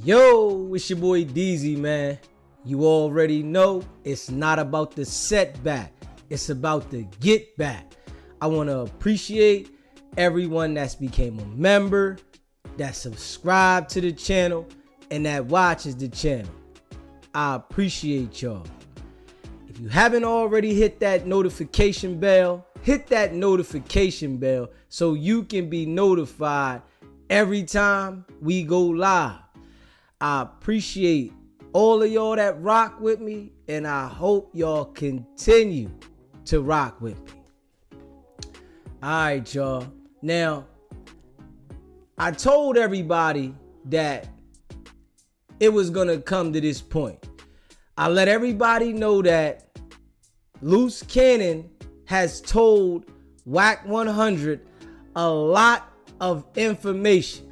Yo, it's your boy DZ, man. You already know it's not about the setback. It's about the get back. I want to appreciate everyone that's became a member, that subscribed to the channel, and that watches the channel. I appreciate y'all. If you haven't already hit that notification bell, hit that notification bell so you can be notified every time we go live. I appreciate all of y'all that rock with me, and I hope y'all continue to rock with me. All right, y'all. Now, I told everybody that it was going to come to this point. I let everybody know that Luce Cannon has told Wack 100 a lot of information.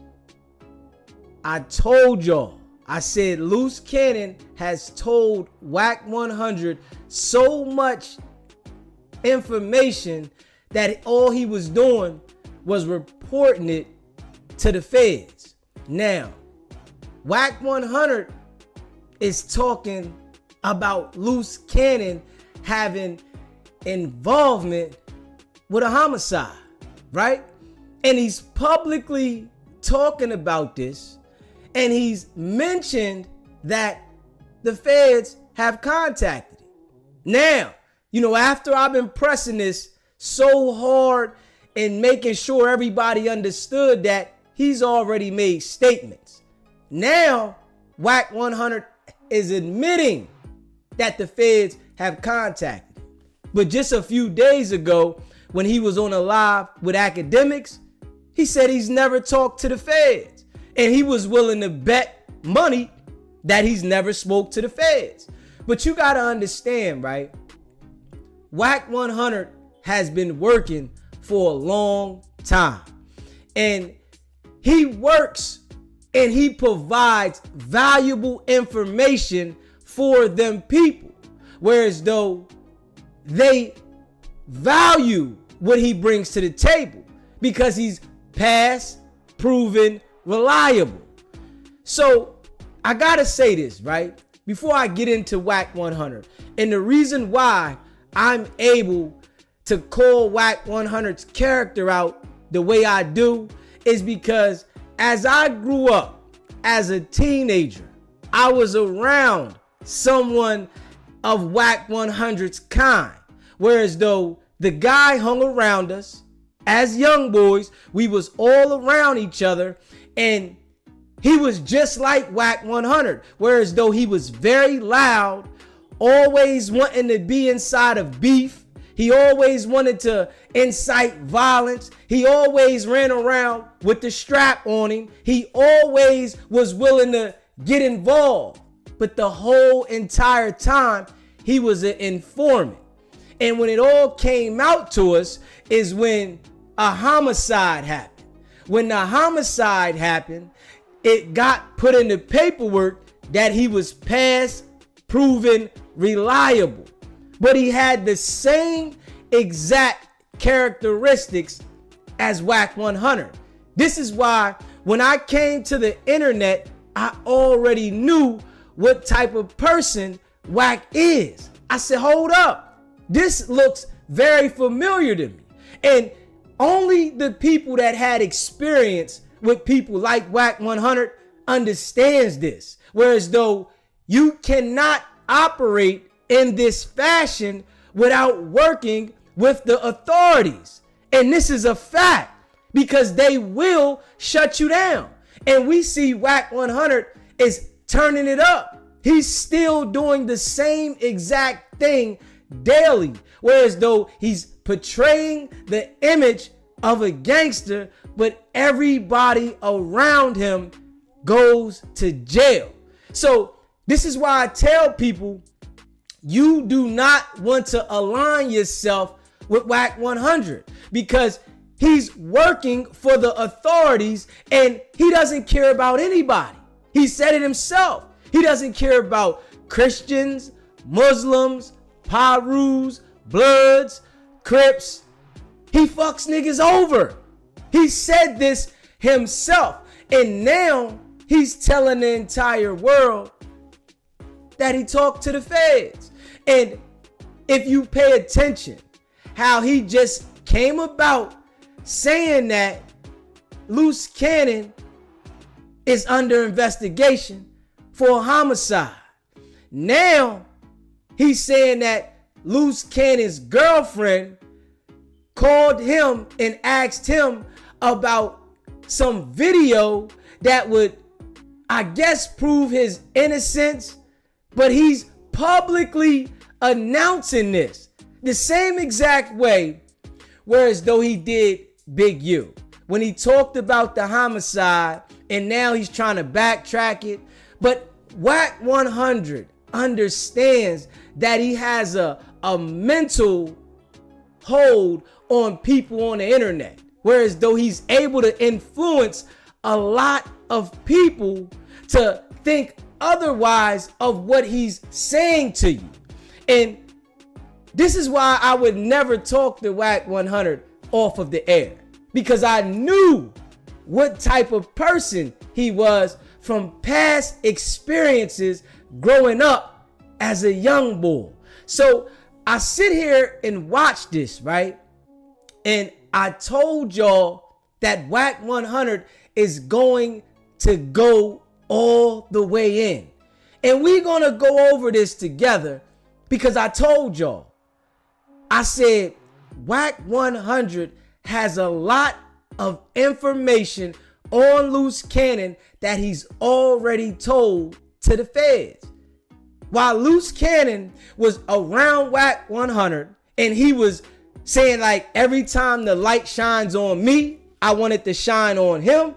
I told y'all. I said Luce Cannon has told Wack 100 so much information that all he was doing was reporting it to the feds. Now, Wack 100 is talking about Luce Cannon having involvement with a homicide, right? And he's publicly talking about this. And he's mentioned that the feds have contacted him. Now, after I've been pressing this so hard and making sure everybody understood that he's already made statements. Now, Wack 100 is admitting that the feds have contacted him. But just a few days ago, when he was on a live with academics, he said he's never talked to the feds. And he was willing to bet money that he's never spoke to the feds. But you got to understand, right? Wack 100 has been working for a long time. And he works and he provides valuable information for them people. Whereas though they value what he brings to the table because he's past, proven, reliable. So I gotta say this, right? Before I get into Wack 100. And the reason why I'm able to call Wack 100's character out the way I do is because as I grew up as a teenager, I was around someone of Wack 100's kind. Whereas though the guy hung around us as young boys, we was all around each other. And he was just like Wack 100, whereas though he was very loud, always wanting to be inside of beef. He always wanted to incite violence. He always ran around with the strap on him. He always was willing to get involved. But the whole entire time, he was an informant. And when it all came out to us is when a homicide happened. When the homicide happened, it got put in the paperwork that he was past, proven, reliable. But he had the same exact characteristics as Wack 100. This is why when I came to the internet, I already knew what type of person Wack is. I said, hold up. This looks very familiar to me. And only the people that had experience with people like Wack 100 understands this. Whereas though you cannot operate in this fashion without working with the authorities. And this is a fact because they will shut you down. And we see Wack 100 is turning it up. He's still doing the same exact thing daily. Whereas though he's portraying the image of a gangster, but everybody around him goes to jail. So this is why I tell people, you do not want to align yourself with Wack 100 because he's working for the authorities and he doesn't care about anybody. He said it himself. He doesn't care about Christians, Muslims, Pirus, Bloods, Crips. He fucks niggas over. He said this himself. And now he's telling the entire world that he talked to the feds. And if you pay attention, how he just came about saying that Luce Cannon is under investigation for a homicide. Now he's saying that Luce Cannon's girlfriend called him and asked him about some video that would, I guess, prove his innocence, but he's publicly announcing this the same exact way, whereas though he did Big U when he talked about the homicide, and now he's trying to backtrack it. But Wack 100 understands that he has a mental hold on people on the internet, whereas though he's able to influence a lot of people to think otherwise of what he's saying to you. And this is why I would never talk to Wack 100 off of the air, because I knew what type of person he was from past experiences growing up as a young boy. So I sit here and watch this, right? And I told y'all that Wack 100 is going to go all the way in. And we're going to go over this together, because I told y'all, I said Wack 100 has a lot of information on Luce Cannon that he's already told to the feds. While Luce Cannon was around Wack 100 and he was saying, like, every time the light shines on me, I want it to shine on him,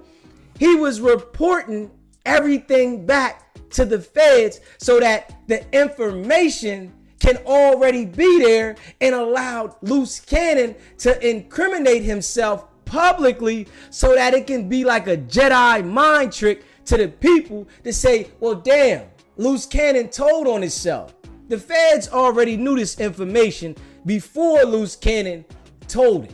he was reporting everything back to the feds so that the information can already be there, and allowed Luce Cannon to incriminate himself publicly so that it can be like a Jedi mind trick to the people to say, well, damn, Luce Cannon told on himself. The feds already knew this information before Luce Cannon told it.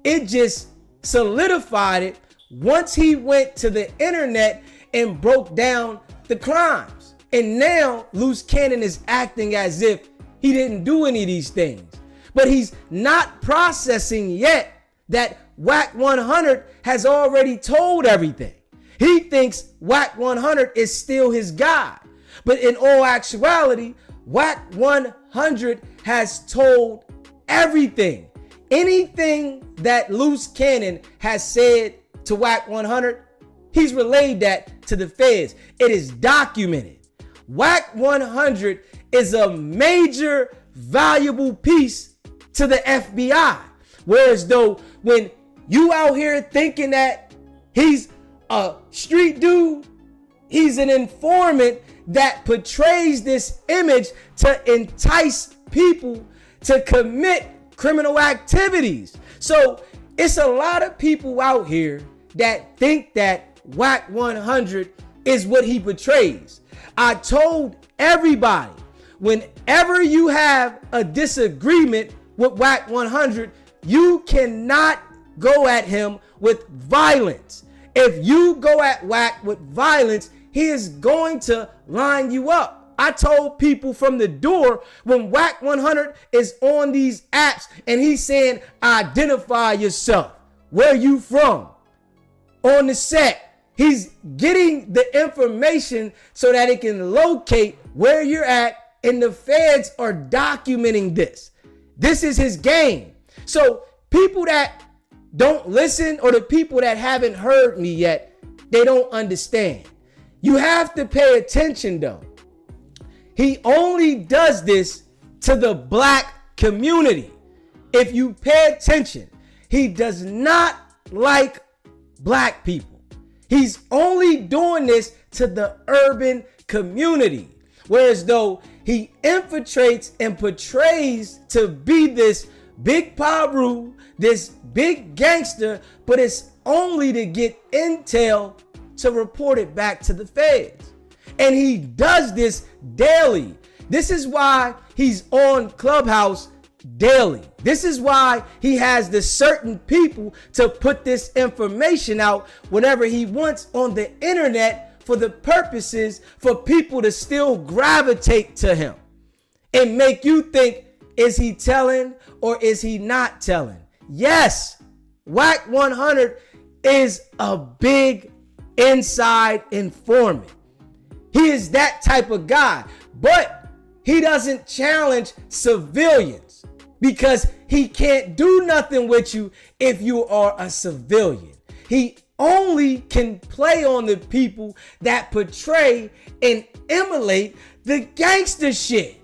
It just solidified it once he went to the internet and broke down the crimes. And now Luce Cannon is acting as if he didn't do any of these things. But he's not processing yet that Wack 100 has already told everything. He thinks Wack 100 is still his guy. But in all actuality, Wack 100 has told everything. Anything that Luce Cannon has said to Wack 100, he's relayed that to the feds. It is documented. Wack 100 is a major valuable piece to the FBI. Whereas though when you out here thinking that he's a street dude, he's an informant that portrays this image to entice people to commit criminal activities. So it's a lot of people out here that think that Wack 100 is what he portrays. I told everybody, whenever you have a disagreement with Wack 100, you cannot go at him with violence. If you go at Wack with violence, he is going to line you up. I told people from the door, when Wack 100 is on these apps and he's saying, identify yourself, where you from, on the set, he's getting the information so that it can locate where you're at, and the feds are documenting this. This is his game. So people that don't listen, or the people that haven't heard me yet, they don't understand. You have to pay attention though. He only does this to the black community. If you pay attention, he does not like black people. He's only doing this to the urban community. Whereas though he infiltrates and portrays to be this big Paru, this big gangster, but it's only to get intel to report it back to the feds. And he does this daily. This is why he's on Clubhouse daily. This is why he has the certain people to put this information out whenever he wants on the internet, for the purposes for people to still gravitate to him and make you think, is he telling or is he not telling? Yes, Wack 100 is a big inside informant. He is that type of guy, but he doesn't challenge civilians because he can't do nothing with you if you are a civilian. He only can play on the people that portray and emulate the gangster shit.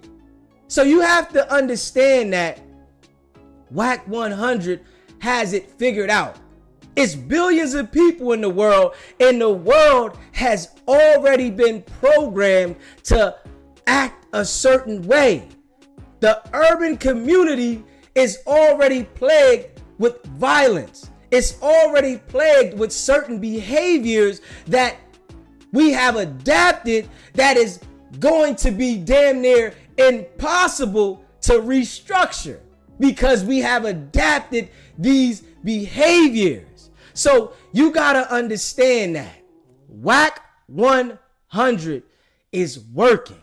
So you have to understand that Wack 100 has it figured out. It's billions of people in the world, and the world has already been programmed to act a certain way. The urban community is already plagued with violence. It's already plagued with certain behaviors that we have adapted that is going to be damn near impossible to restructure because we have adapted these behaviors. So you gotta understand that Wack 100 is working,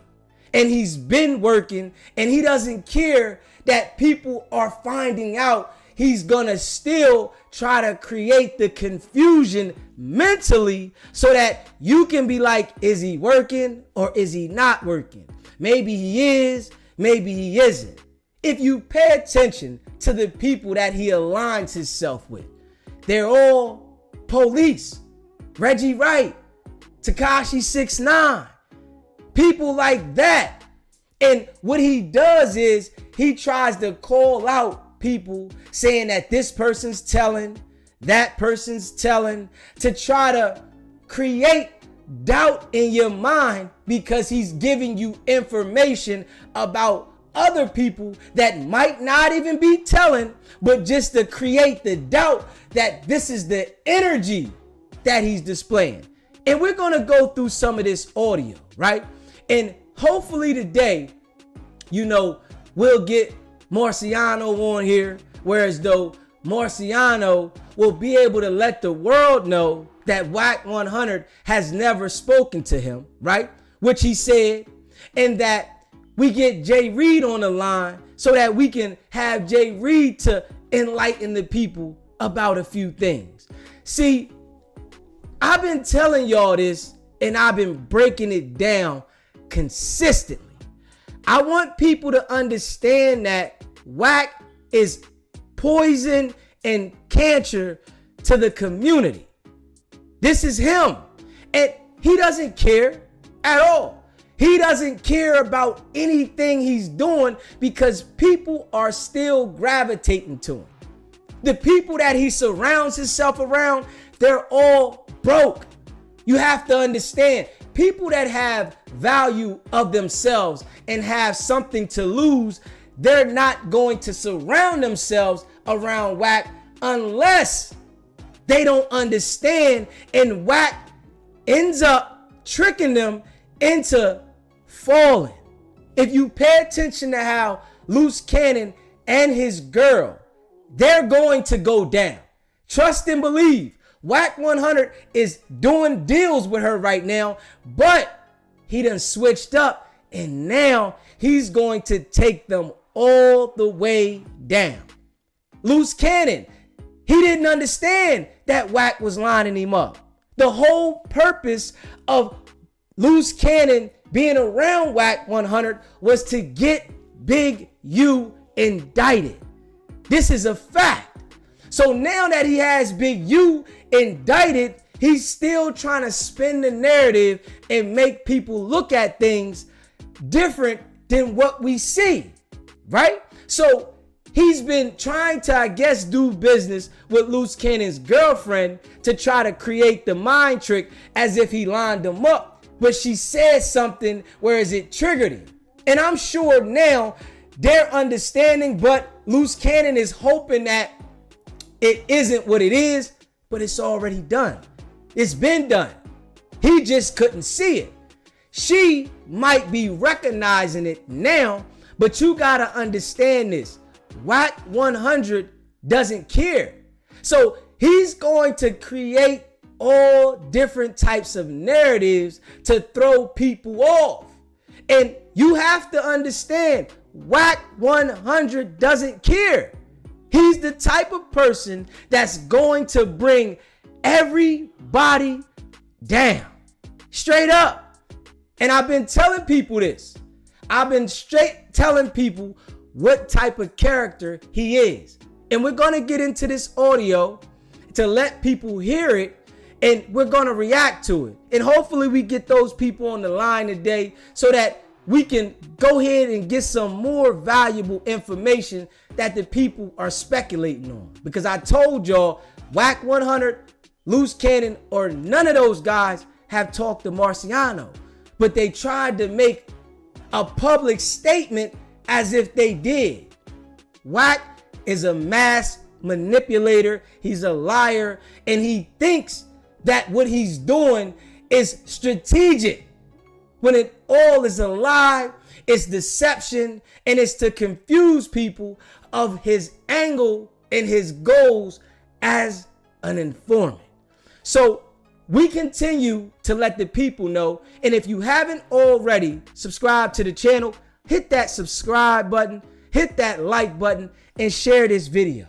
and he's been working, and he doesn't care that people are finding out. He's gonna still try to create the confusion mentally so that you can be like, is he working or is he not working? Maybe he is, maybe he isn't. If you pay attention to the people that he aligns himself with, they're all police. Reggie Wright, Tekashi 6ix9ine, people like that. And what he does is he tries to call out people saying that this person's telling, that person's telling, to try to create doubt in your mind because he's giving you information about other people that might not even be telling, but just to create the doubt that this is the energy that he's displaying. And we're going to go through some of this audio, right? And hopefully today, we'll get Marciano on here, whereas though Marciano will be able to let the world know that Wack 100 has never spoken to him, right? Which he said, and that we get Jay Reed on the line so that we can have Jay Reed to enlighten the people about a few things. See, I've been telling y'all this and I've been breaking it down consistently. I want people to understand that Wack is poison and cancer to the community. This is him, and he doesn't care at all. He doesn't care about anything he's doing because people are still gravitating to him. The people that he surrounds himself around, they're all broke. You have to understand, people that have value of themselves and have something to lose, they're not going to surround themselves around Wack unless they don't understand, and Wack ends up tricking them into falling. If you pay attention to how Luce Cannon and his girl, they're going to go down. Trust and believe. Wack 100 is doing deals with her right now, but he done switched up, and now he's going to take them all the way down. Luce Cannon, he didn't understand that Wack was lining him up. The whole purpose of Luce Cannon being around Wack 100 was to get Big U indicted. This is a fact. So now that he has Big U indicted, he's still trying to spin the narrative and make people look at things different than what we see, right? So he's been trying to, I guess, do business with Luce Cannon's girlfriend to try to create the mind trick as if he lined him up. But she said something whereas it triggered him. And I'm sure now they're understanding, but Luce Cannon is hoping that it isn't what it is, but it's already done. It's been done. He just couldn't see it. She might be recognizing it now, but you gotta understand this. Wack 100 doesn't care. So he's going to create all different types of narratives to throw people off. And you have to understand, Wack 100 doesn't care. He's the type of person that's going to bring everybody down. Straight up. And I've been telling people this. I've been straight telling people what type of character he is. And we're going to get into this audio to let people hear it, and we're going to react to it. And hopefully we get those people on the line today so that we can go ahead and get some more valuable information that the people are speculating on. Because I told y'all, Wack 100, Luce Cannon, or none of those guys have talked to Marciano. But they tried to make a public statement as if they did. Wack is a mass manipulator. He's a liar. And he thinks that what he's doing is strategic, when it all is a lie, it's deception, and it's to confuse people of his angle and his goals as an informant. So we continue to let the people know. And if you haven't already subscribed to the channel, hit that subscribe button, hit that like button, and share this video.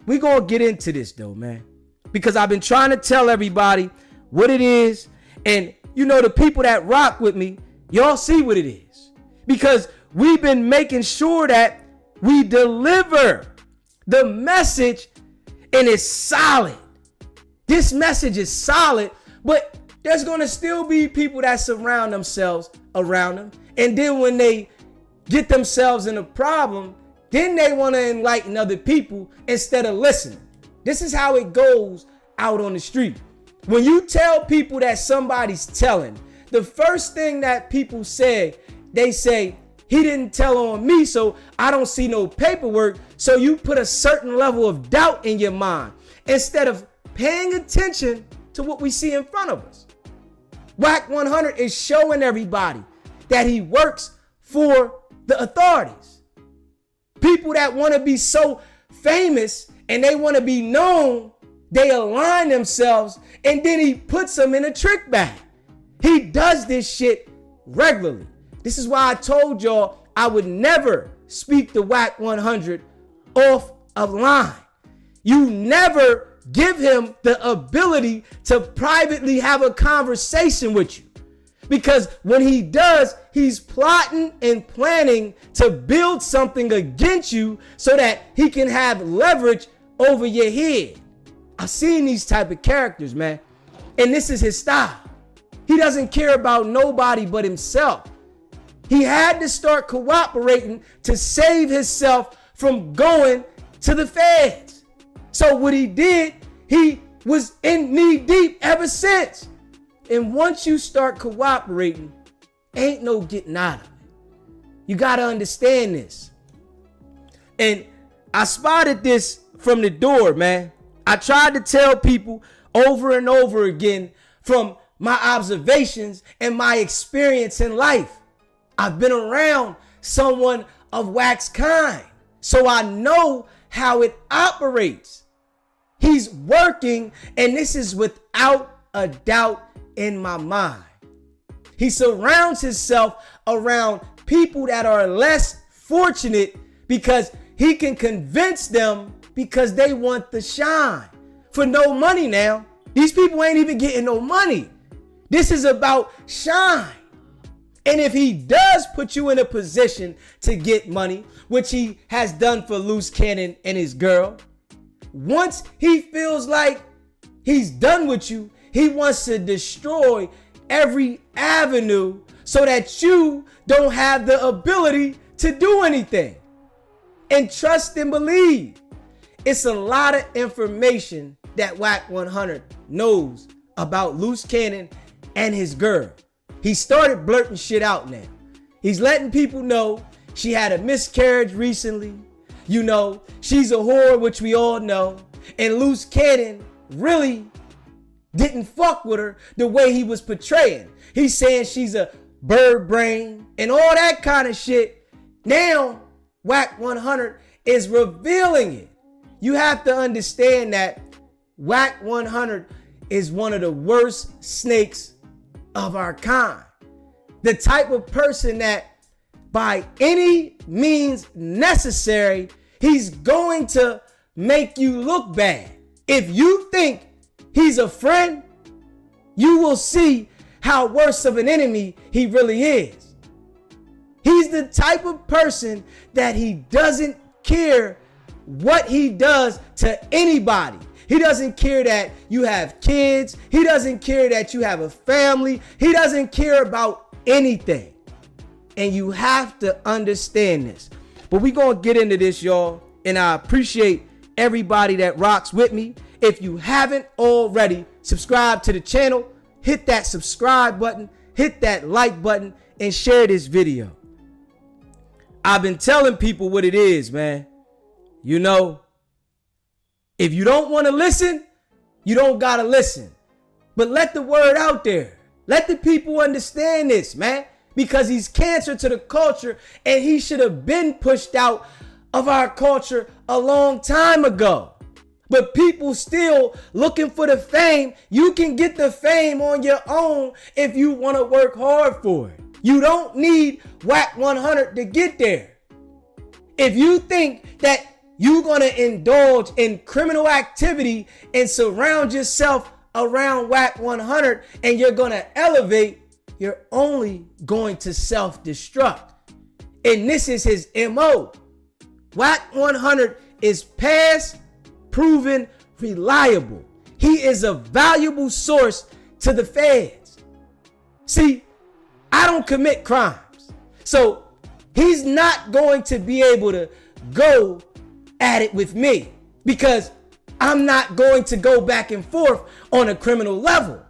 We're going to get into this though, man, because I've been trying to tell everybody what it is. And you know, the people that rock with me, y'all see what it is, because we've been making sure that we deliver the message, and it's solid. This message is solid, but there's going to still be people that surround themselves around them. And then when they get themselves in a problem, then they want to enlighten other people instead of listening. This is how it goes out on the street. When you tell people that somebody's telling, the first thing that people say, they say, he didn't tell on me, so I don't see no paperwork. So you put a certain level of doubt in your mind instead of paying attention to what we see in front of us. Wack 100 is showing everybody that he works for the authorities. People that want to be so famous and they want to be known, they align themselves, and then he puts them in a trick bag. He does this shit regularly. This is why I told y'all I would never speak to Wack 100 off of line. You never give him the ability to privately have a conversation with you. Because when he does, he's plotting and planning to build something against you so that he can have leverage over your head. I've seen these type of characters, man. And this is his style. He doesn't care about nobody but himself. He had to start cooperating to save himself from going to the feds. So what he did, he was in knee deep ever since. And once you start cooperating, ain't no getting out of it. You got to understand this. And I spotted this from the door, man. I tried to tell people over and over again from my observations and my experience in life. I've been around someone of Wack's kind, so I know how it operates. He's working, and this is without a doubt in my mind. He surrounds himself around people that are less fortunate because he can convince them because they want the shine for no money now. These people ain't even getting no money. This is about shine. And if he does put you in a position to get money, which he has done for Luce Cannon and his girl, once he feels like he's done with you, he wants to destroy every avenue so that you don't have the ability to do anything. And trust and believe, it's a lot of information that Wack 100 knows about Luce Cannon and his girl. He started blurting shit out now. He's letting people know she had a miscarriage recently. You know, she's a whore, which we all know. And Luce Cannon really didn't fuck with her the way he was portraying. He's saying she's a bird brain and all that kind of shit. Now, Wack 100 is revealing it. You have to understand that Wack 100 is one of the worst snakes of our kind. The type of person that by any means necessary, he's going to make you look bad. If you think he's a friend, you will see how worse of an enemy he really is. He's the type of person that he doesn't care what he does to anybody. He doesn't care that you have kids. He doesn't care that you have a family. He doesn't care about anything. And you have to understand this. But we're going to get into this, y'all. And I appreciate everybody that rocks with me. If you haven't already, subscribe to the channel. Hit that subscribe button. Hit that like button. And share this video. I've been telling people what it is, man. You know, if you don't want to listen, you don't got to listen. But let the word out there. Let the people understand this, man. Because he's cancer to the culture and he should have been pushed out of our culture a long time ago. But people still looking for the fame. You can get the fame on your own if you want to work hard for it. You don't need Wack 100 to get there. If you think that you're going to indulge in criminal activity and surround yourself around Wack 100 and you're going to elevate, you're only going to self-destruct. And this is his MO. Wack 100 is past, proven, reliable. He is a valuable source to the feds. See, I don't commit crimes. So he's not going to be able to go at it with me because I'm not going to go back and forth on a criminal level.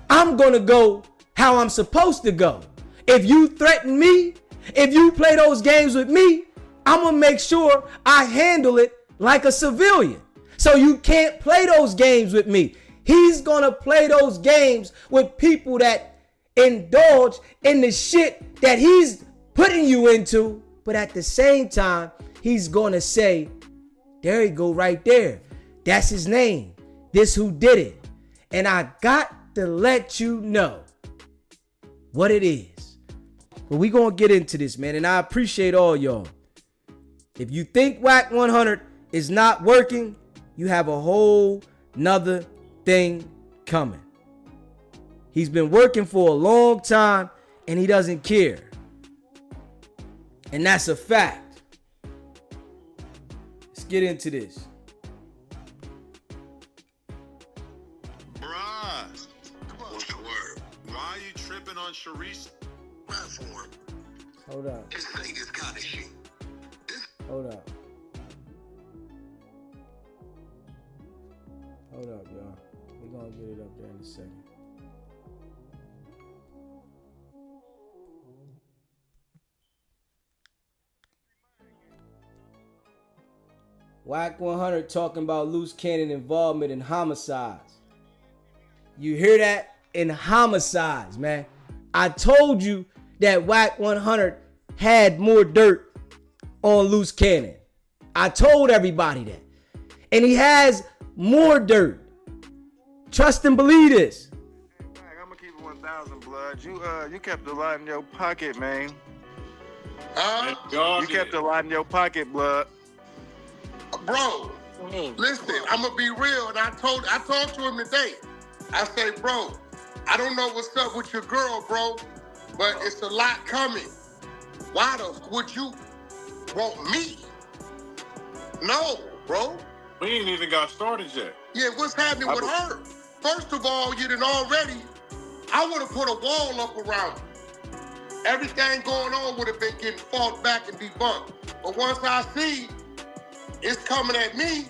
I'm going to go how I'm supposed to go. If you threaten me, if you play those games with me, I'm going to make sure I handle it like a civilian. So you can't play those games with me. He's going to play those games with people that indulge in the shit that he's putting you into. But at the same time, he's going to say, there you go right there. That's his name. This who did it. And I got to let you know what it is. But we going to get into this, man. And I appreciate all y'all. If you think Wack 100 is not working, you have a whole nother thing coming. He's been working for a long time and he doesn't care. And that's a fact. Let's get into this. Bruh, what's the word? Why are you tripping on Sharice's platform? Hold up. This thing is kind of shit. Hold up. Hold up, y'all. We're going to get it up there in a second. Wack 100 talking about Luce Cannon involvement in homicides. You hear that? In homicides, man. I told you that Wack 100 had more dirt on Luce Cannon. I told everybody that. And he has more dirt. Trust and believe this. I'm gonna keep it 1,000, blood. You kept a lot in your pocket, man. God You kept a lot in your pocket, blood. Bro, listen, I'm gonna be real, and I talked to him today. I say, bro, I don't know what's up with your girl, bro, but it's a lot coming. Why would you want me? No, bro. We ain't even got started yet. Yeah, what's happening with her? First of all, you done already, I would have put a wall up around her. Everything going on would have been getting fought back and debunked. But once I see it's coming at me,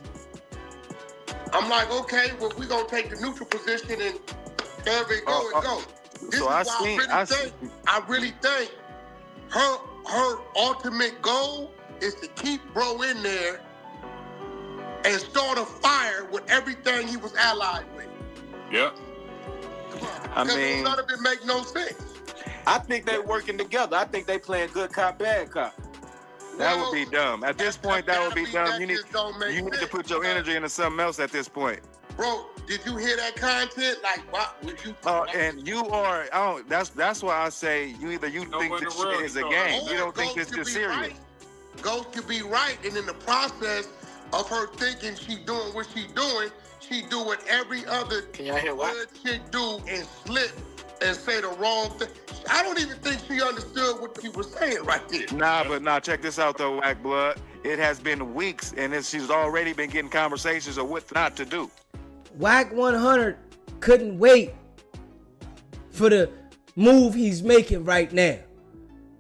I'm like, okay, well, we're going to take the neutral position and there we go. This So is why I really think her ultimate goal is to keep bro in there and start a fire with everything he was allied with. Yep. I mean, none of it make no sense. I think they working together. I think they playing good cop, bad cop. that would be dumb. At this point, that would be dumb. You need just don't make to sense, put your energy into something else at this point. Bro, Did you hear that content? Like, what would you? And you are. Oh, that's why I say you think this shit is a game. You don't think this is serious. Right. Ghost could be right, and in the process of her thinking she doing what she doing, she do what every other good chick do and slip and say the wrong thing. I don't even think she understood what she was saying right there. Nah, check this out though, Wack Blood. It has been weeks, and she's already been getting conversations of what not to do. Wack 100 couldn't wait for the move he's making right now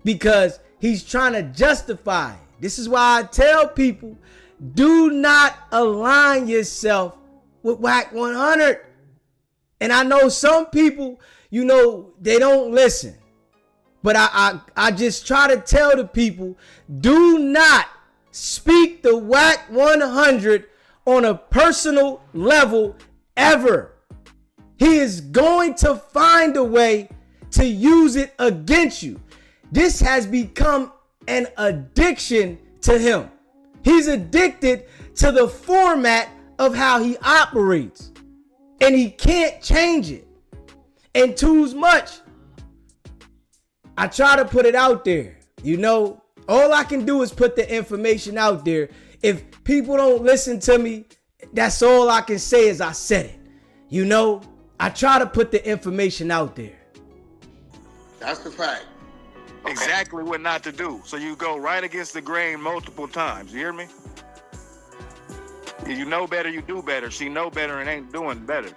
because he's trying to justify it. This is why I tell people, do not align yourself with Wack 100. And I know some people, they don't listen. But I just try to tell the people, do not speak to Wack 100 on a personal level ever. He is going to find a way to use it against you. This has become an addiction to him. He's addicted to the format of how he operates, and he can't change it. And too much, I try to put it out there. All I can do is put the information out there. If people don't listen to me, that's all I can say is I said it. I try to put the information out there. That's the fact. Okay. Exactly what not to do. So you go right against the grain multiple times. You hear me? You know better, you do better. She know better and ain't doing better.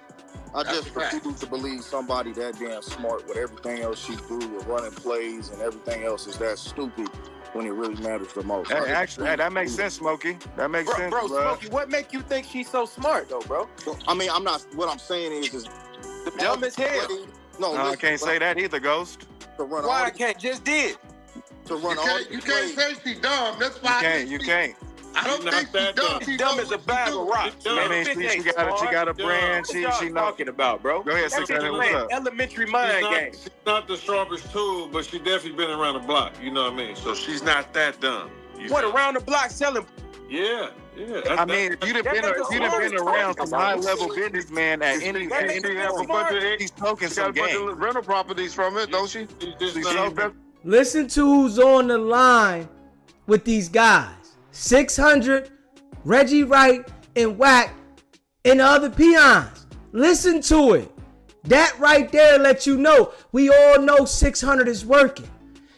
I just refuse to believe somebody that damn smart with everything else she do, with running plays and everything else, is that stupid when it really matters the most. Hey, that makes sense, Smokey. That makes sense, bro. Smokey, what make you think she's so smart, though, bro? I mean, I'm not. What I'm saying is the dumb as hell. No, I can't say that either, Ghost. Why I can't? Just did. To run you can't say she's dumb. That's why you can't. I don't think she's dumb. She's dumb as a bag of rocks. She got a brand. She talking about, bro. Go ahead, 600. What's up? Elementary mind game. She's not the sharpest tool, but she definitely been around the block. You know what I mean? So she's not that dumb. What, around the block selling? Yeah. I mean, if you'd have been around some high-level businessman at any he's token some game. She got a bunch of rental properties from it, don't she? Listen to who's on the line with these guys. 600, Reggie Wright, and Wack, and the other peons. Listen to it. That right there lets you know. We all know 600 is working.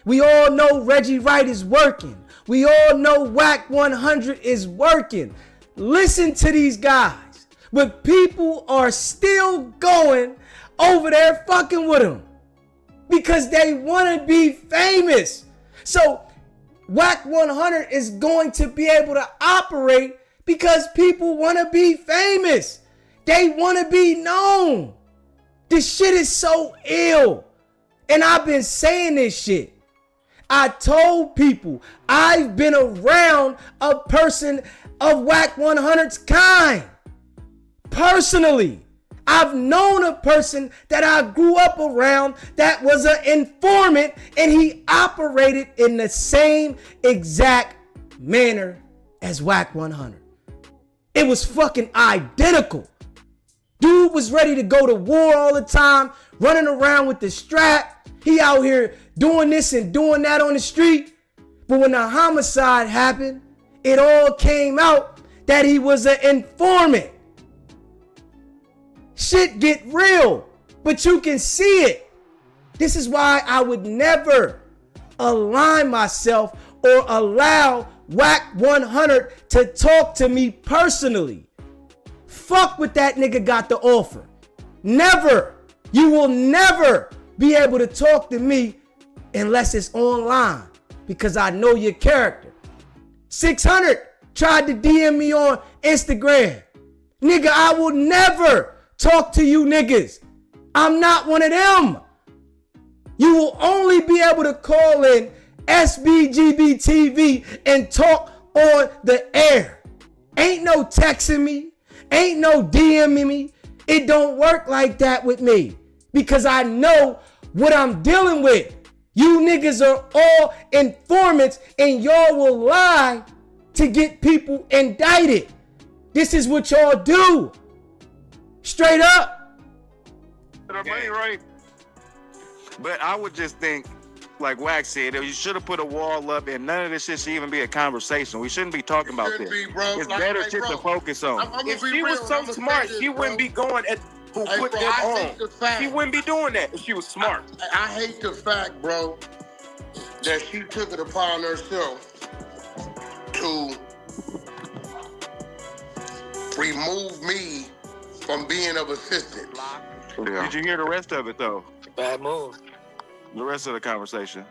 We all know Reggie Wright is working. We all know Wack 100 is working. Listen to these guys. But people are still going over there fucking with them because they want to be famous. So Wack 100 is going to be able to operate because people want to be famous. They want to be known. This shit is so ill. And I've been saying this shit. I told people I've been around a person of Wack 100's kind. Personally, I've known a person that I grew up around that was an informant, and he operated in the same exact manner as Wack 100. It was fucking identical. Dude was ready to go to war all the time, running around with the strap. He out here doing this and doing that on the street. But when the homicide happened, it all came out that he was an informant. Shit get real, but you can see it. This is why I would never align myself or allow Wack 100 to talk to me personally. Fuck what that nigga got to offer. Never. You will never be able to talk to me unless it's online because I know your character. 600 tried to DM me on Instagram. Nigga, I will never talk to you niggas. I'm not one of them. You will only be able to call in SBGB TV and talk on the air. Ain't no texting me. Ain't no DMing me. It don't work like that with me because I know what I'm dealing with. You niggas are all informants and y'all will lie to get people indicted. This is what y'all do. Straight up. Her money right. But I would just think, like Wack said, you should have put a wall up, and none of this shit should even be a conversation. We shouldn't be talking about this. It's better shit to focus on. If she was so smart, she wouldn't be going at who put them on. She wouldn't be doing that if she was smart. I hate the fact, bro, that she took it upon herself to remove me from being of assistance. Yeah. Did you hear the rest of it though? Bad move. The rest of the conversation.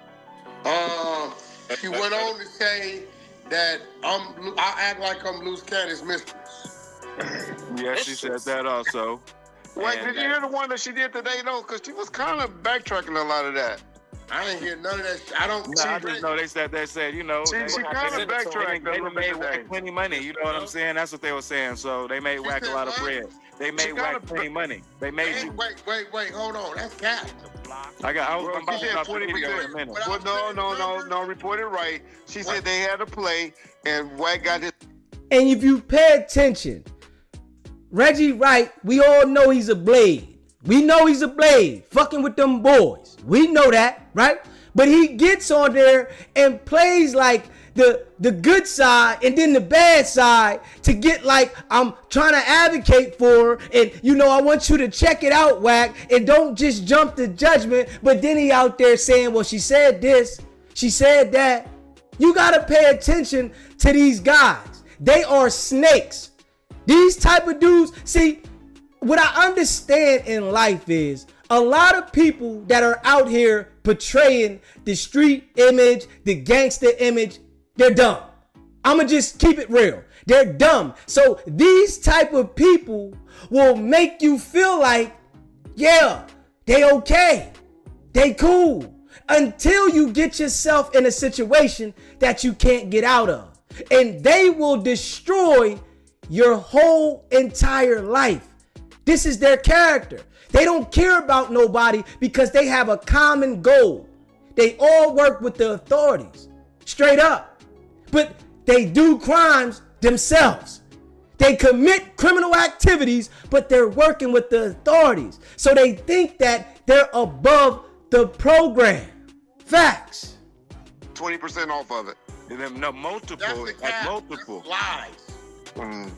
She went on to say that I act like I'm Luce Candy's mistress. Yeah, she said that also. Wait, did you hear the one that she did today though? Because she was kind of backtracking a lot of that. I didn't hear none of that. I don't. No, I just know they said, you know, She kind of backtracked a they little made bit Wack today. plenty money. You know what I'm saying? That's what they were saying. So they made Wack a lot of bread. They made Wack plenty money. They made Hey, you. wait, hold on. That's cap. I was Well, about she to said drop the video in a 20%. minute. Well, no, report it right. She said they had a play, and Wack got his. And if you pay attention, Reggie Wright, we all know he's a blade. We know he's a blade, fucking with them boys. We know that, right? But he gets on there and plays like the good side and then the bad side to get like, I'm trying to advocate for, and you know, I want you to check it out, Wack, and don't just jump to judgment. But then he out there saying, well, she said this, she said that. You gotta pay attention to these guys. They are snakes. These type of dudes, see, what I understand in life is a lot of people that are out here portraying the street image, the gangster image, they're dumb. I'ma just keep it real. They're dumb. So these type of people will make you feel like, yeah, they okay. They cool. Until you get yourself in a situation that you can't get out of. And they will destroy your whole entire life. This is their character. They don't care about nobody because they have a common goal. They all work with the authorities. Straight up. But they do crimes themselves. They commit criminal activities, but they're working with the authorities. So they think that they're above the program. Facts. 20% off of it. No, multiple. Like multiple. That's lies.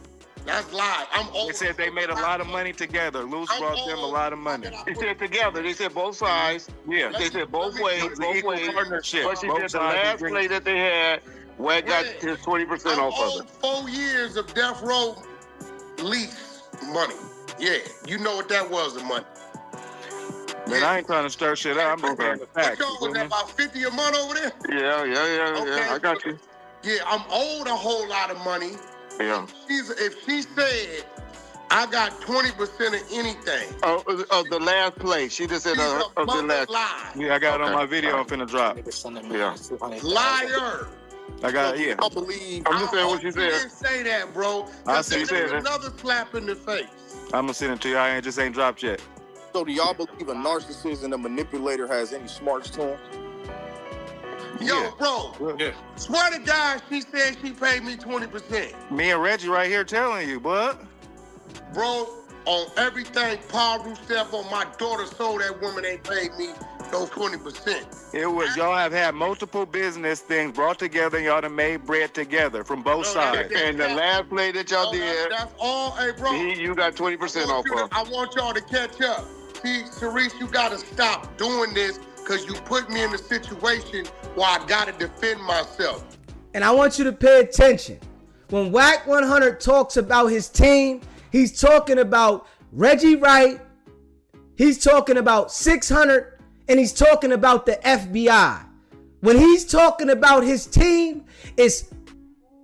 That's lies. I'm old. They said they made a lot of money together. Luce brought them a lot of money. They said together. They said both sides. Yeah. They said both ways. Both ways. Partnership. But she Both said the sides last agree. play that they had, Wack got his 20% I'm off of owed it. 4 years of death row lease money. Yeah, you know what that was, the money. Man, I ain't trying to stir shit up. I'm just saying the What facts. y'all was that, about 50 a month over there? Yeah. I got you. Yeah, I'm owed a whole lot of money. Yeah. If she said I got 20% of anything, Of the last play. She just said she's a of the mother last. lie. Yeah, I got it on my video. I'm finna drop. Yeah. Liar. I got it, yeah. I believe. I'm just saying what she You said. didn't say that, bro. I That's see you said it. another slap in the face. I'm gonna send it to you. I just ain't dropped yet. So do y'all believe a narcissist and a manipulator has any smarts to him? Yo, Yeah. bro, Yeah. swear to God, she said she paid me 20%. Me and Reggie right here telling you, bud. Bro, on everything Paru step on my daughter sold, that woman ain't paid me those 20%. It was y'all have had multiple business things brought together. And y'all done made bread together from both sides. And the last play that y'all did, That's all. Hey, bro. you got 20% off of. I want y'all to catch up. See, Cerise, you got to stop doing this because you put me in a situation where I got to defend myself. And I want you to pay attention. When Wack 100 talks about his team, he's talking about Reggie Wright, he's talking about 600, and he's talking about the FBI. When he's talking about his team, it's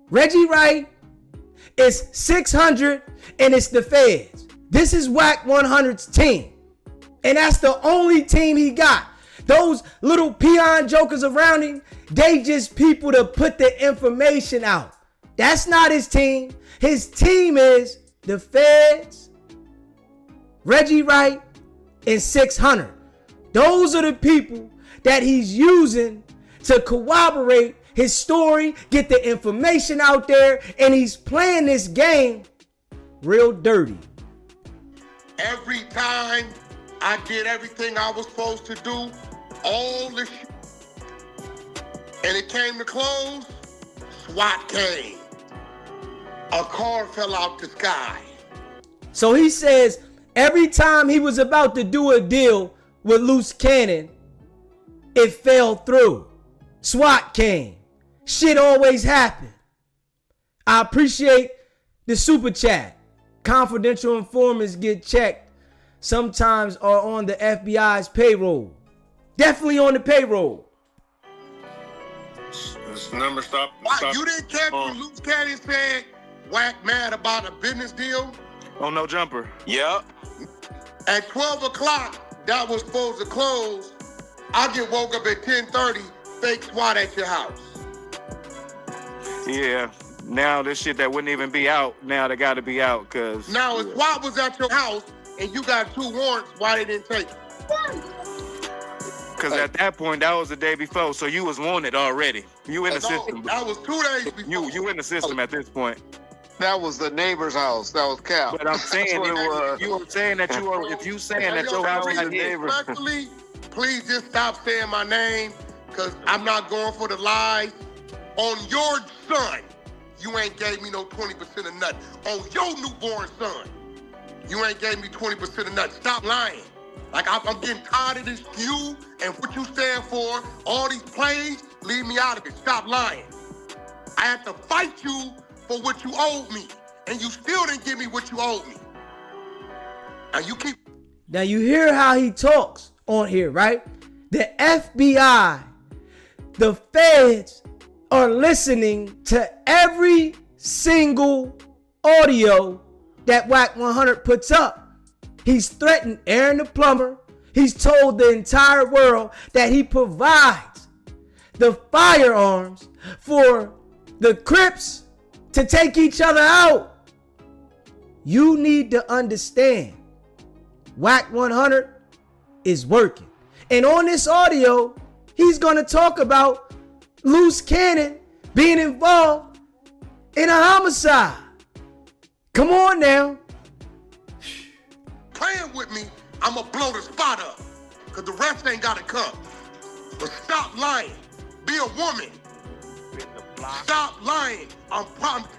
Reggie Wright, it's 600, and it's the feds. This is Wack 100's team. And that's the only team he got. Those little peon jokers around him, they just people to put the information out. That's not his team. His team is the feds, Reggie Wright, and 600. Those are the people that he's using to corroborate his story, get the information out there, and he's playing this game real dirty. Every time I did everything I was supposed to do, all the shit, and it came to close, SWAT came. A car fell out the sky. So he says every time he was about to do a deal with Luce Cannon, it fell through. SWAT came. Shit always happened. I appreciate the super chat. Confidential informants get checked. Sometimes are on the FBI's payroll. Definitely on the payroll. This number stop. You didn't catch when Luce Cannon said Wack mad about a business deal? Oh, no jumper. Yep. At 12 o'clock, that was supposed to close. I get woke up at 10:30, fake SWAT at your house. Yeah. Now this shit that wouldn't even be out, now they got to be out because... Now, if SWAT was at your house and you got 2 warrants, why they didn't take it? Because at that point, that was the day before, so you was wanted already. You in the system. That was 2 days before. You in the system at this point. That was the neighbor's house. That was Cal. But I'm saying, you were saying that you are, if you saying that your house is neighbor. Please just stop saying my name, because I'm not going for the lies. On your son, you ain't gave me no 20% of nothing. On your newborn son, you ain't gave me 20% of nothing. Stop lying. Like, I'm getting tired of this you and what you stand for. All these plays, leave me out of it. Stop lying. I had to fight you for what you owed me, and you still didn't give me what you owed me. Now you hear how he talks on here, right? The FBI, the feds are listening to every single audio that Wack 100 puts up. He's threatened Aaron the plumber. He's told the entire world that he provides the firearms for the Crips to take each other out. You need to understand, Wack 100 is working. And on this audio, he's going to talk about Luce Cannon being involved in a homicide. Come on now. Playing with me, I'm going to blow the spot up, because the rest ain't got to come. But stop lying. Be a woman. Stop lying. I'm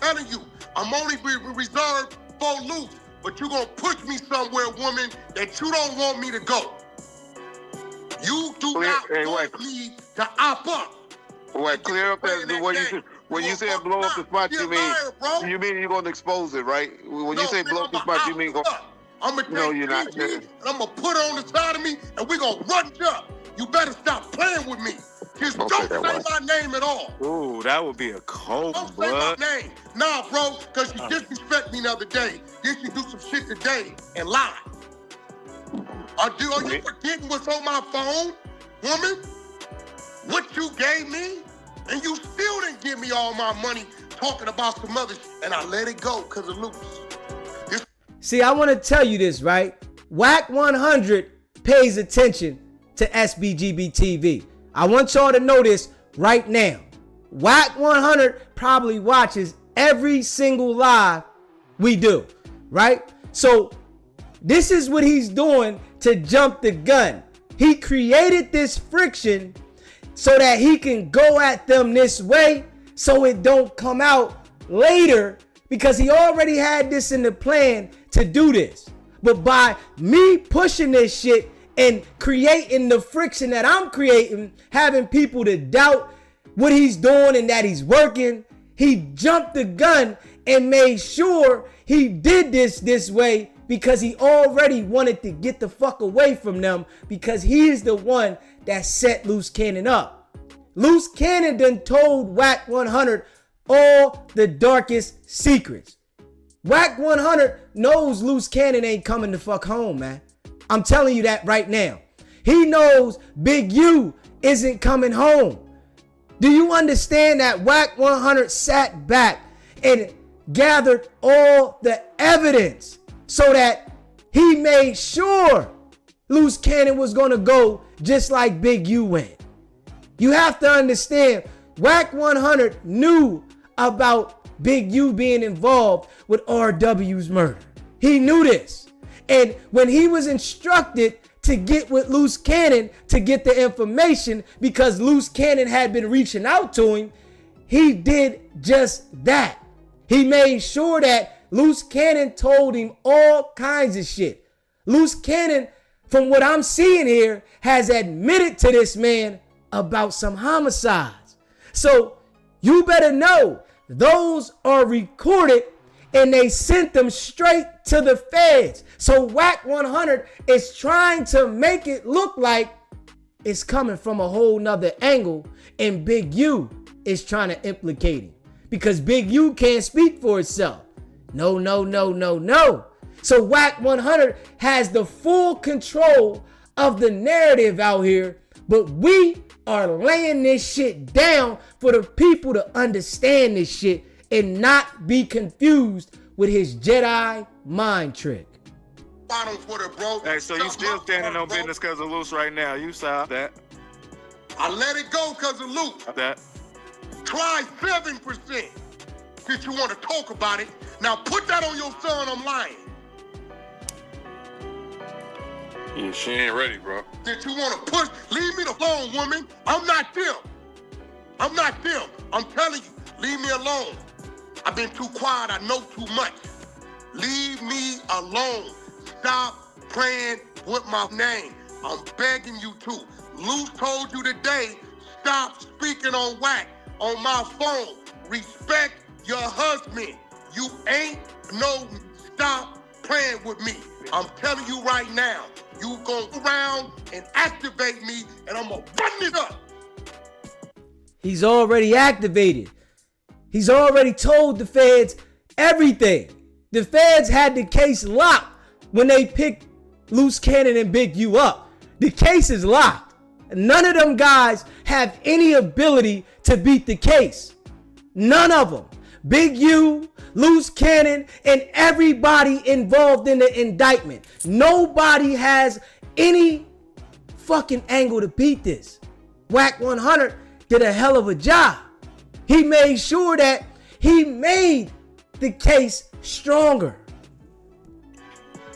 telling you, I'm only reserved for Luce, but you're going to push me somewhere, woman, that you don't want me to go. You do not want me to op up. Wait, clear up that when you say blow up the spot, you mean you're going to expose it, right? When you say blow up the spot, you mean go... I'm going to take PG, and I'm going to put her on the side of me, and we're going to run it up. You better stop playing with me. Just don't say my name at all. Ooh, that would be a cold Don't say my name. Nah, bro, because you disrespect me the other day. Then you do some shit today and lie. Are you forgetting what's on my phone, woman? What you gave me? And you still didn't give me all my money talking about some other shit. And I let it go because of Luce. See, I want to tell you this, right? Wack 100 pays attention to SBGB TV. I want y'all to know this right now. Wack 100 probably watches every single live we do, right? So this is what he's doing to jump the gun. He created this friction so that he can go at them this way so it don't come out later, because he already had this in the plan to do this. But by me pushing this shit and creating the friction that I'm creating, having people to doubt what he's doing and that he's working, he jumped the gun and made sure he did this way because he already wanted to get the fuck away from them, because he is the one that set Luce Cannon up. Luce Cannon done told Wack 100 all the darkest secrets. Wack 100 knows Luce Cannon ain't coming the fuck home, man. I'm telling you that right now. He knows Big U isn't coming home. Do you understand that Wack 100 sat back and gathered all the evidence so that he made sure Luce Cannon was going to go just like Big U went? You have to understand, Wack 100 knew about Big U being involved with RW's murder. He knew this. And when he was instructed to get with Luce Cannon to get the information because Luce Cannon had been reaching out to him, he did just that. He made sure that Luce Cannon told him all kinds of shit. Luce Cannon, from what I'm seeing here, has admitted to this man about some homicides. So you better know those are recorded and they sent them straight to the feds. So Wack 100 is trying to make it look like it's coming from a whole nother angle, and Big U is trying to implicate him because Big U can't speak for itself. No. So Wack 100 has the full control of the narrative out here, but we are laying this shit down for the people to understand this shit and not be confused with his Jedi mind trick. Hey, so you still standing on business because of Luce right now. You saw that. I let it go because of Luce. That. Try 7% since you want to talk about it. Now put that on your son, I'm lying. Yeah, she ain't ready, bro. Since you want to push, leave me alone, woman. I'm not them. I'm not them. I'm telling you, leave me alone. I've been too quiet. I know too much. Leave me alone. Stop playing with my name. I'm begging you to. Luce told you today, stop speaking on Wack on my phone. Respect your husband. You ain't no stop playing with me. I'm telling you right now, you go around and activate me and I'm gonna run it up. He's already activated. He's already told the feds everything. The feds had the case locked when they picked Luce Cannon and Big U up. The case is locked. None of them guys have any ability to beat the case. None of them. Big U, Luce Cannon, and everybody involved in the indictment. Nobody has any fucking angle to beat this. Wack 100 did a hell of a job. He made sure that he made the case stronger.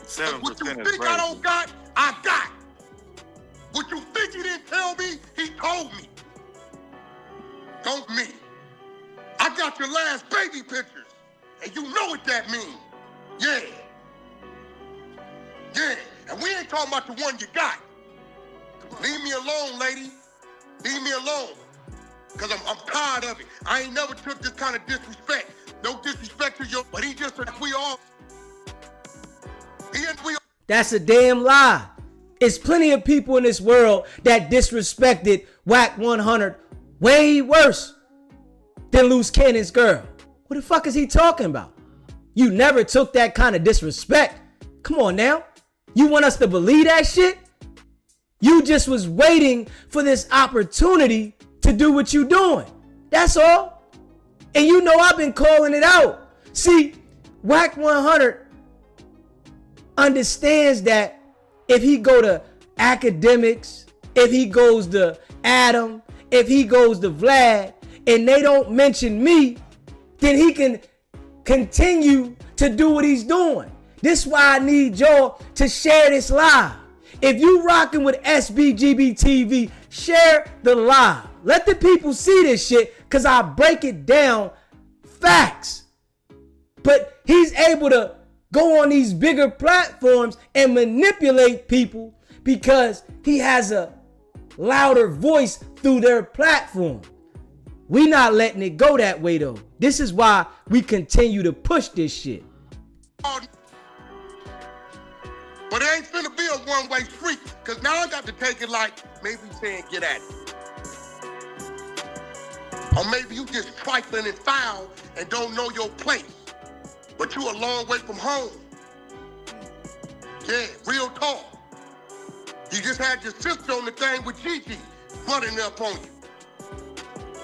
7% what you is think crazy. I don't got, I got. What you think he didn't tell me, he told me. Don't me. I got your last baby pictures, and you know what that means. Yeah. Yeah. And we ain't talking about the one you got. Leave me alone, lady. Leave me alone. Because I'm tired of it. I ain't never took this kind of disrespect. No disrespect to you, but he just said we all. That's a damn lie. It's plenty of people in this world that disrespected Wack 100 way worse than Luce Cannon's girl. What the fuck is he talking about? You never took that kind of disrespect. Come on now. You want us to believe that shit? You just was waiting for this opportunity to do what you doing. That's all. And you know I've been calling it out. See, Wack 100 understands that if he go to academics, if he goes to Adam, if he goes to Vlad, and they don't mention me, then he can continue to do what he's doing. This is why I need y'all to share this live. If you rocking with SBGB TV, share the live. Let the people see this shit, because I break it down facts. But he's able to go on these bigger platforms and manipulate people because he has a louder voice through their platform. We not letting it go that way though. This is why we continue to push this shit. But it ain't finna be a one-way street, because now I got to take it like maybe saying get at it. Or maybe you just trifling and foul and don't know your place. But you a long way from home. Yeah, real talk. You just had your sister on the thing with Gigi running up on you.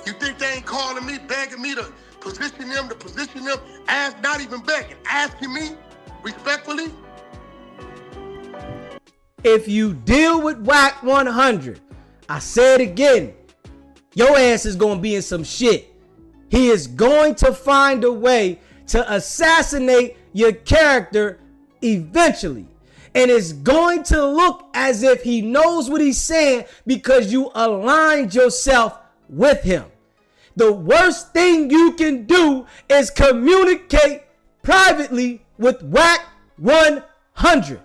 You think they ain't calling me, begging me to position them, not even begging, asking me respectfully? If you deal with Wack 100, I say it again, your ass is going to be in some shit. He is going to find a way to assassinate your character eventually. And it's going to look as if he knows what he's saying because you aligned yourself with him. The worst thing you can do is communicate privately with Wack 100.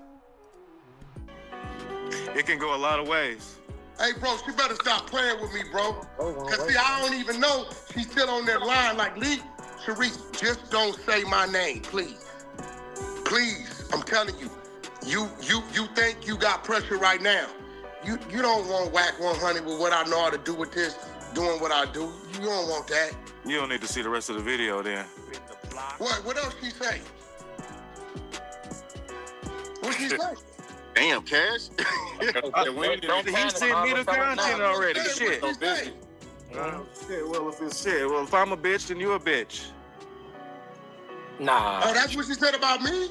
It can go a lot of ways. Hey, bro, she better stop playing with me, bro. Because, see, I don't even know she's still on that line. Like, Lee, Sharice, just don't say my name, please. Please, I'm telling you. You think you got pressure right now. You don't want Wack 100 with what I know how to do with this, doing what I do. You don't want that. You don't need to see the rest of the video then. What else she say? What she say? Damn, Cash. He sent me the content already. Shit. Shit. Well, if I'm a bitch, then you a bitch. Nah. Oh, that's what she said about me?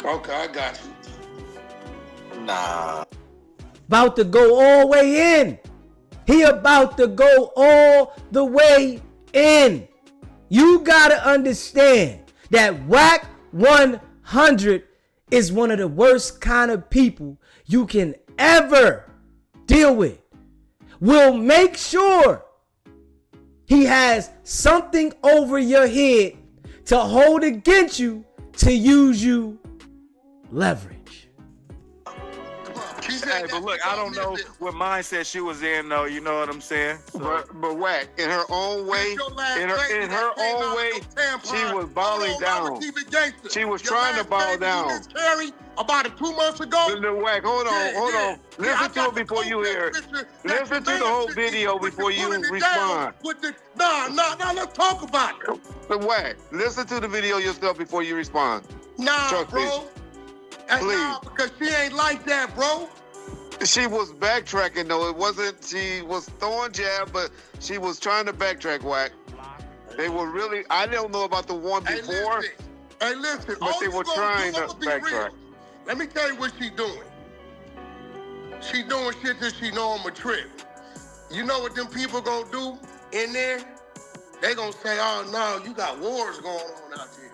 Okay, I got you. Nah. About to go all the way in. He about to go all the way in. You gotta understand that Wack 100 is one of the worst kind of people you can ever deal with. Will make sure he has something over your head to hold against you to use you leverage. Hey, but look, I don't know what mindset she was in, though. You know what I'm saying? So, but Wack, in her own way, she was bowing down. She was trying to bow down. About 2 months ago. Wack, hold on. Listen to it before you hear it. Listen to the whole video before you respond. Let's talk about it. But Wack, listen to the video yourself before you respond. Nah, bro. Please. Nah, because she ain't like that, bro. She was backtracking, though. It wasn't, she was throwing jab, but she was trying to backtrack, Wack. They were really, I don't know about the one before. Hey, listen. But they were trying to backtrack. Let me tell you what she doing. She doing shit that she know I'm a trip. You know what them people gonna do in there? They gonna say, oh, no, you got wars going on out here.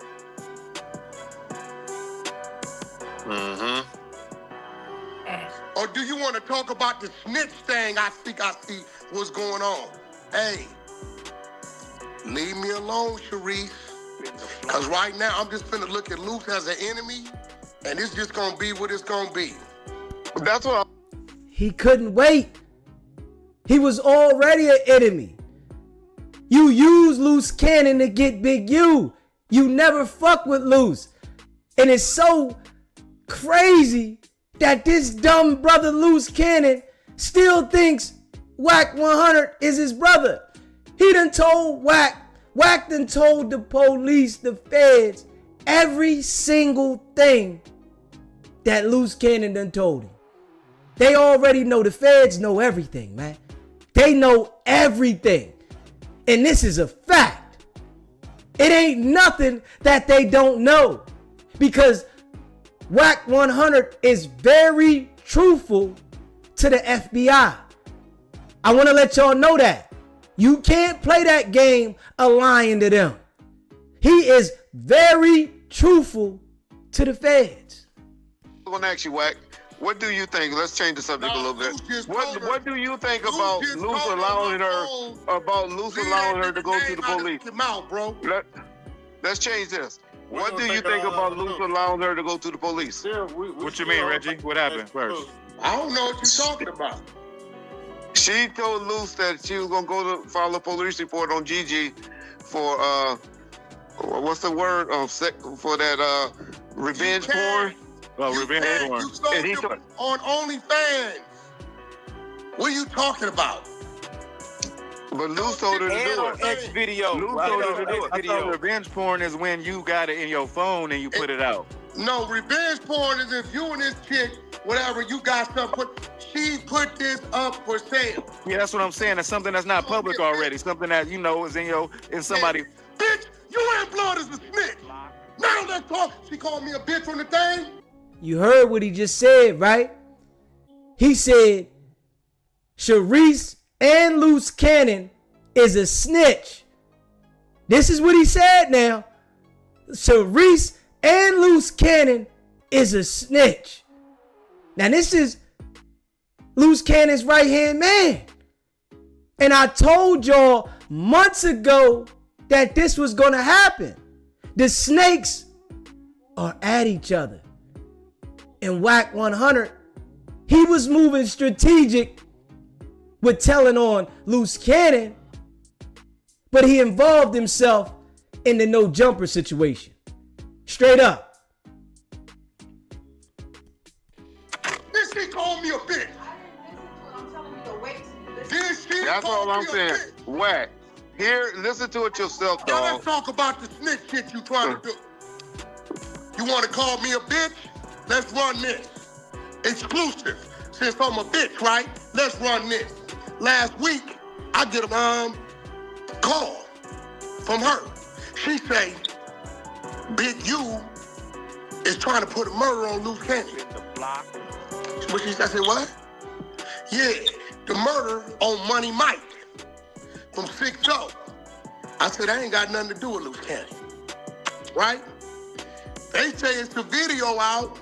Mm-hmm. Or do you want to talk about the snitch thing I see what's going on? Hey, leave me alone, Sharice. Because right now, I'm just finna look at Luce as an enemy, and it's just gonna be what it's gonna be. That's what He couldn't wait. He was already an enemy. You use Luce Cannon to get Big U. You never fuck with Luce. And it's so crazy that this dumb brother Luce Cannon still thinks Wack 100 is his brother. He done told Wack done told the police, the feds, every single thing that Luce Cannon done told him. They already know, the feds know everything, man. They know everything. And this is a fact. It ain't nothing that they don't know. Because Wack 100 is very truthful to the FBI. I want to let y'all know that. You can't play that game of lying to them. He is very truthful to the feds. I'm going to ask you, Wack. What do you think? Let's change the subject a little bit. What do you think about Luce allowing her to go to the police? Let's change this. What do you think about Luce allowing her to go to the police? What you mean, Reggie? What happened first? I don't know what you're talking about. She told Luce that she was gonna go to file a police report on Gigi for what's the word for that revenge porn. Revenge porn. You sold him on OnlyFans. What are you talking about? But Luce told her to do it. X video. Luce told her to do it. I thought revenge porn is when you got it in your phone and you put it out. No, revenge porn is if you and this chick, whatever, you got something. She put this up for sale. Yeah, that's what I'm saying. It's something that's not public already. Something that you know is in somebody. Bitch, you ain't blood as a snitch. Now let's talk. She called me a bitch on the thing. You heard what he just said, right? He said Sharice and Luce Cannon is a snitch. This is what he said now. Sharice and Luce Cannon is a snitch. Now this is Luce Cannon's right-hand man. And I told y'all months ago that this was gonna happen. The snakes are at each other. And Wack 100, he was moving strategic with telling on Luce Cannon, but he involved himself in the no jumper situation. Straight up. This shit called me a bitch. I'm telling you to wait. This shit That's all I'm saying. Wack. Here, listen to it yourself, Now dog. let's talk about the snitch shit you trying to do. You want to call me a bitch? Let's run this. Exclusive. Since I'm a bitch, right? Let's run this. Last week, I get a call from her. She say, Big U is trying to put a murder on Luce Cannon. What she said? I said, what? Yeah, the murder on Money Mike from 6-0. I said, I ain't got nothing to do with Luce Cannon. Right? They say it's a video out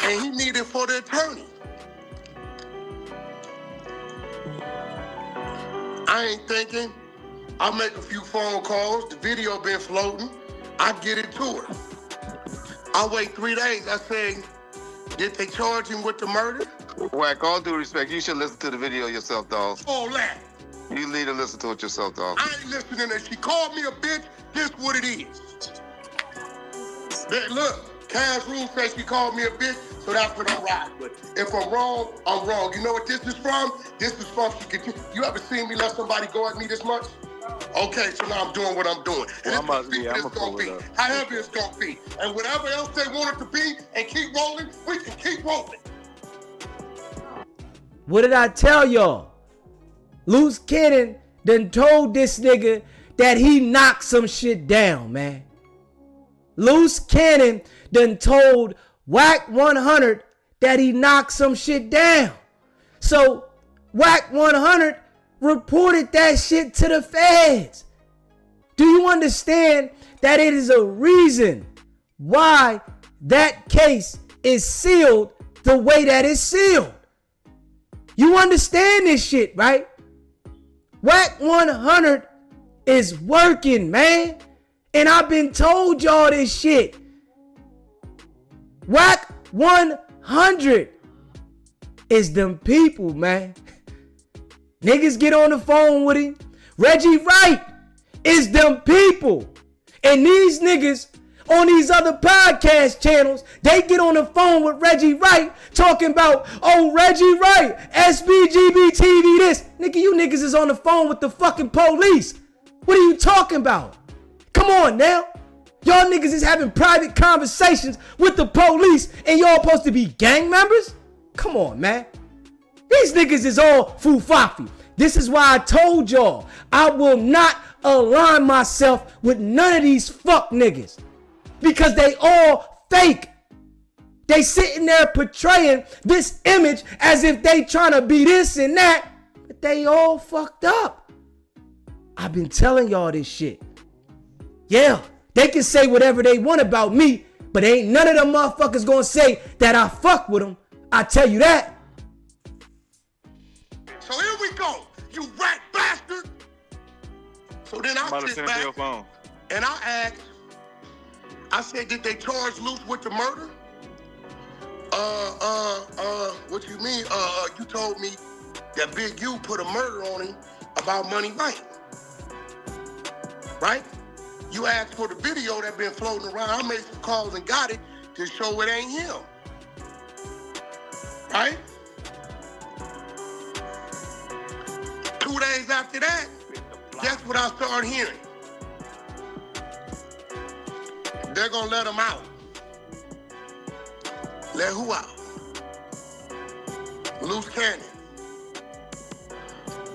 and he needed for the attorney. I ain't thinking. I'll make a few phone calls. The video been floating. I get it to her. I'll wait 3 days. I say, did they charge him with the murder? Wack, all due respect, you should listen to the video yourself, dog. All that. You need to listen to it yourself, dog. I ain't listening. If she called me a bitch, this what it is. Look, Cash Rule says she called me a bitch, so that's what I'm riding with. If I'm wrong, I'm wrong. You know what this is from? This is from, you ever seen me let somebody go at me this much? Okay, so now I'm doing what I'm doing. And Well, this is what it's gonna be. However it's gonna be. And whatever else they want it to be and keep rolling, we can keep rolling. What did I tell y'all? Luce Cannon done told this nigga that he knocked some shit down, man. Luce Cannon done told Wack 100 that he knocked some shit down. So Wack 100 reported that shit to the feds. Do you understand that it is a reason why that case is sealed the way that it's sealed? You understand this shit, right? Wack 100 is working, man. And I've been told y'all this shit. Wack 100 is them people, man. Niggas get on the phone with him. Reggie Wright is them people. And these niggas on these other podcast channels, they get on the phone with Reggie Wright talking about, oh, Reggie Wright, SBGB TV this. Nigga, you niggas is on the phone with the fucking police. What are you talking about? Come on now. Y'all niggas is having private conversations with the police and y'all supposed to be gang members? Come on, man. These niggas is all foo-fafi. This is why I told y'all I will not align myself with none of these fuck niggas. Because they all fake. They sitting there portraying this image as if they trying to be this and that. But they all fucked up. I've been telling y'all this shit. Yeah, they can say whatever they want about me, but ain't none of them motherfuckers gonna say that I fuck with them. I tell you that. So here we go, you rat bastard. So then I sit back and I asked, I said, did they charge Luce with the murder? What you mean? You told me that Big U put a murder on him about Money Mike. Right? You asked for the video that been floating around. I made some calls and got it to show it ain't him. Right? 2 days after that, guess what I started hearing? They're gonna let him out. Let who out? Luce Cannon.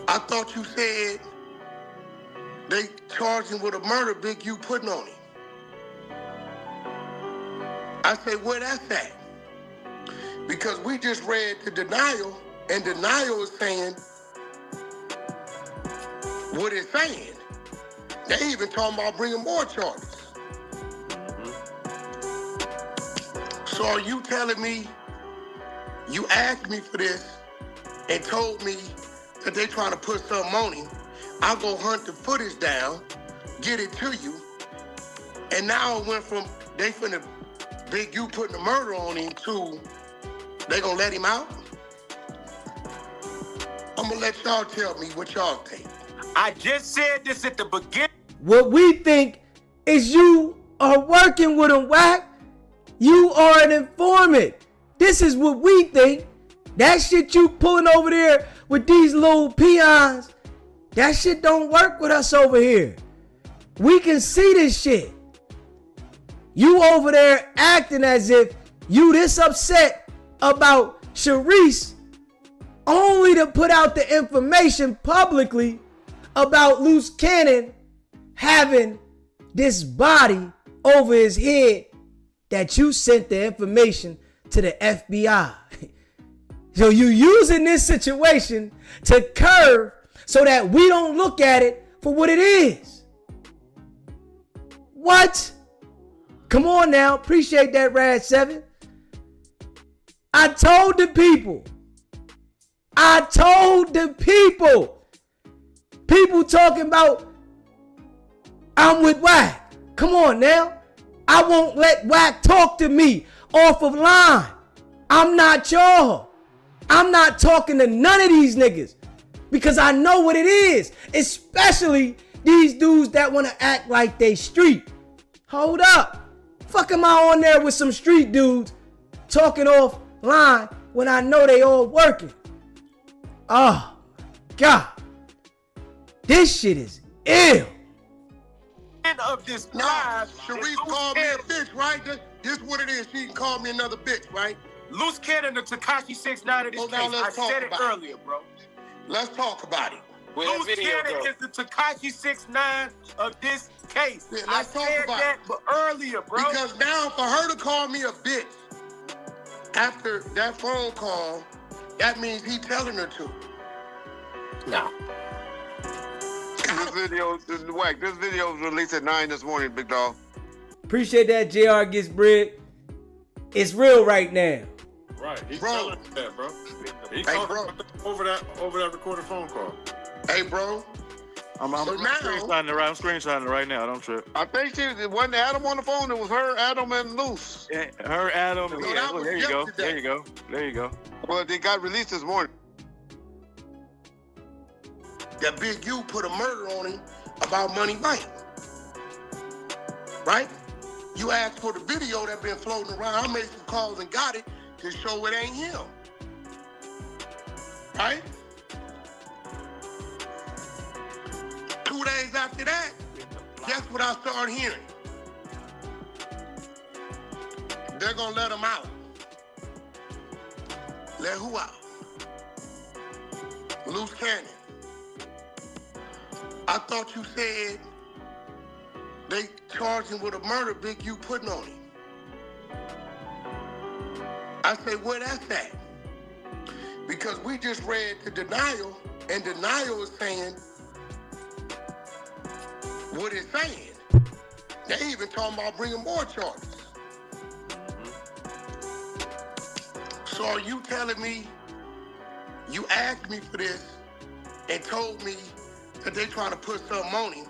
I thought you said they charged him with a murder Big U putting on him. I said, where that's at? Because we just read the denial, and denial is saying what it's saying. They even talking about bringing more charges. So are you telling me you asked me for this and told me that they trying to put something on him? I'll go hunt the footage down, get it to you, and now it went from they finna Big U putting a murder on him to they gonna let him out? I'm gonna let y'all tell me what y'all think. I just said this at the beginning. What we think is you are working with him, Wack. You are an informant. This is what we think. That shit you pulling over there with these little peons, that shit don't work with us over here. We can see this shit. You over there acting as if you this upset about Sharice only to put out the information publicly about Luce Cannon having this body over his head that you sent the information to the FBI. So you using this situation to curve so that we don't look at it for what it is. What? Come on now. Appreciate that, Rad 7. I told the people. People talking about I'm with Wack. Come on now. I won't let Wack talk to me off of line. I'm not y'all. I'm not talking to none of these niggas because I know what it is, especially these dudes that want to act like they street. Hold up. Fuck am I on there with some street dudes talking offline when I know they all working? Oh, God. This shit is ill. Of this live, Sharice called me a bitch, right? This what it is. She can call me another bitch, right? Luce Cannon, the Tekashi 6ix9ine of this case. I said it earlier, bro. Let's talk about it. Luce Cannon is the Tekashi 6ix9ine of this case. Yeah, I said that earlier, bro. Because now for her to call me a bitch after that phone call, that means he telling her to. No. This video was released at 9 this morning, big dog. Appreciate that, JR Gets Bread. It's real right now. Right, he's telling us that, bro. He's talking over that recorded phone call. Hey, bro. I'm screenshotting it right now. Don't trip. I think it wasn't Adam on the phone. It was her, Adam, and Luce. Yeah, her, Adam. No, yeah, that was there you go. yesterday. There you go. There you go. Well, they got released this morning. That Big U put a murder on him about Money Mike. Right? You asked for the video that been floating around. I made some calls and got it to show it ain't him. Right? 2 days after that, guess what I started hearing? They're gonna let him out. Let who out? Luce Cannon. I thought you said they charged him with a murder Big U putting on him. I said, where that's at? Because we just read the denial, and denial is saying what it's saying. They even talking about bringing more charges. So are you telling me you asked me for this and told me that they trying to put something on him?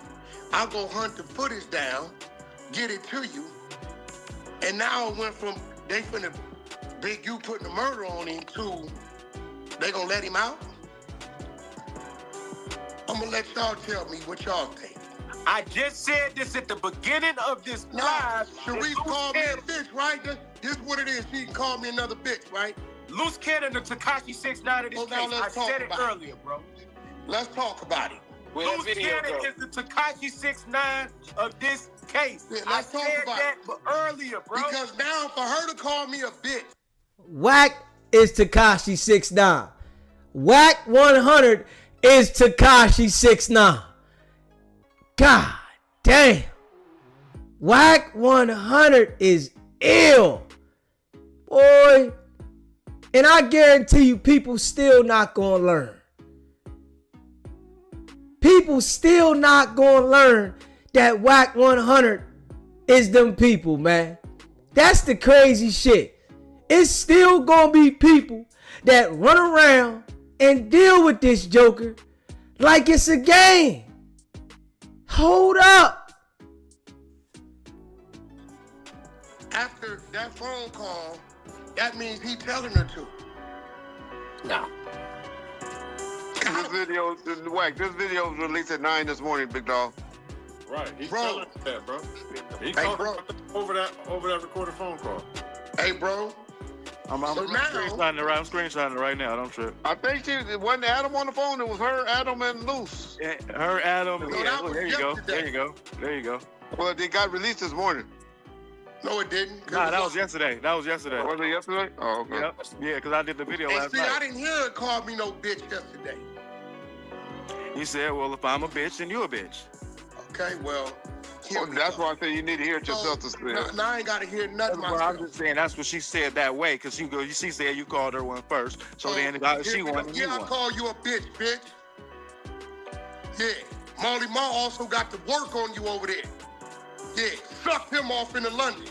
I'll go hunt the footage down, get it to you, and now it went from they finna Big U putting a murder on him to they gonna let him out? I'm gonna let y'all tell me what y'all think. I just said this at the beginning of this live. Sharice called me a bitch, right? This what it is. She can call me another bitch, right? Luce Cannon, the Tekashi 6ix9ine of this case. I said it earlier, bro. Let's talk about it. Luce Cannon is the Tekashi 6ix9ine of this case. Yeah, I said that earlier, bro. Because now for her to call me a bitch. Wack is Tekashi 6ix9ine. Wack 100 is Tekashi 6ix9ine. God damn. Wack 100 is ill. Boy. And I guarantee you people still not gonna learn. People still not gonna learn that Wack 100 is them people, man. That's the crazy shit. it's still gonna be people that run around and deal with this joker like it's a game. Hold up. After that phone call, that means he telling her to. No. This video was released at 9 this morning, big dog. Right, he's Bro. telling us that, bro. He Hey, called bro. over that recorded phone call. Hey, bro. I'm So now- screenshotting it right now. Don't trip. I think it wasn't Adam on the phone. It was her, Adam, and Luce. Yeah, her, Adam. No, Yeah, that was there you go. yesterday. There you go. There you go. Well, they got released this morning. No, it didn't. Nah, that was yesterday. Was it yesterday? Oh, okay. Yep. Yeah, because I did the video And last see, I night. didn't hear her call me no bitch yesterday. You said, well, if I'm a bitch, then you a bitch. Okay, well. Well, that's why I say you need to hear it yourself to say it. Now I ain't got to hear nothing Well, myself. I'm just saying that's what she said that way, because she said you called her one first. So then she won and you I won. call you a bitch. Yeah. Molly Ma also got to work on you over there. Yeah. Sucked him off into London.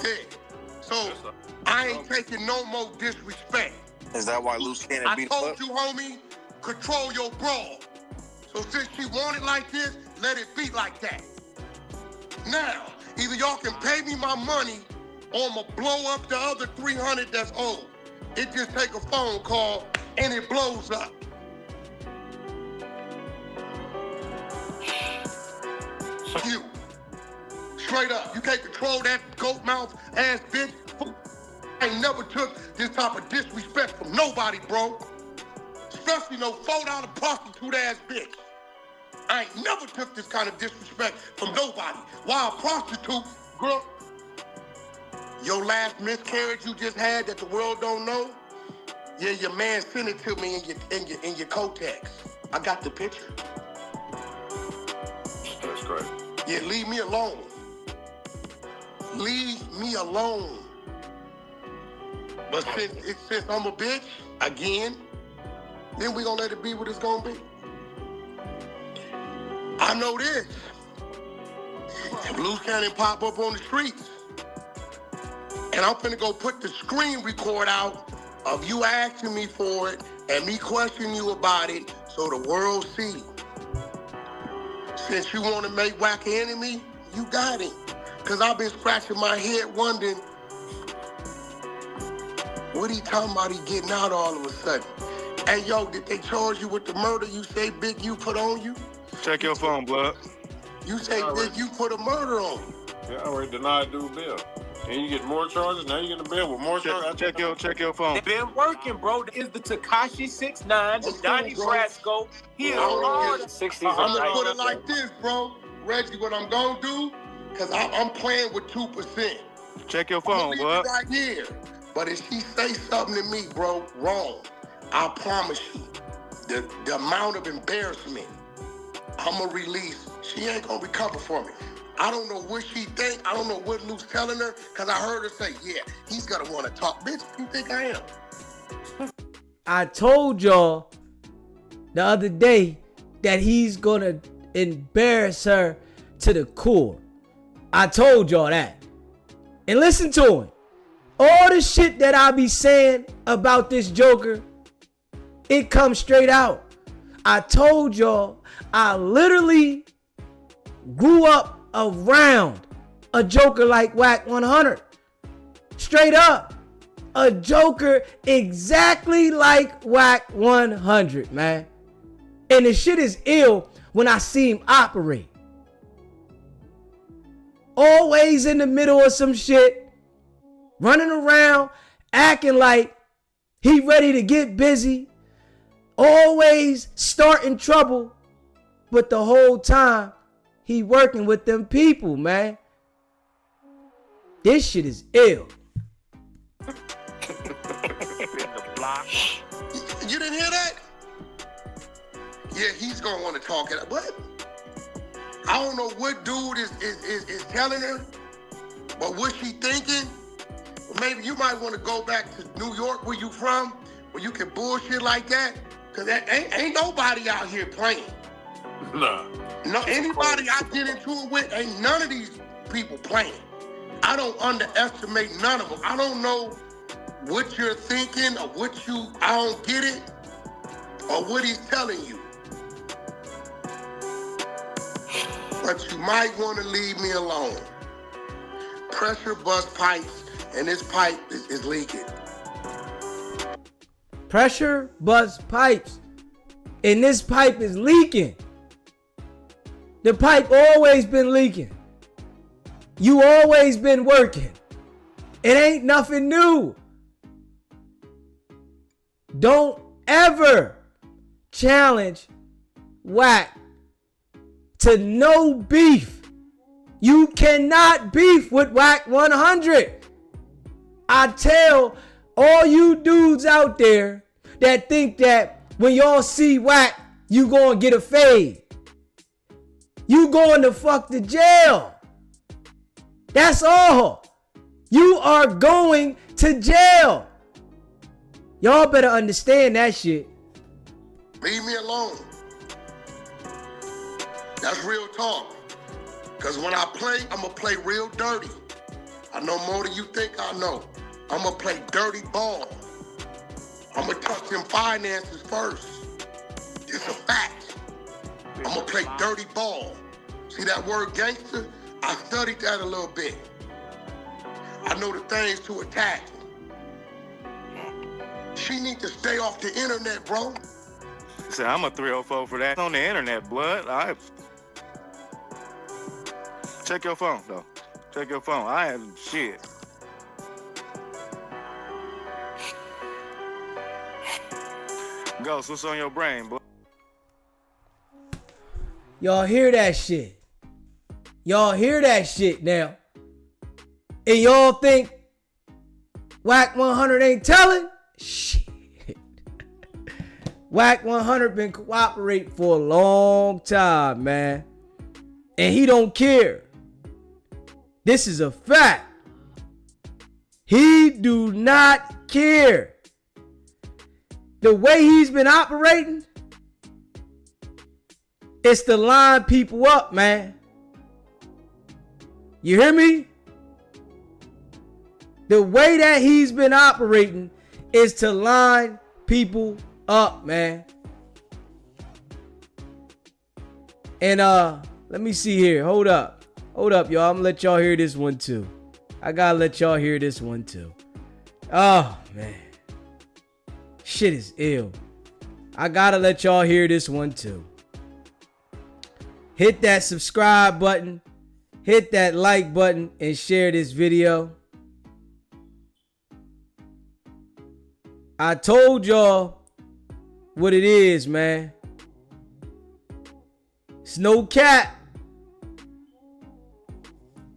Yeah. So I ain't taking no more disrespect. Is that why Luce can't I beat told up? you, homie, control your brawl. So since she want it like this, let it be like that. Now, either y'all can pay me my money or I'ma blow up the other 300 that's owed. It just take a phone call and it blows up. You. Straight up. You can't control that goat mouth ass bitch. I ain't never took this type of disrespect from nobody, bro. Especially no $4 prostitute ass bitch. I ain't never took this kind of disrespect from nobody. Why a prostitute, girl? Your last miscarriage you just had that the world don't know? Yeah, your man sent it to me in your Kotex. I got the picture. That's great. Yeah, leave me alone. Leave me alone. But since I'm a bitch, again, then we gonna let it be what it's gonna be. I know this. If Luce Cannon pop up on the streets, and I'm finna go put the screen record out of you asking me for it and me questioning you about it so the world see. Since you wanna make Wack an enemy, you got him. Cause I've been scratching my head wondering, what he talking about he getting out all of a sudden? Hey, yo, did they charge you with the murder you say Big U put on you? Check your phone, blood. You say Big U put a murder on you. Yeah, I already denied dude bail. And you get more charges, now you get a bill with more charges. Check your phone. They've been working, bro. Is the Tekashi 6ix9ine, the Donnie Brasco. He is hard. I'm gonna put it like this, bro. Reggie, what I'm gonna do, cause I'm playing with 2%. Check your I'm phone, gonna leave bud. it right here. But if she say something to me, bro, wrong, I promise you, the amount of embarrassment I'ma release, she ain't gonna recover from it. I don't know what she think. I don't know what Luce telling her, because I heard her say, yeah, he's gonna want to talk. Bitch, who you think I am? I told y'all the other day that he's gonna embarrass her to the core. I told y'all that. And listen to him. All the shit that I be saying about this joker, it comes straight out. I told y'all I literally grew up around a joker like Wack 100. Straight up. A joker exactly like Wack 100, man. And the shit is ill when I see him operate. Always in the middle of some shit. Running around, acting like he ready to get busy. Always starting trouble. But the whole time, he working with them people, man. This shit is ill. You didn't hear that? Yeah, he's gonna want to talk it. What? I don't know what dude is telling her, but what she thinking? Maybe you might want to go back to New York, where you from, where you can bullshit like that. Cause that ain't nobody out here playing. Nah. No, anybody I get into it with, ain't none of these people playing. I don't underestimate none of them. I don't know what you're thinking or I don't get it, or what he's telling you. But you might want to leave me alone. Pressure bust pipes, and this pipe is leaking. Pressure bust pipes, and this pipe is leaking. The pipe always been leaking. You always been working. It ain't nothing new. Don't ever challenge Wack to no beef. You cannot beef with Wack 100. I tell all you dudes out there that think that when y'all see Wack, you gonna get a fade. You going to fuck the jail. That's all. You are going to jail. Y'all better understand that shit. Leave me alone. That's real talk. Because when I play, I'm going to play real dirty. I know more than you think I know. I'm going to play dirty ball. I'm going to touch them finances first. It's a fact. I'm going to play dirty ball. See that word gangster? I studied that a little bit. I know the things to attack. She need to stay off the internet, bro. Say, I'm a 304 for that. On the internet, blood. Check your phone, though. Check your phone. I am shit. Ghost, what's on your brain, boy? Y'all hear that shit? Y'all hear that shit now? And y'all think Wack 100 ain't telling? Shit. Wack 100 been cooperating for a long time, man. And he don't care. This is a fact. He do not care. The way he's been operating, it's to line people up, man. You hear me? The way that he's been operating is to line people up, man. And let me see here. Hold up, y'all. I'm gonna let y'all hear this one too. I gotta let y'all hear this one too. Oh man, shit is ill. I gotta let y'all hear this one too. Hit that subscribe button, hit that like button, and share this video. I told y'all what it is, man. It's no cap.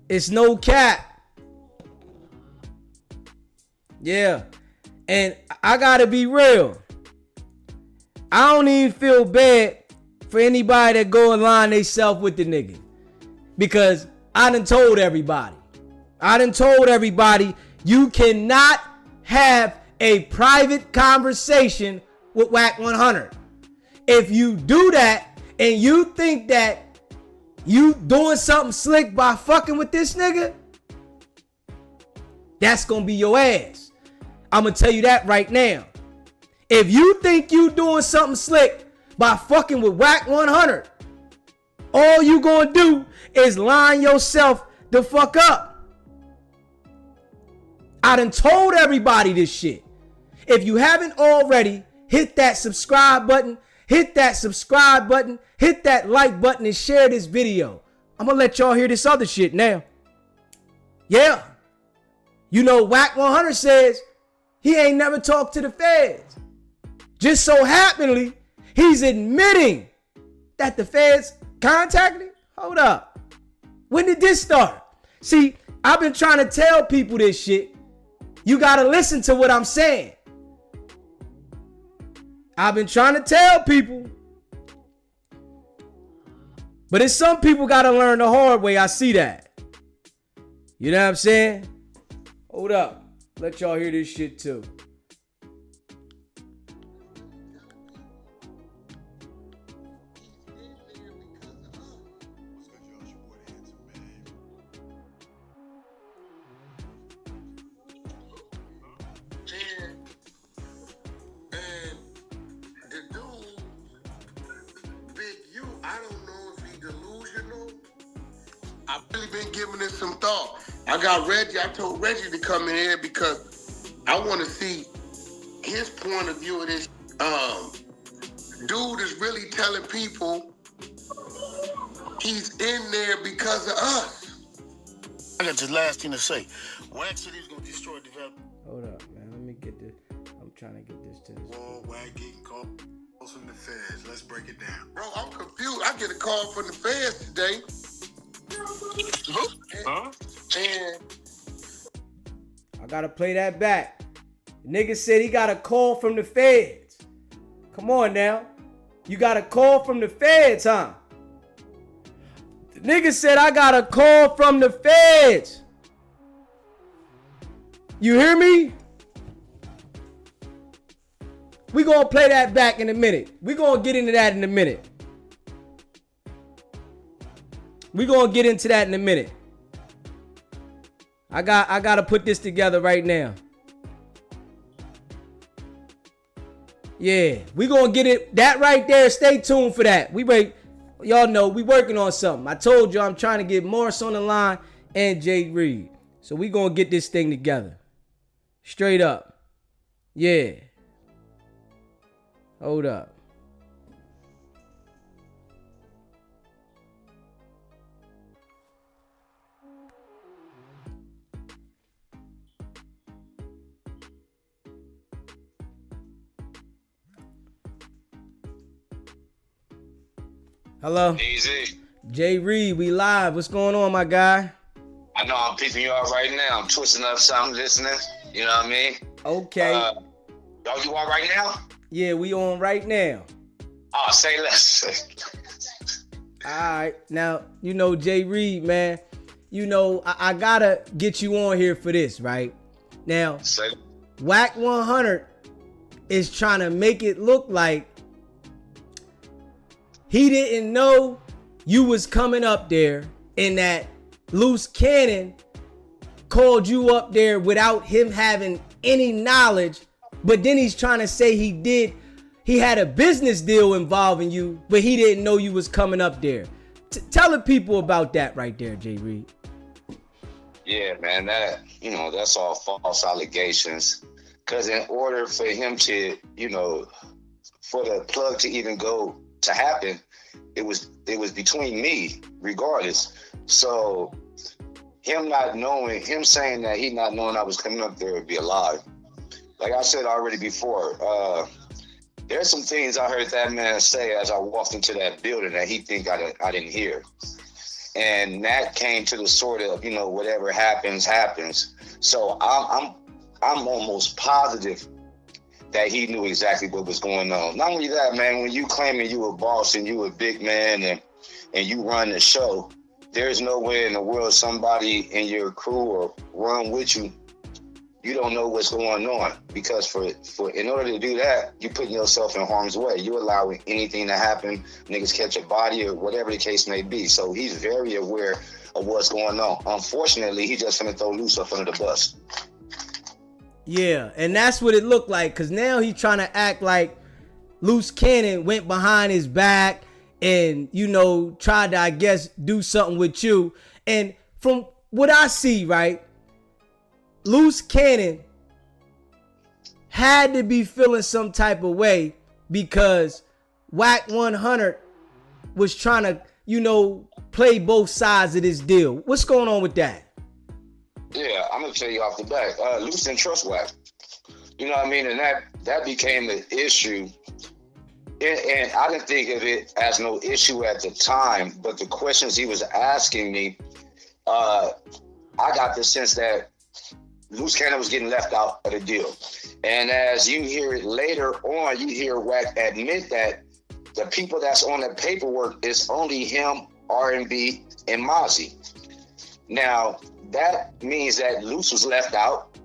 It's no cap. Yeah. And I gotta be real. I don't even feel bad for anybody that go and line themselves with the nigga. Because I done told everybody. You cannot have a private conversation with Wack 100. If you do that and you think that you doing something slick by fucking with this nigga, that's gonna be your ass. I'm gonna tell you that right now. If you think you doing something slick by fucking with Wack 100, all you gonna do is line yourself the fuck up. I done told everybody this shit. If you haven't already, hit that subscribe button, hit that like button, and share this video. I'm gonna let y'all hear this other shit now. Yeah. You know, Wack 100 says he ain't never talked to the feds. Just so happenly, he's admitting that the feds contacted him. Hold up. When did this start? See, I've been trying to tell people this shit. You gotta listen to what I'm saying. I've been trying to tell people. But it's some people gotta learn the hard way. I see that. You know what I'm saying? Hold up. Let y'all hear this shit too. been giving it some thought. I told Reggie to come in here because I want to see his point of view of this. Dude is really telling people he's in there because of us. I got the last thing to say. Wack said he was going to destroy development. Hold up, man. Let me get this. I'm trying to get this to this. Whoa, Wack getting calls from the feds. Let's break it down. Bro, I'm confused. I get a call from the feds today. And I gotta play that back. The nigga said he got a call from the feds. Come on now. You got a call from the feds, huh? The nigga said I got a call from the feds. You hear me? We gonna play that back in a minute. We gonna get into that in a minute. We gonna get into that in a minute. I gotta put this together right now. Yeah, we gonna get it. That right there, stay tuned for that. Y'all know we working on something. I told you I'm trying to get Morris on the line and Jay Reed. So we gonna get this thing together. Straight up. Yeah. Hold up. Hello. Easy. Jay Reed, we live. What's going on, my guy? I know I'm peeping you out right now. I'm twisting up something, listening. You know what I mean? Okay. Y'all, you on right now? Yeah, we on right now. Oh, say less. All right. Now, you know, Jay Reed, man, you know, I gotta get you on here for this, right? Now, Wack 100 is trying to make it look like he didn't know you was coming up there and that Luce Cannon called you up there without him having any knowledge. But then he's trying to say he had a business deal involving you, but he didn't know you was coming up there. Tell the people about that right there, Jay Reed. Yeah, man, that's all false allegations. Because in order for him to, for the plug to even go to happen, it was between me, regardless. So him saying that he not knowing I was coming up there would be a lie. Like I said already before, there's some things I heard that man say as I walked into that building that he think I didn't hear. And that came to the sort of, whatever happens. So I'm almost positive that he knew exactly what was going on. Not only that, man, when you claiming you a boss and you a big man and you run the show, there's no way in the world somebody in your crew or run with you, you don't know what's going on. Because for in order to do that, you putting yourself in harm's way. You allowing anything to happen, niggas catch a body or whatever the case may be. So he's very aware of what's going on. Unfortunately, he just finna throw Luce up under the bus. Yeah, and that's what it looked like, because now he's trying to act like Luce Cannon went behind his back and, tried to, I guess, do something with you. And from what I see, right, Luce Cannon had to be feeling some type of way because Wack 100 was trying to, play both sides of this deal. What's going on with that? Yeah, I'm gonna tell you off the bat. Luce didn't trust Wack. You know what I mean? And that became an issue. And I didn't think of it as no issue at the time, but the questions he was asking me, I got the sense that Luce Cannon was getting left out of the deal. And as you hear it later on, you hear Wack admit that the people that's on the paperwork is only him, R&B, and Mozzie. Now, that means that Luce was left out.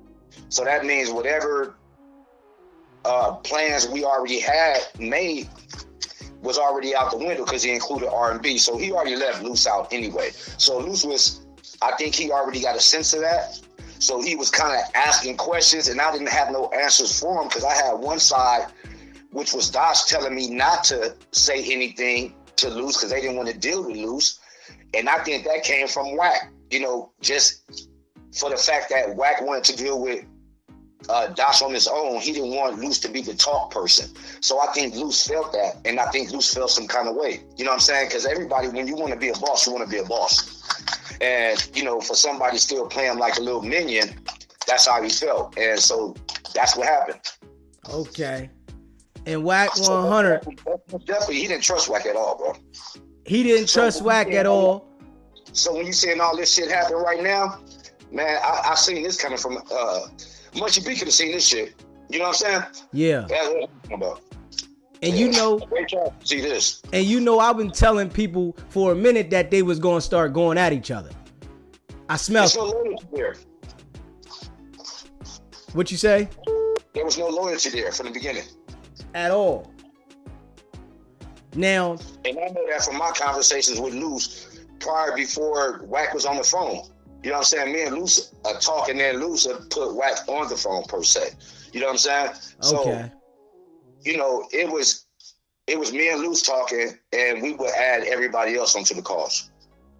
So that means whatever plans we already had made was already out the window because he included R&B. So he already left Luce out anyway. So Luce I think he already got a sense of that. So he was kind of asking questions and I didn't have no answers for him because I had one side, which was Dosh telling me not to say anything to Luce because they didn't want to deal with Luce. And I think that came from Wack. you know, just for the fact that Wack wanted to deal with Dosh on his own, he didn't want Luce to be the talk person. So I think Luce felt that, and I think Luce felt some kind of way. You know what I'm saying? Because everybody, when you want to be a boss, you want to be a boss. And, you know, for somebody still playing like a little minion, that's how he felt. And so that's what happened. Okay. And Wack 100. Definitely, he didn't trust Wack at all, bro. He didn't trust Wack at all. So when you saying all this shit happen right now, man, I seen this coming from Munchie B could have seen this shit. You know what I'm saying? Yeah. That's what I'm talking about. And you know, see this. And you know, I've been telling people for a minute that they was gonna start going at each other. I smelled. There's no loyalty there. What you say? There was no loyalty there from the beginning. At all. Now. And I know that from my conversations with Luce before Wack was on the phone. You know what I'm saying? Me and Luce are talking, and Luce put Wack on the phone per se. You know what I'm saying? Okay. So, you know, it was me and Luce talking, and we would add everybody else onto the calls.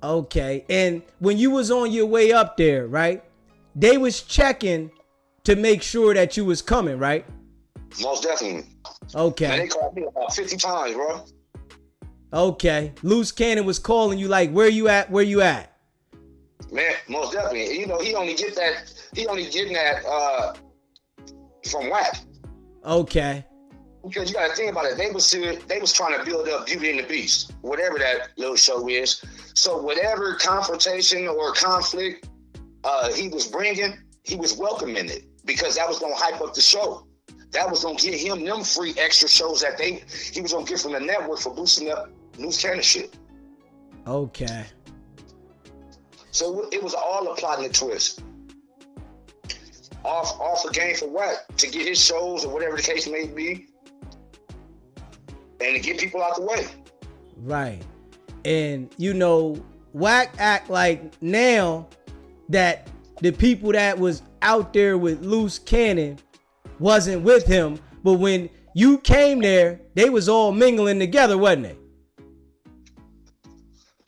Okay. And when you was on your way up there, right? They was checking to make sure that you was coming, right? Most definitely. Okay. Man, they called me about 50 times, bro. Okay. Luce Cannon was calling you like, where you at? Where you at? Man, most definitely. You know, he only getting that from Wack. Okay. Because you gotta think about it. They was trying to build up Beauty and the Beast, whatever that little show is. So whatever confrontation or conflict he was bringing, he was welcoming it, because that was gonna hype up the show. That was gonna get him them free extra shows that he was gonna get from the network for boosting up Luce Cannon shit. Okay. So it was all a plot and a twist. Off a game for Wack to get his shows or whatever the case may be, and to get people out the way. Right. And you know, Wack act like now that the people that was out there with Luce Cannon wasn't with him, but when you came there, they was all mingling together, wasn't they?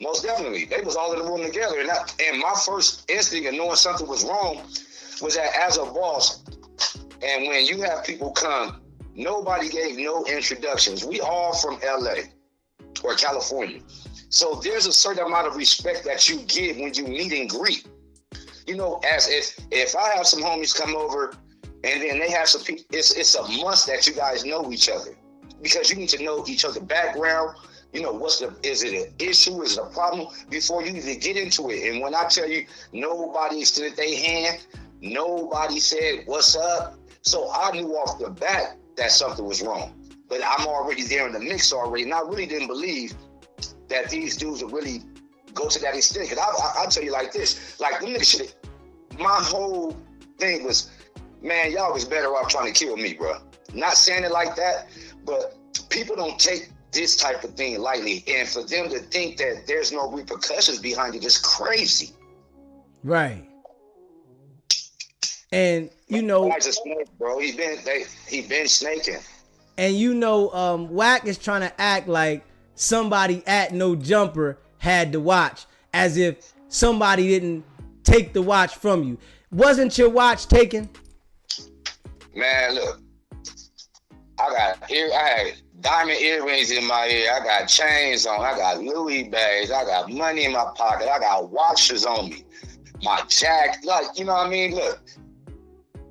Most definitely. They was all in the room together. And my first instinct of knowing something was wrong was that as a boss, and when you have people come, nobody gave no introductions. We all from LA or California. So there's a certain amount of respect that you give when you meet and greet. You know, as if I have some homies come over and then they have some people, it's a must that you guys know each other, because you need to know each other's background. You know, is it an issue? Is it a problem? Before you even get into it. And when I tell you, nobody extended their hand, nobody said, what's up? So I knew off the bat that something was wrong. But I'm already there in the mix already. And I really didn't believe that these dudes would really go to that extent. Because I'll tell you like this, like, them niggas should, my whole thing was, man, y'all was better off trying to kill me, bro. Not saying it like that, but people don't take this type of thing lightly, and for them to think that there's no repercussions behind it is crazy. Right. And you know, a snake, bro. He been snaking. And you know, Wack is trying to act like somebody at No Jumper had the watch, as if somebody didn't take the watch from you. Wasn't your watch taken? Man, look, I had diamond earrings in my ear. I got chains on. I got Louis bags. I got money in my pocket. I got watches on me. My jacket, like, you know what I mean? Look,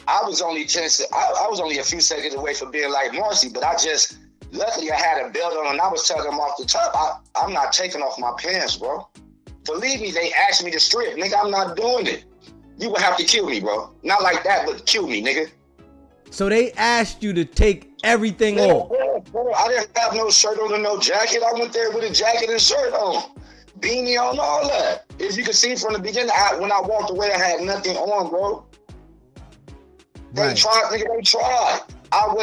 I was only a few seconds away from being like Marcy, but luckily I had a belt on and I was telling them off the top, I'm not taking off my pants, bro. Believe me, they asked me to strip. Nigga, I'm not doing it. You would have to kill me, bro. Not like that, but kill me, nigga. So they asked you to take everything off. Bro, I didn't have no shirt on and no jacket. I went there with a jacket and shirt on. Beanie on, all that. As you can see from the beginning, when I walked away, I had nothing on, bro. They tried, nigga, they tried.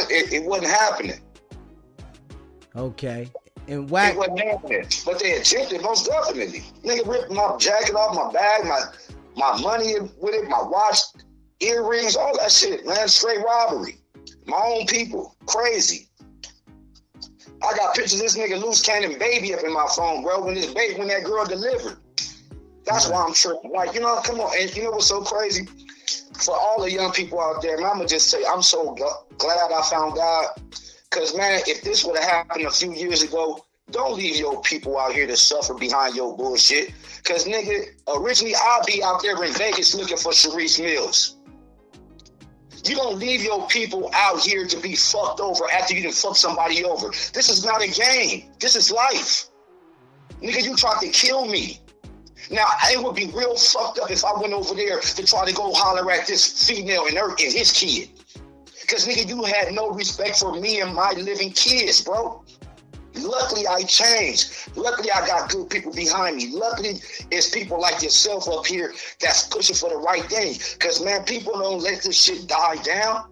It wasn't happening. Okay. And Wack, it wasn't happening. But they attempted, most definitely. Nigga ripped my jacket off, my bag, my money with it, my watch, earrings, all that shit, man. Straight robbery. My own people. Crazy. I got pictures of this nigga Luce Cannon baby up in my phone, bro, when that girl delivered. That's why I'm tripping. Like, you know, come on. And you know what's so crazy? For all the young people out there, man, I'm going to just say, I'm so glad I found God. Because, man, if this would have happened a few years ago, don't leave your people out here to suffer behind your bullshit. Because, nigga, originally I'll be out there in Vegas looking for Sharice Mills. You don't leave your people out here to be fucked over after you done fuck somebody over. This is not a game. This is life. Nigga, you tried to kill me. Now, it would be real fucked up if I went over there to try to go holler at this female and his kid. Because, nigga, you had no respect for me and my living kids, bro. Luckily, I changed. Luckily, I got good people behind me. Luckily, it's people like yourself up here that's pushing for the right thing. Because, man, people don't let this shit die down.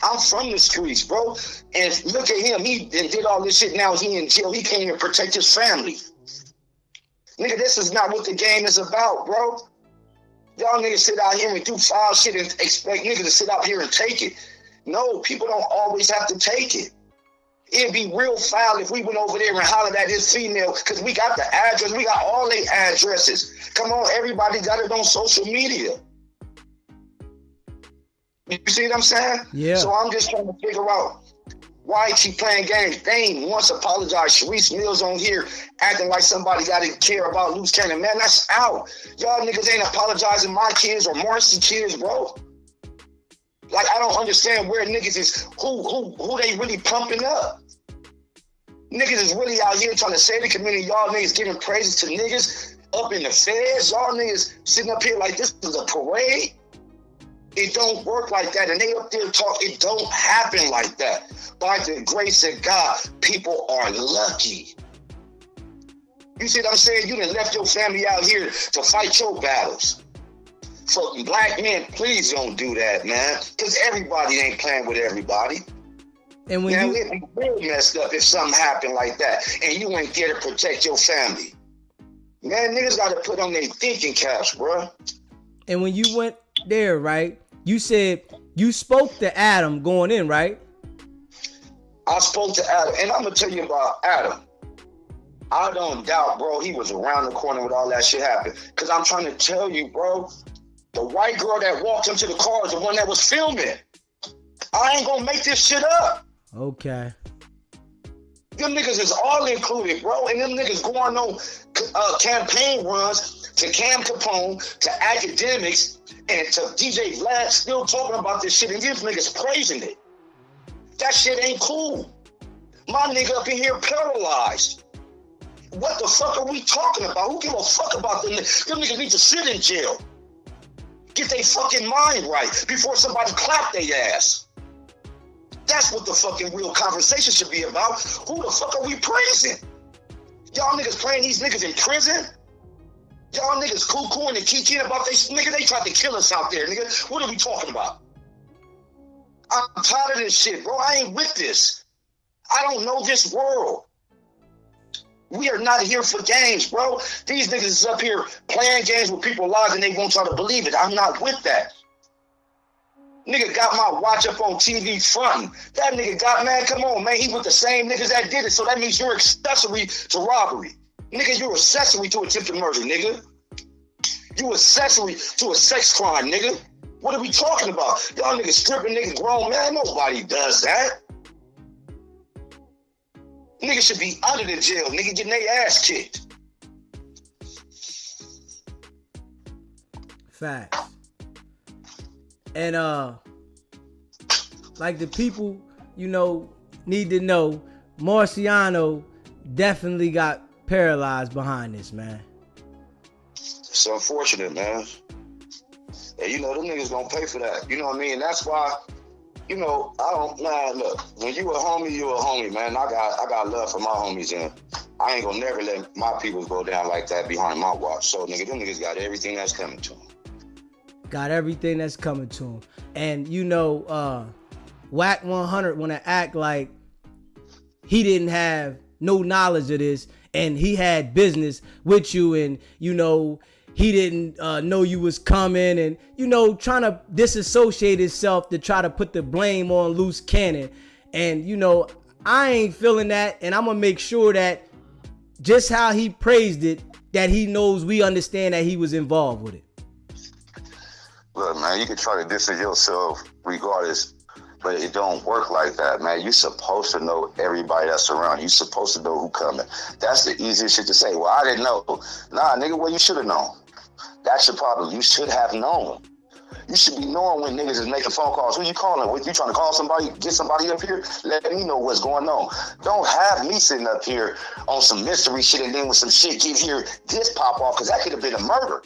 I'm from the streets, bro. And look at him. He did all this shit. Now he in jail. He can't even protect his family. Nigga, this is not what the game is about, bro. Y'all niggas sit out here and do foul shit and expect niggas to sit out here and take it. No, people don't always have to take it. It'd be real foul if we went over there and hollered at his female, because we got the address, we got all their addresses. Come on, everybody got it on social media. You see what I'm saying? Yeah. So I'm just trying to figure out why he keep playing games. They ain't once apologized. Sharice Mills on here acting like somebody got to care about Luce Cannon. Man, that's out. Y'all niggas ain't apologizing my kids or Marcy kids, bro. Like, I don't understand where niggas is, who they really pumping up. Niggas is really out here trying to save the community. Y'all niggas giving praises to niggas up in the feds. Y'all niggas sitting up here like this is a parade. It don't work like that. And they up there talk, it don't happen like that. By the grace of God, people are lucky. You see what I'm saying? You done left your family out here to fight your battles. So black men, please don't do that, man. Because everybody ain't playing with everybody. And when it'd be real messed up if something happened like that and you ain't there to protect your family. Man, niggas got to put on their thinking caps, bro. And when you went there, right, you said you spoke to Adam going in, right? I spoke to Adam, and I'm going to tell you about Adam. I don't doubt, bro, he was around the corner when all that shit happened. Because I'm trying to tell you, bro, the white girl that walked into the car is the one that was filming. I ain't going to make this shit up. Okay. Them niggas is all included, bro. And them niggas going on campaign runs to Cam Capone, to academics, and to DJ Vlad still talking about this shit. And these niggas praising it. That shit ain't cool. My nigga up in here paralyzed. What the fuck are we talking about? Who give a fuck about them? Them niggas need to sit in jail. Get their fucking mind right before somebody clap their ass. That's what the fucking real conversation should be about. Who the fuck are we praising? Y'all niggas playing these niggas in prison? Y'all niggas cuckooing and kikiing about this nigga? They tried to kill us out there, nigga. What are we talking about? I'm tired of this shit, bro. I ain't with this. I don't know this world. We are not here for games, bro. These niggas is up here playing games with people's lives and they won't try to believe it. I'm not with that. Nigga got my watch up on TV fronting. That nigga got, man, come on, man. He with the same niggas that did it. So that means you're accessory to robbery. Nigga, you're accessory to attempted murder, nigga. You accessory to a sex crime, nigga. What are we talking about? Y'all niggas stripping niggas grown, man. Nobody does that. Niggas should be under the jail. Nigga getting their ass kicked. Facts. And like the people, you know, need to know, Marciano definitely got paralyzed behind this, man. It's unfortunate, man. And you know, them niggas gonna pay for that. You know what I mean? That's why, you know, I don't, man, look, when you a homie, you a homie, man. I got love for my homies, and I ain't gonna never let my people go down like that behind my watch. So, nigga, them niggas got everything that's coming to them. Got everything that's coming to him. And, you know, Wack 100 want to act like he didn't have no knowledge of this, and he had business with you, and, you know, he didn't know you was coming, and, you know, trying to disassociate himself to try to put the blame on Luce Cannon. And, you know, I ain't feeling that, and I'm going to make sure that just how he praised it, that he knows we understand that he was involved with it? Look, man, you can try to distance yourself regardless, but it don't work like that, man. You're supposed to know everybody that's around. You're supposed to know who coming. That's the easiest shit to say. Well, I didn't know. Nah, nigga, well, you should have known. That's your problem. You should have known. You should be knowing when niggas is making phone calls. Who you calling? What, you trying to call somebody, get somebody up here? Let me know what's going on. Don't have me sitting up here on some mystery shit and then when some shit get here, this pop off, because that could have been a murder.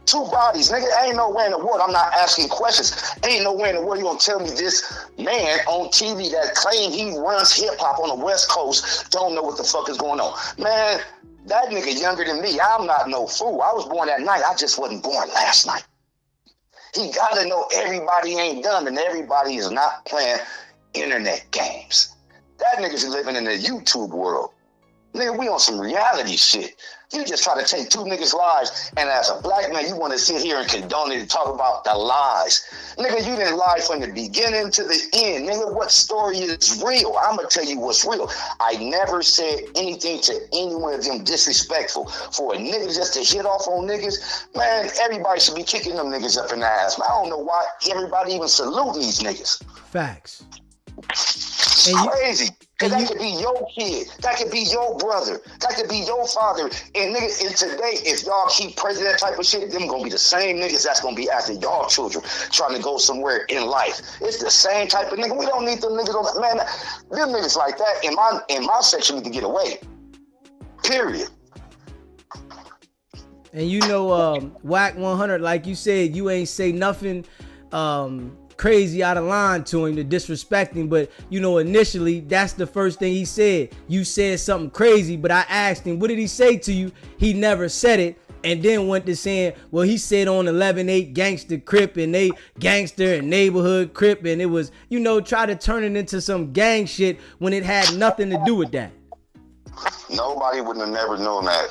2 bodies, nigga. Ain't nowhere in the world. I'm not asking questions. Ain't nowhere in the world you gonna tell me this man on TV that claim he runs hip hop on the West Coast don't know what the fuck is going on. Man, that nigga younger than me. I'm not no fool. I was born that night. I just wasn't born last night. He gotta know everybody ain't done and everybody is not playing internet games. That nigga's living in the YouTube world. Nigga, we on some reality shit. You just try to take 2 niggas' lives, and as a black man, you want to sit here and condone it and talk about the lies. Nigga, you didn't lie from the beginning to the end. Nigga, what story is real? I'm going to tell you what's real. I never said anything to any one of them disrespectful. For a nigga just to hit off on niggas, man, everybody should be kicking them niggas up in the ass. Man, I don't know why everybody even saluting these niggas. Facts. It's crazy. Cause that could be your kid. That could be your brother. That could be your father. And nigga, and today, if y'all keep praising that type of shit, them gonna be the same niggas that's gonna be after y'all children trying to go somewhere in life. It's the same type of nigga. We don't need them niggas on that. Man, them niggas like that in my section need to get away. Period. And you know, Wack 100, like you said, you ain't say nothing crazy out of line to him to disrespect him, but you know, initially that's the first thing he said. You said something crazy, but I asked him, what did he say to you? He never said it, and then went to saying, well, he said on 11-8 gangster crip and they gangster and neighborhood crip, and it was, you know, try to turn it into some gang shit when it had nothing to do with that. Nobody would have never known that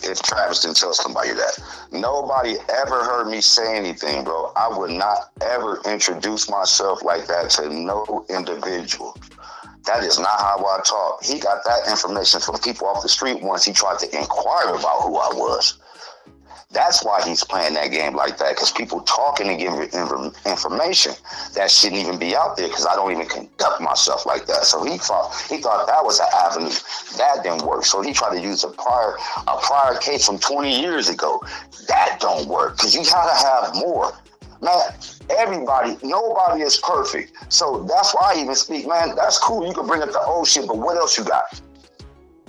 if Travis didn't tell somebody that. Nobody ever heard me say anything, bro. I would not ever introduce myself like that to no individual. That is not how I talk. He got that information from people off the street once he tried to inquire about who I was. That's why he's playing that game like that, because people talking and giving information that shouldn't even be out there, because I don't even conduct myself like that. So he thought that was an avenue. That didn't work. So he tried to use a prior case from 20 years ago. That don't work, because you gotta have more. Man, nobody is perfect. So that's why I even speak, man, that's cool. You can bring up the old shit, but what else you got?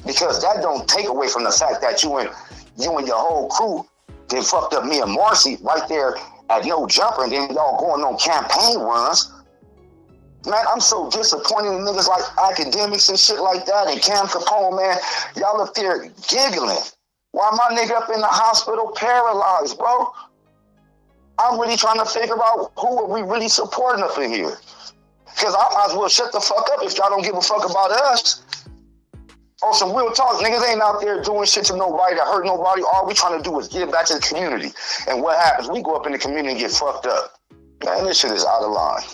Because that don't take away from the fact that you and your whole crew then fucked up me and Marcy right there at No Jumper, and then y'all going on campaign runs. Man, I'm so disappointed in niggas like academics and shit like that, and Cam Capone, man. Y'all up there giggling. Why my nigga up in the hospital paralyzed, bro? I'm really trying to figure out who are we really supporting up in here. Because I might as well shut the fuck up if y'all don't give a fuck about us. On some real talk, niggas ain't out there doing shit to nobody to hurt nobody. All we trying to do is give back to the community. And what happens? We go up in the community and get fucked up. Man, this shit is out of line.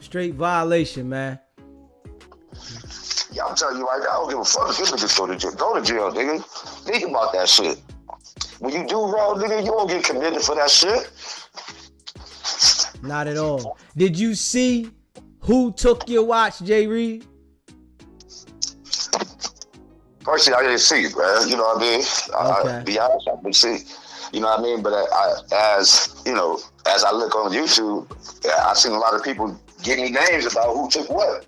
Straight violation, man. Yeah, I'm telling you right now, I don't give a fuck if you just go to jail. Go to jail, nigga. Think about that shit. When you do wrong, nigga, you won't get committed for that shit. Not at all. Did you see who took your watch, Jay Reed? Personally, I didn't see it, man. You know what I mean? Okay. I'll be honest, I didn't see. You know what I mean? But as I look on YouTube, I've seen a lot of people give me names about who took what.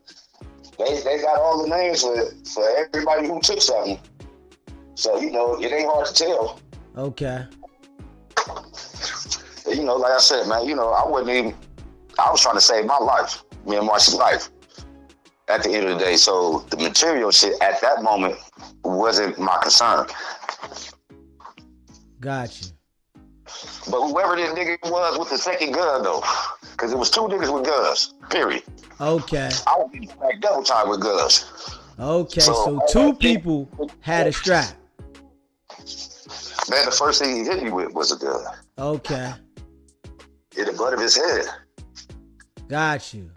They got all the names for everybody who took something. So, you know, it ain't hard to tell. Okay. You know, like I said, man, you know, I was trying to save my life, me and Marcy's life at the end of the day. So the material shit at that moment wasn't my concern. Gotcha. But whoever this nigga was with the second gun, though, because it was 2 niggas with guns, period. Okay. I would be like double time with guns. Okay, so 2 people had a strap. Man, the first thing he hit me with was a gun. Okay. In the butt of his head. Got you.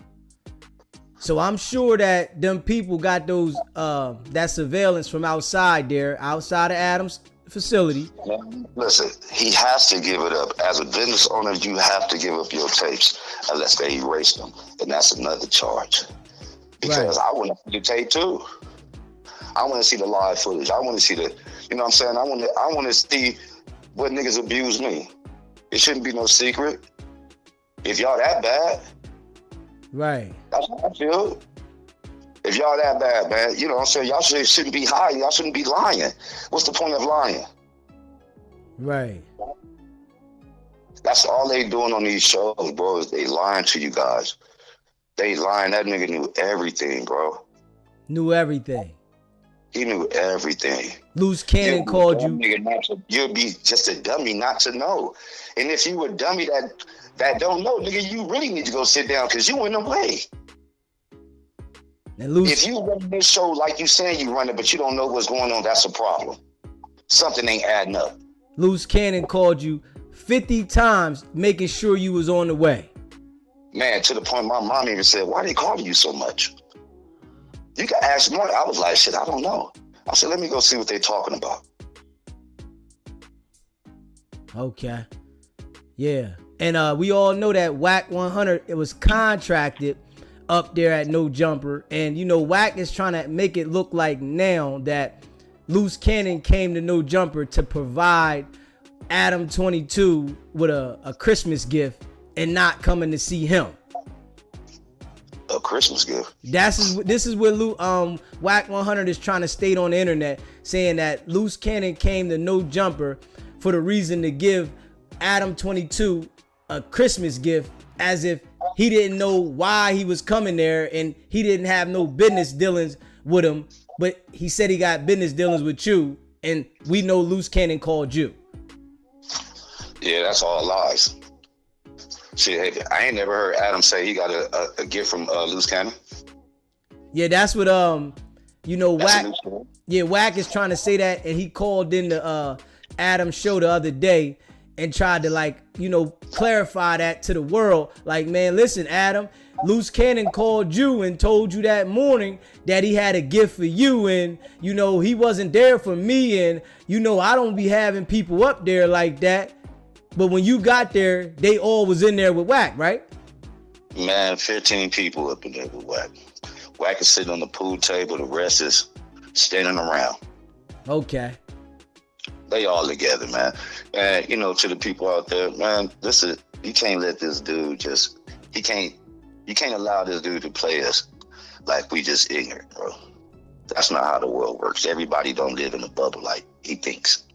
So I'm sure that them people got those that surveillance from outside of Adam's facility. Listen, he has to give it up. As a business owner, you have to give up your tapes unless they erase them. And that's another charge. Because I want to see the tape too. I want to see the live footage. I want to see the, you know what I'm saying? I want to see what niggas abuse me. It shouldn't be no secret. If y'all that bad. Right. That's how I feel. If y'all that bad, man, you know what I'm saying? Y'all shouldn't be hiding. Y'all shouldn't be lying. What's the point of lying? Right. That's all they doing on these shows, bro, is they lying to you guys. They lying. That nigga knew everything, bro. Knew everything. He knew everything. Luce Cannon called you. You'd be just a dummy not to know. And if you a dummy that don't know, nigga, you really need to go sit down because you in the way. And Luce, if you run this show like you saying you run it, but you don't know what's going on, that's a problem. Something ain't adding up. Luce Cannon called you 50 times making sure you was on the way. Man, to the point my mom even said, why they calling you so much? You can ask more. I was like, shit, I don't know. I said, let me go see what they talking about. Okay. Yeah. And we all know that Wack 100, it was contracted up there at No Jumper. And, you know, Wack is trying to make it look like now that Luce Cannon came to No Jumper to provide Adam 22 with a Christmas gift and not coming to see him. A Christmas gift. This is what Wack 100 is trying to state on the internet, saying that Luce Cannon came to No Jumper for the reason to give Adam 22 a Christmas gift, as if he didn't know why he was coming there and he didn't have no business dealings with him, but he said he got business dealings with you, and we know Luce Cannon called you. Yeah, that's all lies. Shit, I ain't never heard Adam say he got a gift from Luce Cannon. Yeah, that's what you know, Wack. Yeah, Wack is trying to say that, and he called in the Adam's show the other day and tried to, like, you know, clarify that to the world. Like, man, listen, Adam, Luce Cannon called you and told you that morning that he had a gift for you, and, you know, he wasn't there for me, and, you know, I don't be having people up there like that. But when you got there, they all was in there with Wack, right? Man, 15 people up in there with Wack. Wack is sitting on the pool table. The rest is standing around. Okay. They all together, man. And, you know, to the people out there, man, you can't let this dude you can't allow this dude to play us like we just ignorant, bro. That's not how the world works. Everybody don't live in a bubble like he thinks.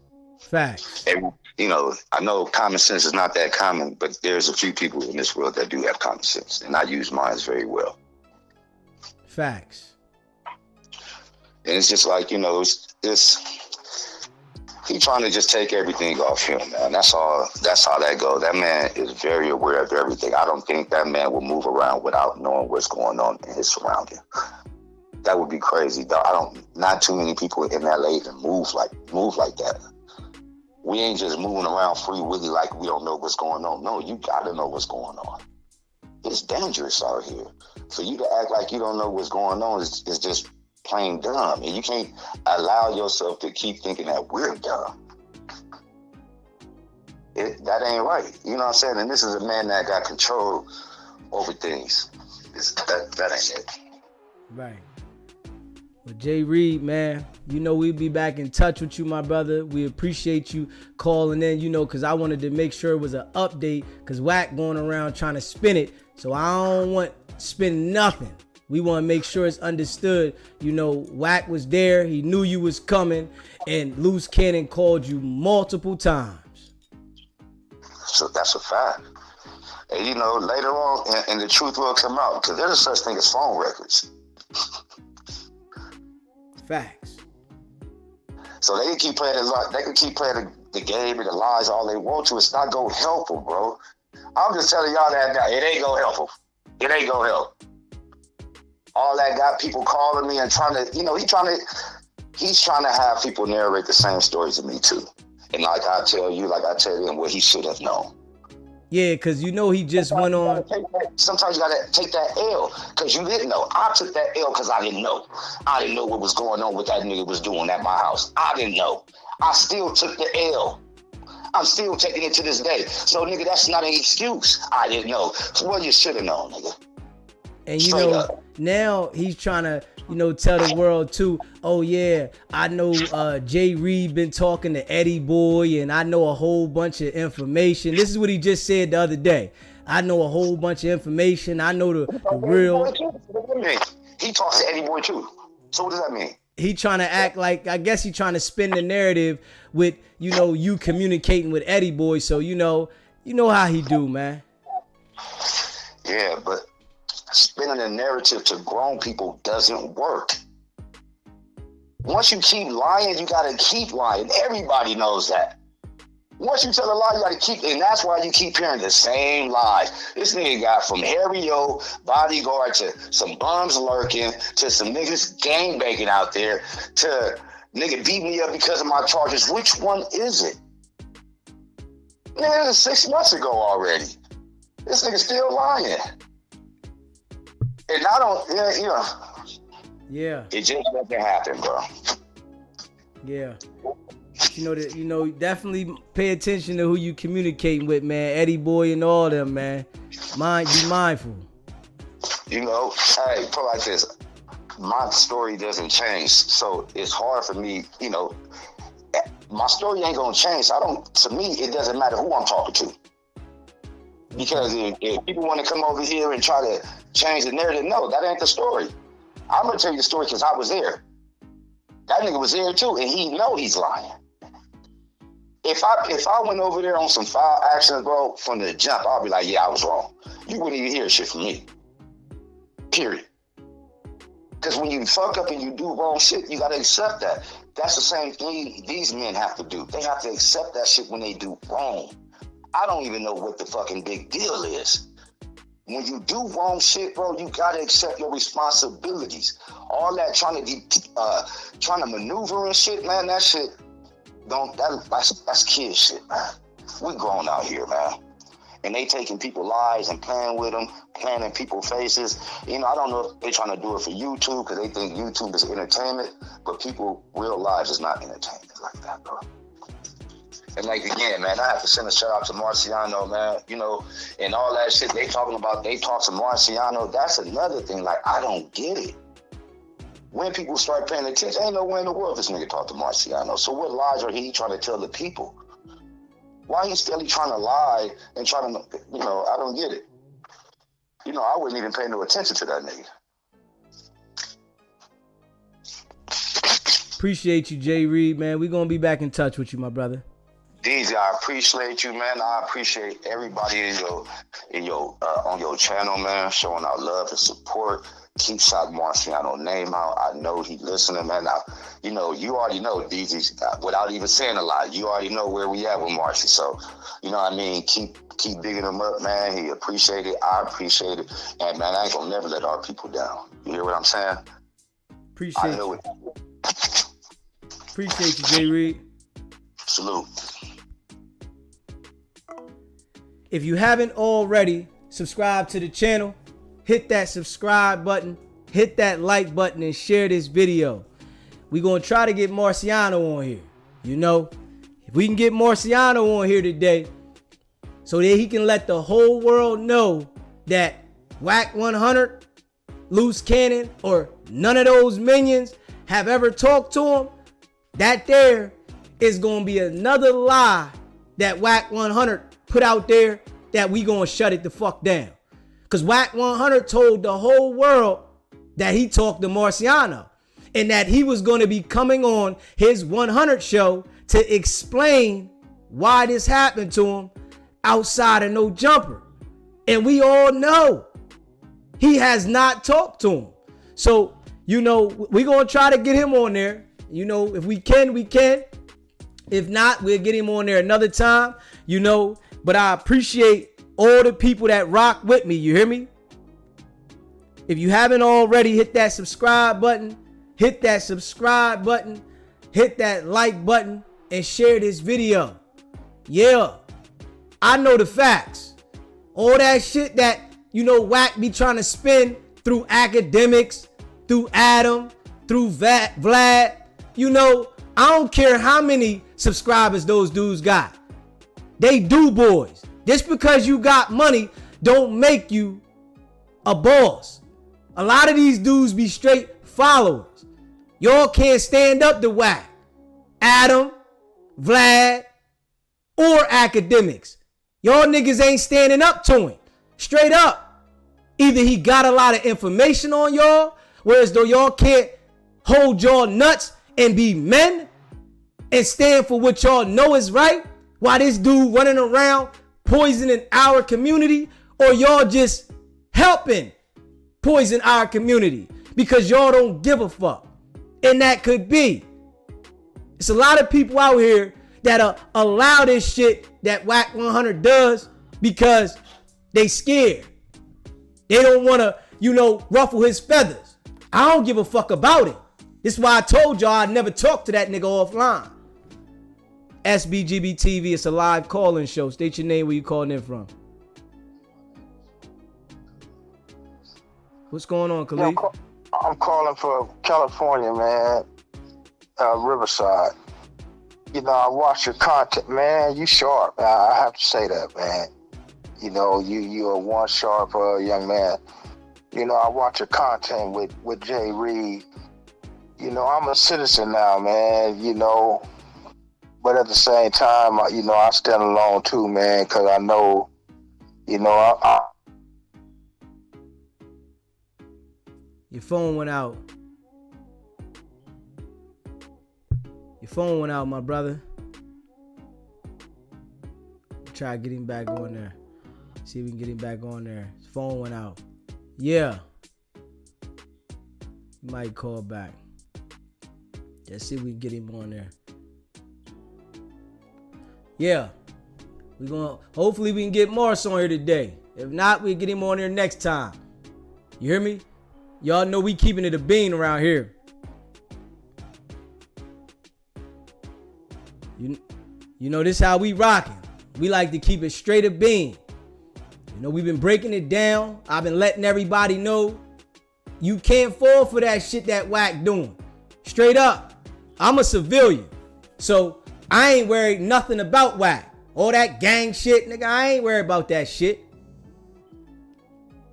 Facts. You know, I know common sense is not that common, but there's a few people in this world that do have common sense, and I use mine very well. Facts. And it's just like, you know, he trying to just take everything off him, man. That's how that goes. That man is very aware of everything. I don't think that man will move around without knowing what's going on in his surrounding. That would be crazy, though. Not too many people in LA even move like that. We ain't just moving around free willy like we don't know what's going on. No, you gotta know what's going on. It's dangerous out here. For you to act like you don't know what's going on is just plain dumb. And you can't allow yourself to keep thinking that we're dumb. That ain't right. You know what I'm saying? And this is a man that got control over things. That ain't it. Right. Well, Jay Reed, man, you know we'll be back in touch with you, my brother. We appreciate you calling in, you know, because I wanted to make sure it was an update, because Wack going around trying to spin it. So I don't want spin nothing. We want to make sure it's understood, you know, Wack was there. He knew you was coming, and Luce Cannon called you multiple times. So that's a fact. And, you know, later on, and the truth will come out, because there's such thing as phone records. Facts. So they can keep playing the game and the lies all they want to. It's not gonna help them, bro. I'm just telling y'all that now. It ain't gonna help them. It ain't gonna help. All that got people calling me and trying to, you know, he's trying to have people narrate the same stories as me too. And like I tell them what he should have known. Yeah, because you know he just went on. Sometimes you gotta take that L because you didn't know. I took that L because I didn't know. I didn't know what was going on, what that nigga was doing at my house. I didn't know. I still took the L. I'm still taking it to this day. So, nigga, that's not an excuse. I didn't know. So, well, you should have known, nigga. And you Straight know, up. now he's trying to, you know, tell the world too, oh yeah, I know Jay Reed been talking to Eddie Boy and I know a whole bunch of information. This is what he just said the other day. I know a whole bunch of information. I know the real. He talks to Eddie Boy too. So what does that mean? He trying to act like, I guess he trying to spin the narrative with, you know, you communicating with Eddie Boy. So, you know how he do, man. Yeah, but spinning a narrative to grown people doesn't work. Once you keep lying, you gotta keep lying. Everybody knows that. Once you tell a lie, you gotta keep, and that's why you keep hearing the same lies. This nigga got from Harry O, bodyguard, to some bums lurking, to some niggas gang banging out there, to nigga beat me up because of my charges. Which one is it? Man, 6 months ago already. This nigga still lying. And I don't, yeah, you know. Yeah. It just doesn't happen, bro. Yeah. You know, definitely pay attention to who you communicating with, man. Eddie Boy and all them, man. Be mindful. You know, hey, put it like this. My story doesn't change, so it's hard for me, you know. My story ain't gonna change. To me, it doesn't matter who I'm talking to. Because if people want to come over here and try to change the narrative, no, that ain't the story. I'm gonna tell you the story because I was there. That nigga was there too, and he know he's lying. If I went over there on some foul action, bro, from the jump, I'll be like, yeah, I was wrong. You wouldn't even hear shit from me. Period. Because when you fuck up and you do wrong shit, you gotta accept that. That's the same thing these men have to do. They have to accept that shit when they do wrong. I don't even know what the fucking big deal is. When you do wrong shit, bro, you gotta accept your responsibilities. All that trying to maneuver and shit, man, that shit that's kid shit, man. We grown out here, man. And they taking people's lives and playing with them, playing in people's faces. You know, I don't know if they're trying to do it for YouTube because they think YouTube is entertainment, but people, real lives is not entertainment like that, bro. And like, again, man, I have to send a shout out to Marciano, man, you know, and all that shit they talking about, they talk to Marciano. That's another thing. Like, I don't get it. When people start paying attention, ain't no way in the world this nigga talk to Marciano. So what lies are he trying to tell the people? Why he still trying to lie and trying to, you know, I don't get it. You know, I wouldn't even pay no attention to that nigga. Appreciate you, Jay Reed, man. We're going to be back in touch with you, my brother. DZ, I appreciate you, man. I appreciate everybody on your channel, man, showing our love and support. Keep shouting Marciano's name out. I know he listening, man. Now, you know, you already know, DZ, without even saying a lot, you already know where we at with Marcy. So, you know what I mean? Keep digging him up, man. He appreciate it. I appreciate it. And, man, I ain't gonna never let our people down. You hear what I'm saying? Appreciate you. Appreciate you, Jay Reed. Salute. If you haven't already, subscribe to the channel. Hit that subscribe button, hit that like button, and share this video. We're going to try to get Marciano on here. You know, if we can get Marciano on here today so that he can let the whole world know that Wack 100, Luce Cannon, or none of those minions have ever talked to him, that there is going to be another lie that Wack 100 put out there that we going to shut it the fuck down. Because Wack 100 told the whole world that he talked to Marciano and that he was going to be coming on his 100 show to explain why this happened to him outside of No Jumper. And we all know he has not talked to him. So, you know, we're going to try to get him on there. You know, if we can, we can. If not, we'll get him on there another time, you know. But I appreciate all the people that rock with me. You hear me? If you haven't already, hit that subscribe button. Hit that subscribe button. Hit that like button and share this video. Yeah, I know the facts. All that shit that, Wack be trying to spin through academics, through Adam, through Vlad. I don't care how many subscribers those dudes got. They do boys. Just because you got money don't make you a boss. A lot of these dudes be straight followers. Y'all can't stand up to Wack, Adam, Vlad, or academics. Y'all niggas ain't standing up to him. Straight up. Either he got a lot of information on y'all, whereas though y'all can't hold y'all nuts and be men and stand for what y'all know is right, while this dude running around poisoning our community, or y'all just helping poison our community because y'all don't give a fuck. And that could be. It's a lot of people out here that allow this shit that Wack 100 does because they scared. They don't want to, ruffle his feathers. I don't give a fuck about it. This is why I told y'all I'd never talk to that nigga offline. SBGB TV, it's a live call-in show. State your name, where you calling in from. What's going on, Khalid? I'm calling from California, man. Riverside. I watch your content, man. You sharp. I have to say that, man. You're one sharp young man. I watch your content with Jay Reed. I'm a citizen now, man. But at the same time, I stand alone too, man, because I know, Your phone went out. Your phone went out, my brother. Try getting back on there. See if we can get him back on there. His phone went out. Yeah. You might call back. Let's see if we can get him on there. Yeah. Hopefully we can get Morris on here today. If not, we'll get him on here next time. You hear me? Y'all know we keeping it a bean around here. This how we rocking. We like to keep it straight a bean. We've been breaking it down. I've been letting everybody know you can't fall for that shit that Wack doing. Straight up. I'm a civilian. So I ain't worried nothing about Wack. All that gang shit, nigga, I ain't worried about that shit.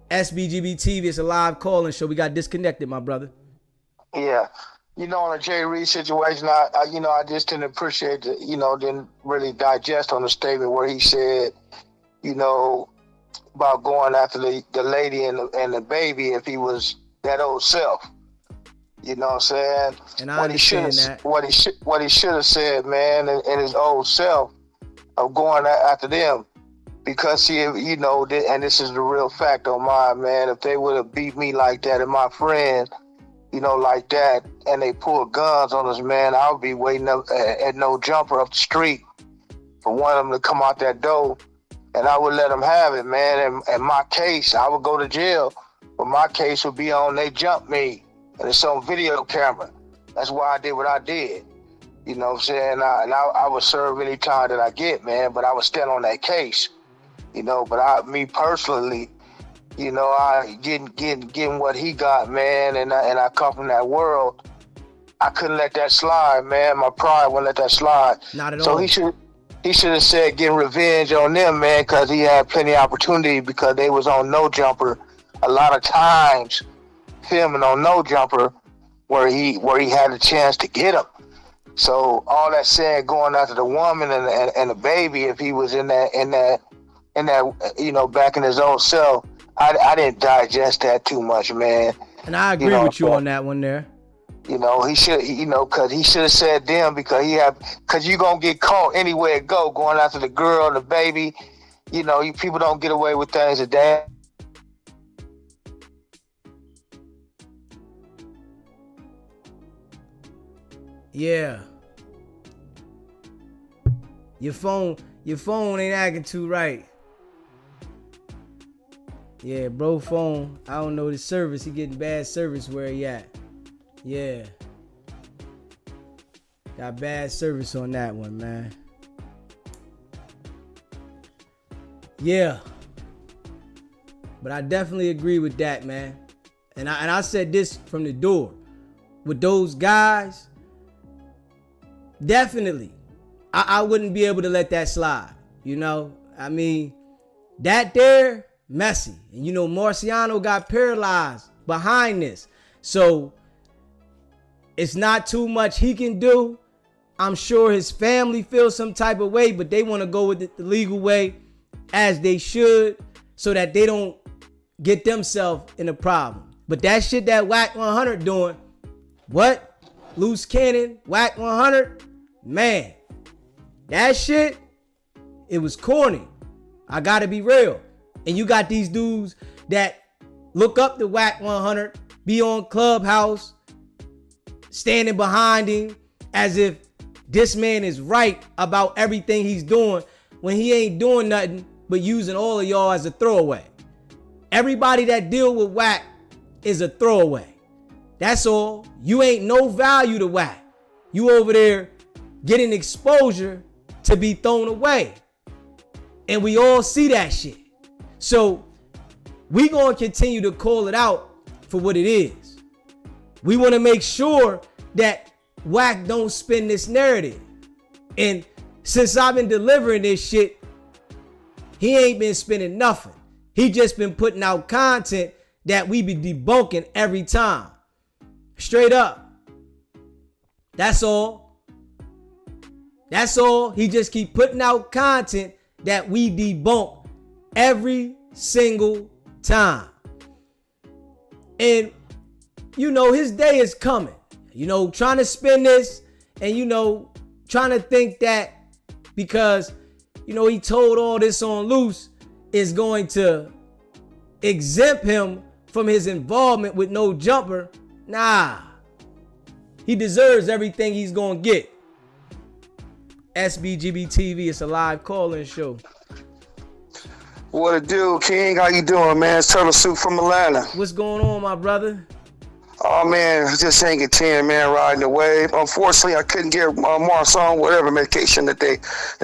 SBGB TV, it's a live call-in show. We got disconnected, my brother. Yeah. On the Jay Reed situation, I just didn't appreciate didn't really digest on the statement where he said, about going after the lady and the baby if he was that old self. You know what I'm saying? And I understand that. What he should have said, man, in his old self of going after them. Because and this is the real fact on mine, man. If they would have beat me like that and my friend, like that, and they pulled guns on us, man, I would be waiting up at no jumper up the street for one of them to come out that door, and I would let them have it, man. And my case, I would go to jail, but my case would be on they jumped me, and it's on video camera. That's why I did what I did. You know what I'm saying? I would serve any time that I get, man, but I would stand on that case. But me personally, I getting what he got, man, and I come from that world. I couldn't let that slide, man. My pride wouldn't let that slide. Not at all. So he should have said getting revenge on them, man, because he had plenty of opportunity because they was on no jumper a lot of times, filming on no jumper where he had a chance to get him. So all that said, going after the woman and the baby, if he was in that back in his own self, I didn't digest that too much, man. And I agree with you on that one there. He should, because he should have said them because you gonna get caught anywhere it go, going after the girl and the baby. People don't get away with things a day. Yeah. Your phone ain't acting too right. Yeah, bro, phone. I don't know the service. He getting bad service where he at. Yeah. Got bad service on that one, man. Yeah. But I definitely agree with that, man. And I said this from the door. With those guys, definitely, I wouldn't be able to let that slide. You know, I mean, that there, messy. And you know, Marciano got paralyzed behind this. So it's not too much he can do. I'm sure his family feels some type of way, but they want to go with it the legal way, as they should, so that they don't get themselves in a problem. But that shit that Wack 100 doing, what? Loose cannon, Wack 100, man, that shit, it was corny. I gotta be real. And you got these dudes that look up to Wack 100, be on Clubhouse, standing behind him as if this man is right about everything he's doing, when he ain't doing nothing but using all of y'all as a throwaway. Everybody that deal with Wack is a throwaway. That's all. You ain't no value to Wack. You over there getting exposure to be thrown away. And we all see that shit. So we gonna continue to call it out for what it is. We want to make sure that Wack don't spin this narrative. And since I've been delivering this shit, he ain't been spinning nothing. He just been putting out content that we be debunking every time. Straight up. That's all. That's all. He just keep putting out content that we debunk every single time. And, you know, his day is coming. You know, trying to spin this and, you know, trying to think that because, you know, he told all this on Luce is going to exempt him from his involvement with No Jumper. Nah. He deserves everything he's going to get. SBGB TV, it's a live call-in show. What it do, King? How you doing, man? It's Turtle Soup from Atlanta. What's going on, my brother? Oh, man, just hanging 10, man, riding the wave. Unfortunately, I couldn't get Mars on whatever medication that they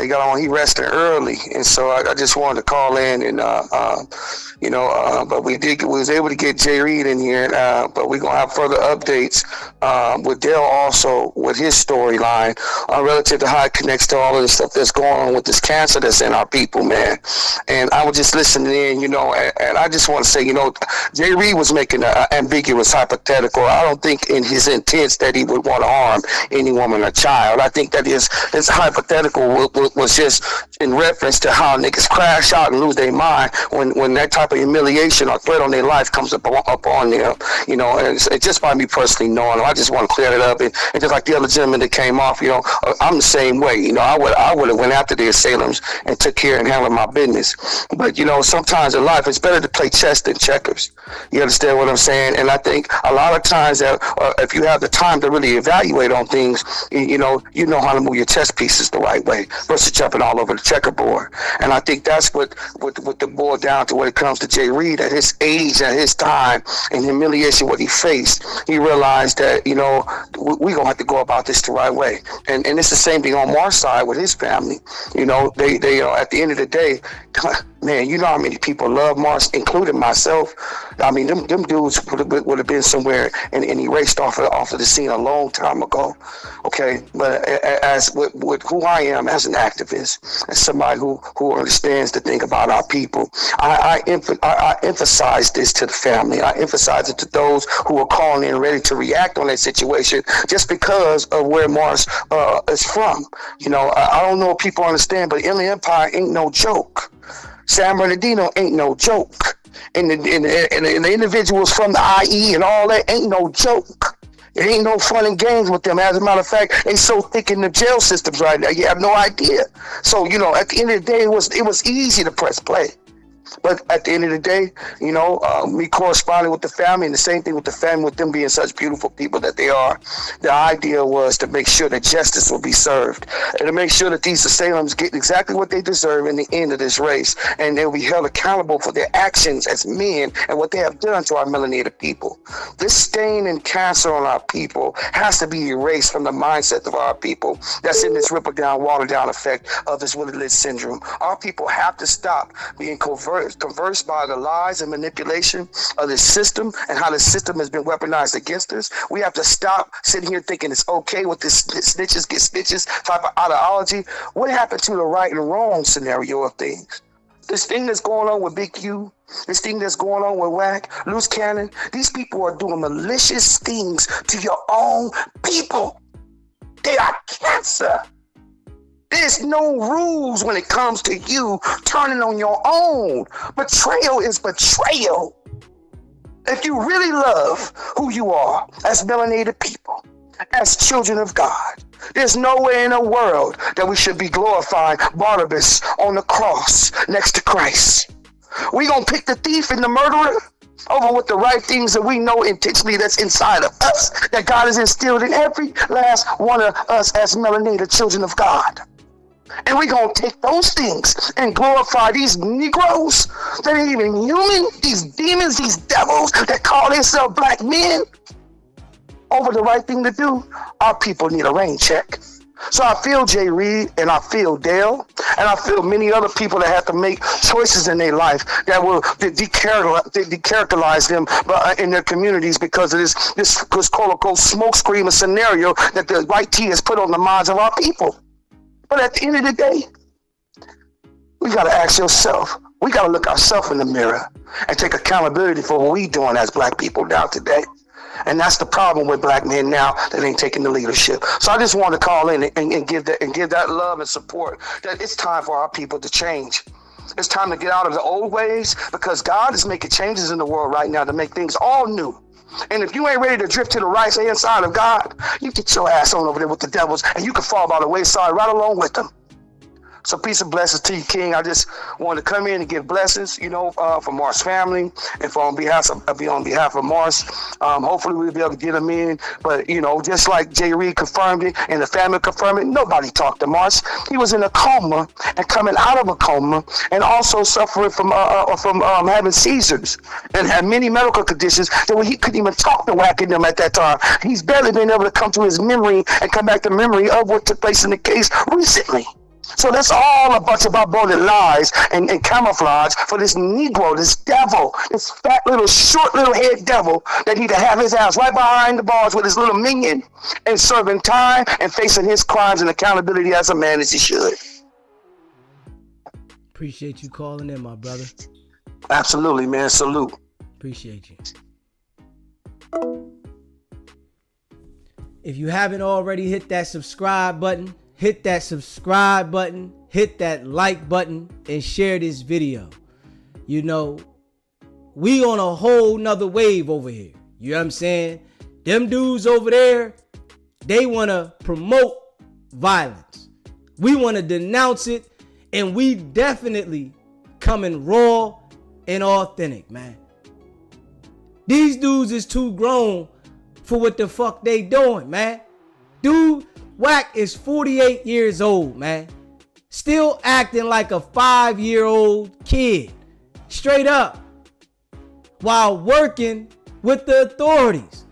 got on. He rested early, and so I just wanted to call in and, but we was able to get Jay Reed in here, but we're going to have further updates with Dale also with his storyline relative to how it connects to all of the stuff that's going on with this cancer that's in our people, man. And I was just listening in, you know, and I just want to say, you know, Jay Reed was making an ambiguous hypothetical. I don't think in his intents that he would want to harm any woman or child. I think that his hypothetical was just in reference to how niggas crash out and lose their mind when that type of humiliation or threat on their life comes up on them. You know, and it's just by me personally knowing him. I just want to clear it up. And just like the other gentleman that came off, you know, I'm the same way. You know, I would have went after the assailants and took care and handled my business. But, you know, sometimes in life it's better to play chess than checkers. You understand what I'm saying? And I think a lot of times that if you have the time to really evaluate on things, you know how to move your chess pieces the right way versus jumping all over the checkerboard. And I think that's what the boiled down to when it comes to Jay Reed at his age, at his time, and humiliation what he faced. He realized that, you know, we gonna have to go about this the right way. And it's the same thing on Mar's side with his family. You know, they at the end of the day, man, you know how many people love Mars, including myself. I mean, them dudes would have been somewhere and erased off of the scene a long time ago. Okay, but as with who I am as an activist, as somebody who understands the thing about our people, I emphasize this to the family. I emphasize it to those who are calling in ready to react on that situation just because of where Mars is from. You know, I don't know if people understand, but Inland Empire ain't no joke. San Bernardino ain't no joke. And the individuals from the IE and all that ain't no joke. There ain't no fun and games with them. As a matter of fact, they so thick in the jail systems right now, you have no idea. So, you know, at the end of the day, it was easy to press play. But at the end of the day, you know, me corresponding with the family, and the same thing with the family, with them being such beautiful people that they are, the idea was to make sure that justice will be served and to make sure that these assailants get exactly what they deserve in the end of this race, and they'll be held accountable for their actions as men and what they have done to our melanated people. This stain and cancer on our people has to be erased from the mindset of our people that's in this ripple down, water down effect of this Willie Lynch syndrome. Our people have to stop being covert conversed by the lies and manipulation of this system and how the system has been weaponized against us. We have to stop sitting here thinking it's okay with this snitches get stitches type of ideology. What happened to the right and wrong scenario of things? This thing that's going on with Big Q, this thing that's going on with Wack, Luce Cannon, these people are doing malicious things to your own people. They are cancer. There's no rules when it comes to you turning on your own. Betrayal is betrayal. If you really love who you are as melanated people, as children of God, there's no way in the world that we should be glorifying Barnabas on the cross next to Christ. We gonna pick the thief and the murderer over with the right things that we know intentionally that's inside of us, that God has instilled in every last one of us as melanated children of God. And we're going to take those things and glorify these Negroes that ain't even human, these demons, these devils that call themselves black men, over the right thing to do. Our people need a rain check. So I feel Jay Reed, and I feel Dale, and I feel many other people that have to make choices in their life that will decharacterize them in their communities because of this quote-unquote smoke screen scenario that the white tea has put on the minds of our people. But at the end of the day, we got to ask yourself, we got to look ourselves in the mirror and take accountability for what we doing as black people now today. And that's the problem with black men now that ain't taking the leadership. So I just want to call in and give that love and support that it's time for our people to change. It's time to get out of the old ways because God is making changes in the world right now to make things all new. And if you ain't ready to drift to the right hand side of God, you get your ass on over there with the devils and you can fall by the wayside right along with them. So peace and blessings to you, King. I just wanted to come in and give blessings, for Mars family and on behalf of Mars. Hopefully we'll be able to get them in. But, just like Jay Reed confirmed it and the family confirmed it, nobody talked to Mars. He was in a coma and coming out of a coma and also suffering from having seizures and had many medical conditions that he couldn't even talk to Wack in them at that time. He's barely been able to come to his memory and come back to memory of what took place in the case recently. So that's all a bunch of aborted lies and camouflage for this Negro, this devil, this fat little, short little head devil that need to have his ass right behind the bars with his little minion and serving time and facing his crimes and accountability as a man as he should. Appreciate you calling in, my brother. Absolutely, man. Salute. Appreciate you. If you haven't already hit that subscribe button, hit that subscribe button, hit that like button, and share this video. We on a whole nother wave over here. You know what I'm saying? Them dudes over there, they want to promote violence. We want to denounce it, and we definitely coming raw and authentic, man. These dudes is too grown for what the fuck they doing, man. Dude, Wack is 48 years old, man. Still acting like a 5-year-old kid. Straight up. While working with the authorities.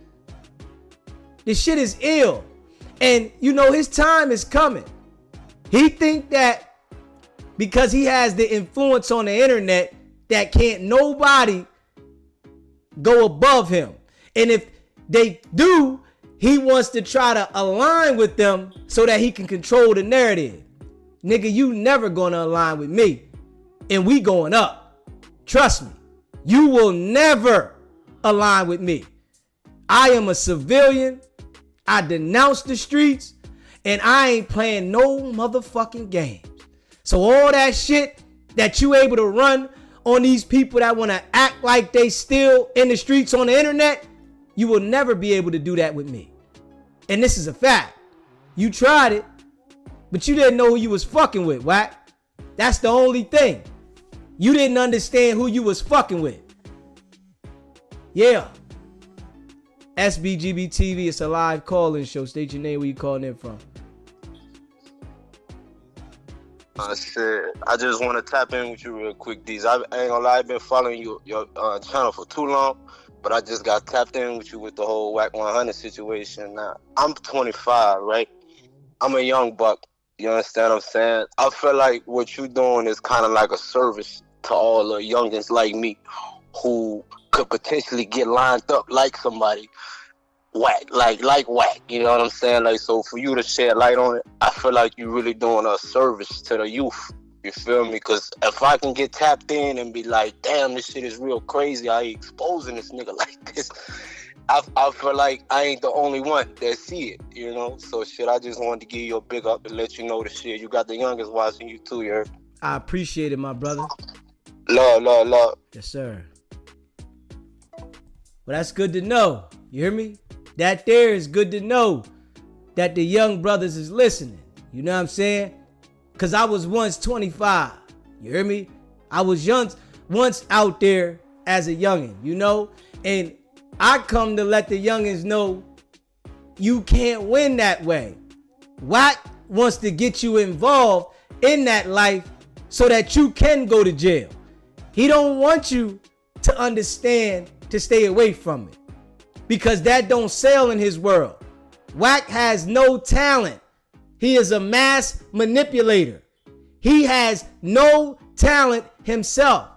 This shit is ill. And his time is coming. He think that because he has the influence on the internet that can't nobody go above him. And if they do, he wants to try to align with them so that he can control the narrative. Nigga, you never gonna align with me. And we going up. Trust me. You will never align with me. I am a civilian. I denounce the streets. And I ain't playing no motherfucking games. So all that shit that you able to run on these people that want to act like they still in the streets on the internet, you will never be able to do that with me. And this is a fact. You tried it, but you didn't know who you was fucking with, Wack. That's the only thing. You didn't understand who you was fucking with. Yeah. SBGB TV, it's a live call-in show. State your name, where you calling in from. Shit, I just want to tap in with you real quick, D's. I ain't gonna lie, I've been following your channel for too long. But I just got tapped in with you with the whole Wack 100 situation. Now, I'm 25, right? I'm a young buck. You understand what I'm saying? I feel like what you're doing is kind of like a service to all the youngins like me who could potentially get lined up like somebody Wack, like Wack, you know what I'm saying? Like, so for you to shed light on it, I feel like you're really doing a service to the youth. You feel me? Because if I can get tapped in and be like, damn, this shit is real crazy, I ain't exposing this nigga like this, I feel like I ain't the only one that see it, you know? So shit, I just wanted to give you a big up and let you know the shit. You got the youngest watching you too, you heard? I appreciate it, my brother. Love. Yes, sir. Well, that's good to know. You hear me? That there is good to know that the young brothers is listening. You know what I'm saying? Because I was once 25. You hear me? I was once out there as a youngin', you know? And I come to let the youngins know you can't win that way. Wack wants to get you involved in that life so that you can go to jail. He don't want you to understand to stay away from it, because that don't sell in his world. Wack has no talent. He is a mass manipulator. He has no talent himself.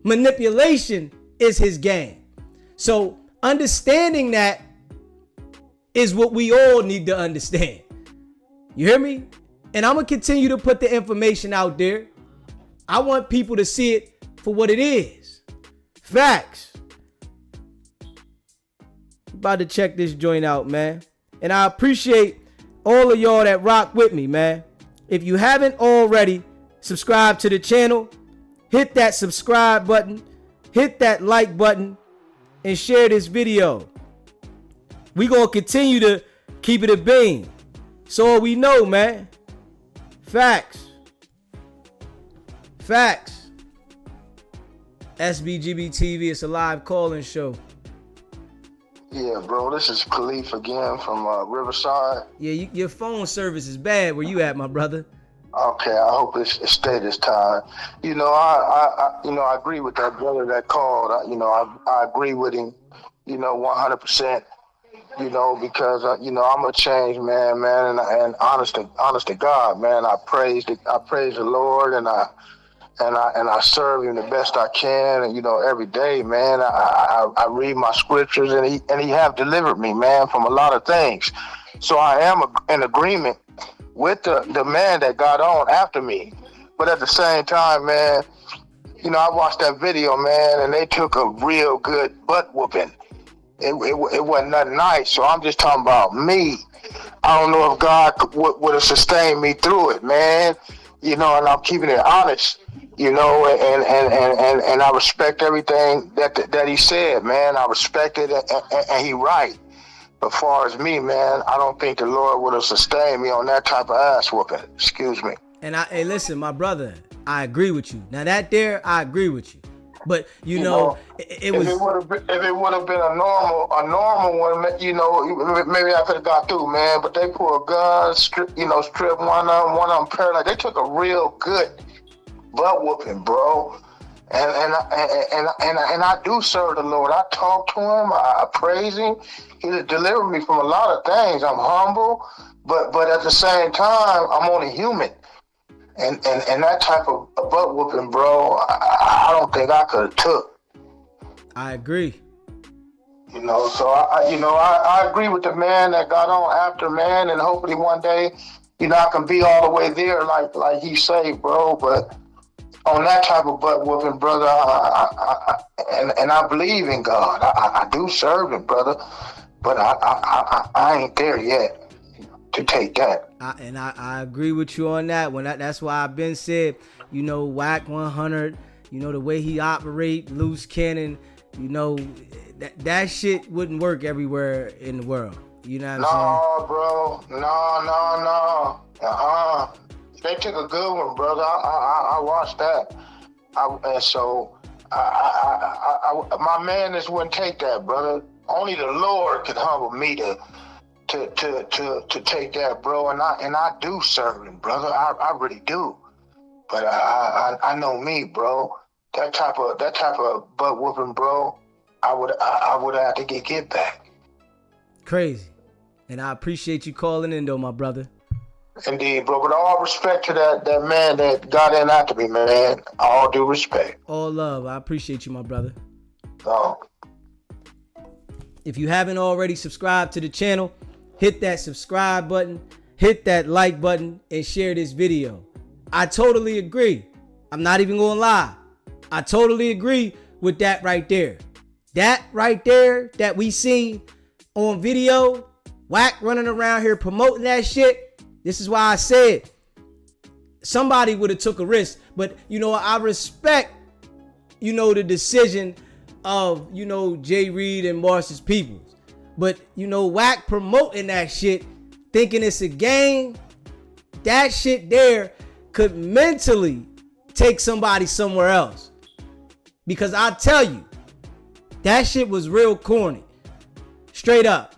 Manipulation is his game. So understanding that is what we all need to understand. You hear me? And I'm going to continue to put the information out there. I want people to see it for what it is. Facts. About to check this joint out, man. And I appreciate all of y'all that rock with me, man. If you haven't already, subscribe to the channel. Hit that subscribe button. Hit that like button. And share this video. We gonna continue to keep it a beam. So all we know, man. Facts. Facts. SBGB TV, it's a live call-in show. Yeah, bro, this is Khalif again from Riverside. Yeah, your phone service is bad where you at, my brother. Okay, I hope it stay this time. You know, I agree with that brother that called. I agree with him, 100%. Because I'm a changed man, and honest to God, man, I praise the Lord, and I serve him the best I can, and every day, man, I read my scriptures, and he have delivered me, man, from a lot of things. So I am in agreement with the man that got on after me. But at the same time, man, I watched that video, man, and they took a real good butt whooping. It wasn't nothing nice. So I'm just talking about me. I don't know if God would have sustained me through it, man. And I'm keeping it honest, and I respect everything that he said, man. I respect it, and he right. But as far as me, man, I don't think the Lord would have sustained me on that type of ass whooping. Excuse me. And hey, listen, my brother, I agree with you. Now that there, I agree with you. But it was. If it would have been a normal one, maybe I could have got through, man. But they pulled a gun, strip one of them paralyzed. They took a real good butt whooping, bro. And I do serve the Lord. I talk to him. I praise him. He delivered me from a lot of things. I'm humble, but at the same time, I'm only human. And that type of butt whooping, bro, I don't think I could have took. I agree. So I agree with the man that got on after, man, and hopefully one day, I can be all the way there like he said, bro. But on that type of butt whooping, brother, I believe in God. I do serve him, brother, but I ain't there yet to take that. I agree with you on that one. That's why I've been said, Wack 100, the way he operate, loose cannon, that shit wouldn't work everywhere in the world. You know what I'm saying? Bro. No. They took a good one, brother. I watched that. My madness wouldn't take that, brother. Only the Lord could humble me to take that, bro. And I do serve him, brother. I really do. But I know me, bro. That type of butt whooping, bro. I would have to get back. Crazy. And I appreciate you calling in, though, my brother. Indeed, bro. But all respect to that man that got in after me, man. All due respect. All love. I appreciate you, my brother. Oh. If you haven't already subscribed to the channel, hit that subscribe button, hit that like button, and share this video. I totally agree. I'm not even gonna lie. I totally agree with that right there. That right there that we seen on video, Wack running around here promoting that shit. This is why I said somebody would have took a risk. But, I respect, the decision of, Jay Reed and Marcus Peoples. But, Wack promoting that shit, thinking it's a game, that shit there could mentally take somebody somewhere else. Because I tell you, that shit was real corny. Straight up.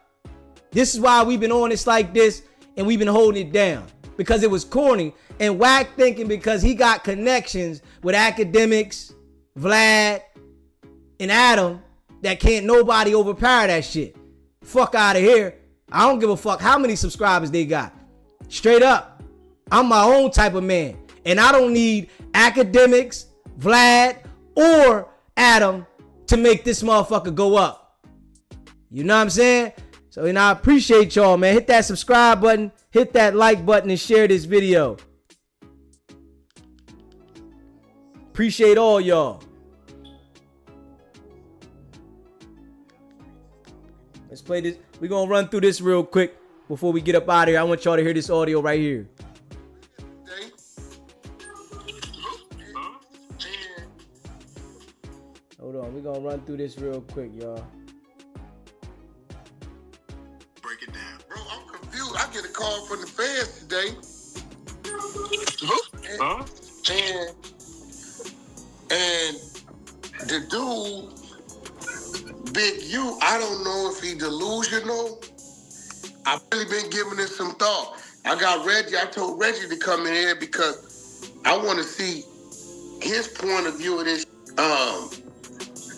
This is why we've been on this like this and we've been holding it down. Because it was corny. And Wack thinking because he got connections with academics, Vlad, and Adam, that can't nobody overpower that shit. Fuck out of here. I don't give a fuck how many subscribers they got. Straight up. I'm my own type of man. And I don't need academics, Vlad, or Adam to make this motherfucker go up. You know what I'm saying? So, I appreciate y'all, man. Hit that subscribe button, hit that like button, and share this video. Appreciate all y'all. Let's play this. We're going to run through this real quick before we get up out of here. I want y'all to hear this audio right here. Hold on. We're going to run through this real quick, y'all. Break it down. Bro, I'm confused. I get a call from the feds today. And the dude, Big U, I don't know if he delusional. I've really been giving it some thought. I told Reggie to come in here because I want to see his point of view of this.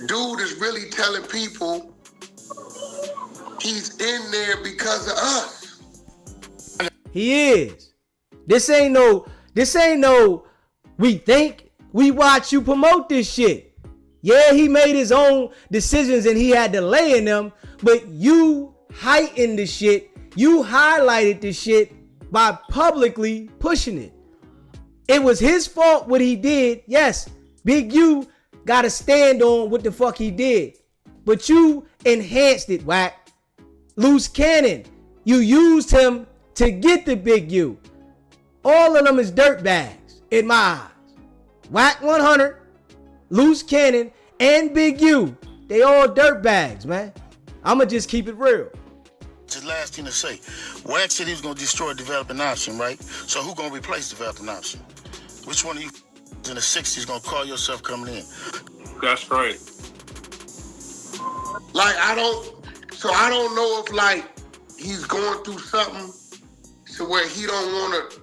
Dude is really telling people he's in there because of us. He is. This ain't no, we think, we watch you promote this shit. Yeah, he made his own decisions and he had to lay in them, but you heightened the shit. You highlighted the shit by publicly pushing it. It was his fault what he did. Yes, Big U got to stand on what the fuck he did. But you enhanced it, Wack. Luce Cannon, you used him to get the Big U. All of them is dirtbags in my eyes. Wack 100, Luce Cannon, and Big U. They all dirtbags, man. I'ma just keep it real. The last thing to say. Wack said he was gonna destroy developing option, right? So who gonna replace developing option? Which one of you in the 60s gonna call yourself coming in? That's right. Like, I don't know if he's going through something to where he don't want to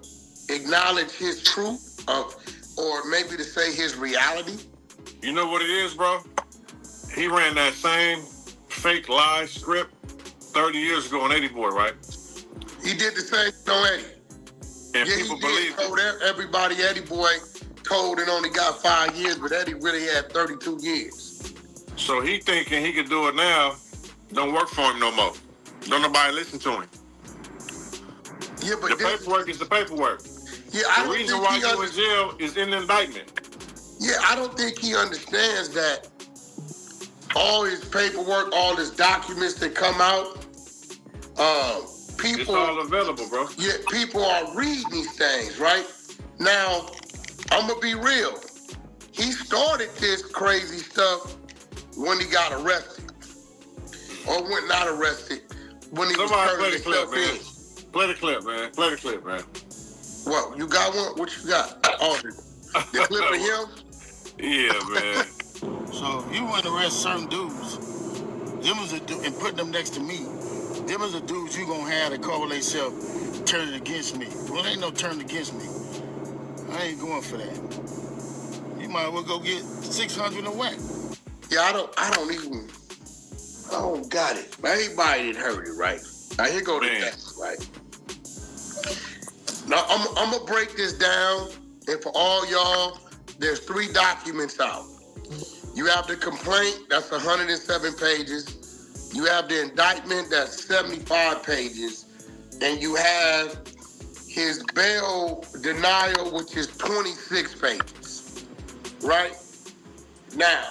acknowledge his truth or maybe to say his reality. You know what it is, bro? He ran that same fake lie script 30 years ago on Eddie Boy, right? He did the same thing on Eddie. And people believe it. Everybody Eddie Boy told and only got 5 years, but Eddie really had 32 years. So he thinking he could do it now, don't work for him no more. Don't nobody listen to him. Yeah, but the paperwork is the paperwork. Yeah, the reason why you in jail is in the indictment. Yeah, I don't think he understands that all his paperwork, all his documents that come out, people... It's all available, bro. Yeah, people are reading these things, right? Now, I'm going to be real. He started this crazy stuff when he got arrested. Or when not arrested, when he was turning himself in. Play the clip, man. Play the clip, man. What, you got one? What you got? Oh, the clip of him? Yeah, man. So if you want to arrest certain dudes, and put them next to me, them is the dudes you gonna have to call themselves turning against me. Well, ain't no turn against me. I ain't going for that. You might well go get 600 and Wack. Yeah, I don't got it. Everybody didn't heard it, right? Now here go the thing, right? Now, I'm going to break this down, and for all y'all, there's 3 documents out. You have the complaint, that's 107 pages. You have the indictment, that's 75 pages. And you have his bail denial, which is 26 pages, right? Now,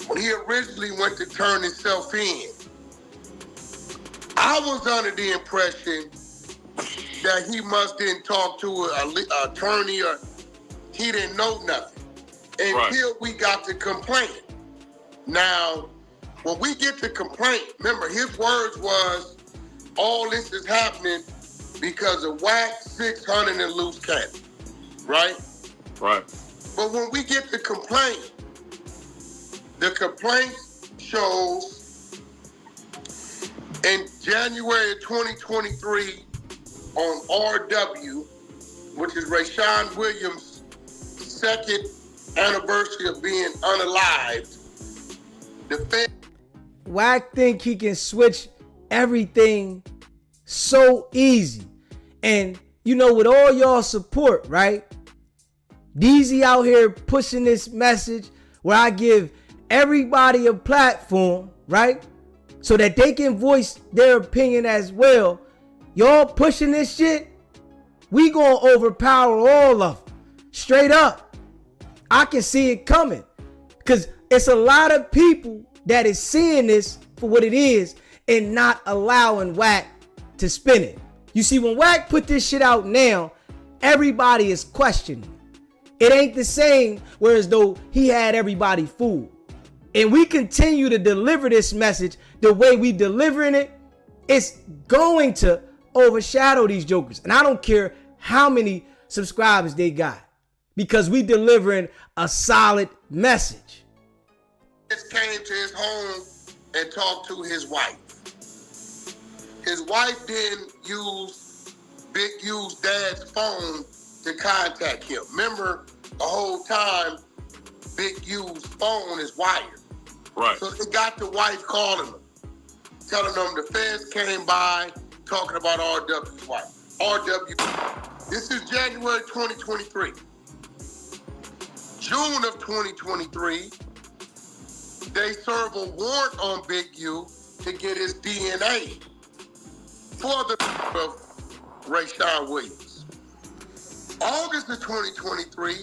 when he originally went to turn himself in, I was under the impression that he must didn't talk to an attorney or he didn't know nothing until we got the complaint. Now, when we get the complaint, remember his words was, all this is happening because of Wack, 600, and Luce Cannon, right? Right. But when we get the complaint shows in January 2023 on RW, which is Rayshawn Williams' 2nd anniversary of being unalived, the Fed... Wack think he can switch everything so easy. And, you know, with all y'all support, right? DZ out here pushing this message where I give everybody a platform, right? So that they can voice their opinion as well. Y'all pushing this shit, we gonna overpower all of them. Straight up. I can see it coming. Because it's a lot of people that is seeing this for what it is and not allowing Wack to spin it. You see, when Wack put this shit out now, everybody is questioning. It ain't the same whereas though he had everybody fooled. And we continue to deliver this message the way we delivering it, it's going to overshadow these jokers. And I don't care how many subscribers they got, because we delivering a solid message. Just came to his home and talked to his wife. His wife didn't use Big U's dad's phone to contact him. Remember, the whole time, Big U's phone is wired. Right. So they got the wife calling him, telling them the feds came by, talking about RW's wife. RW. This is January 2023. June of 2023, they serve a warrant on Big U to get his DNA for the of Rayshawn Williams. August of 2023,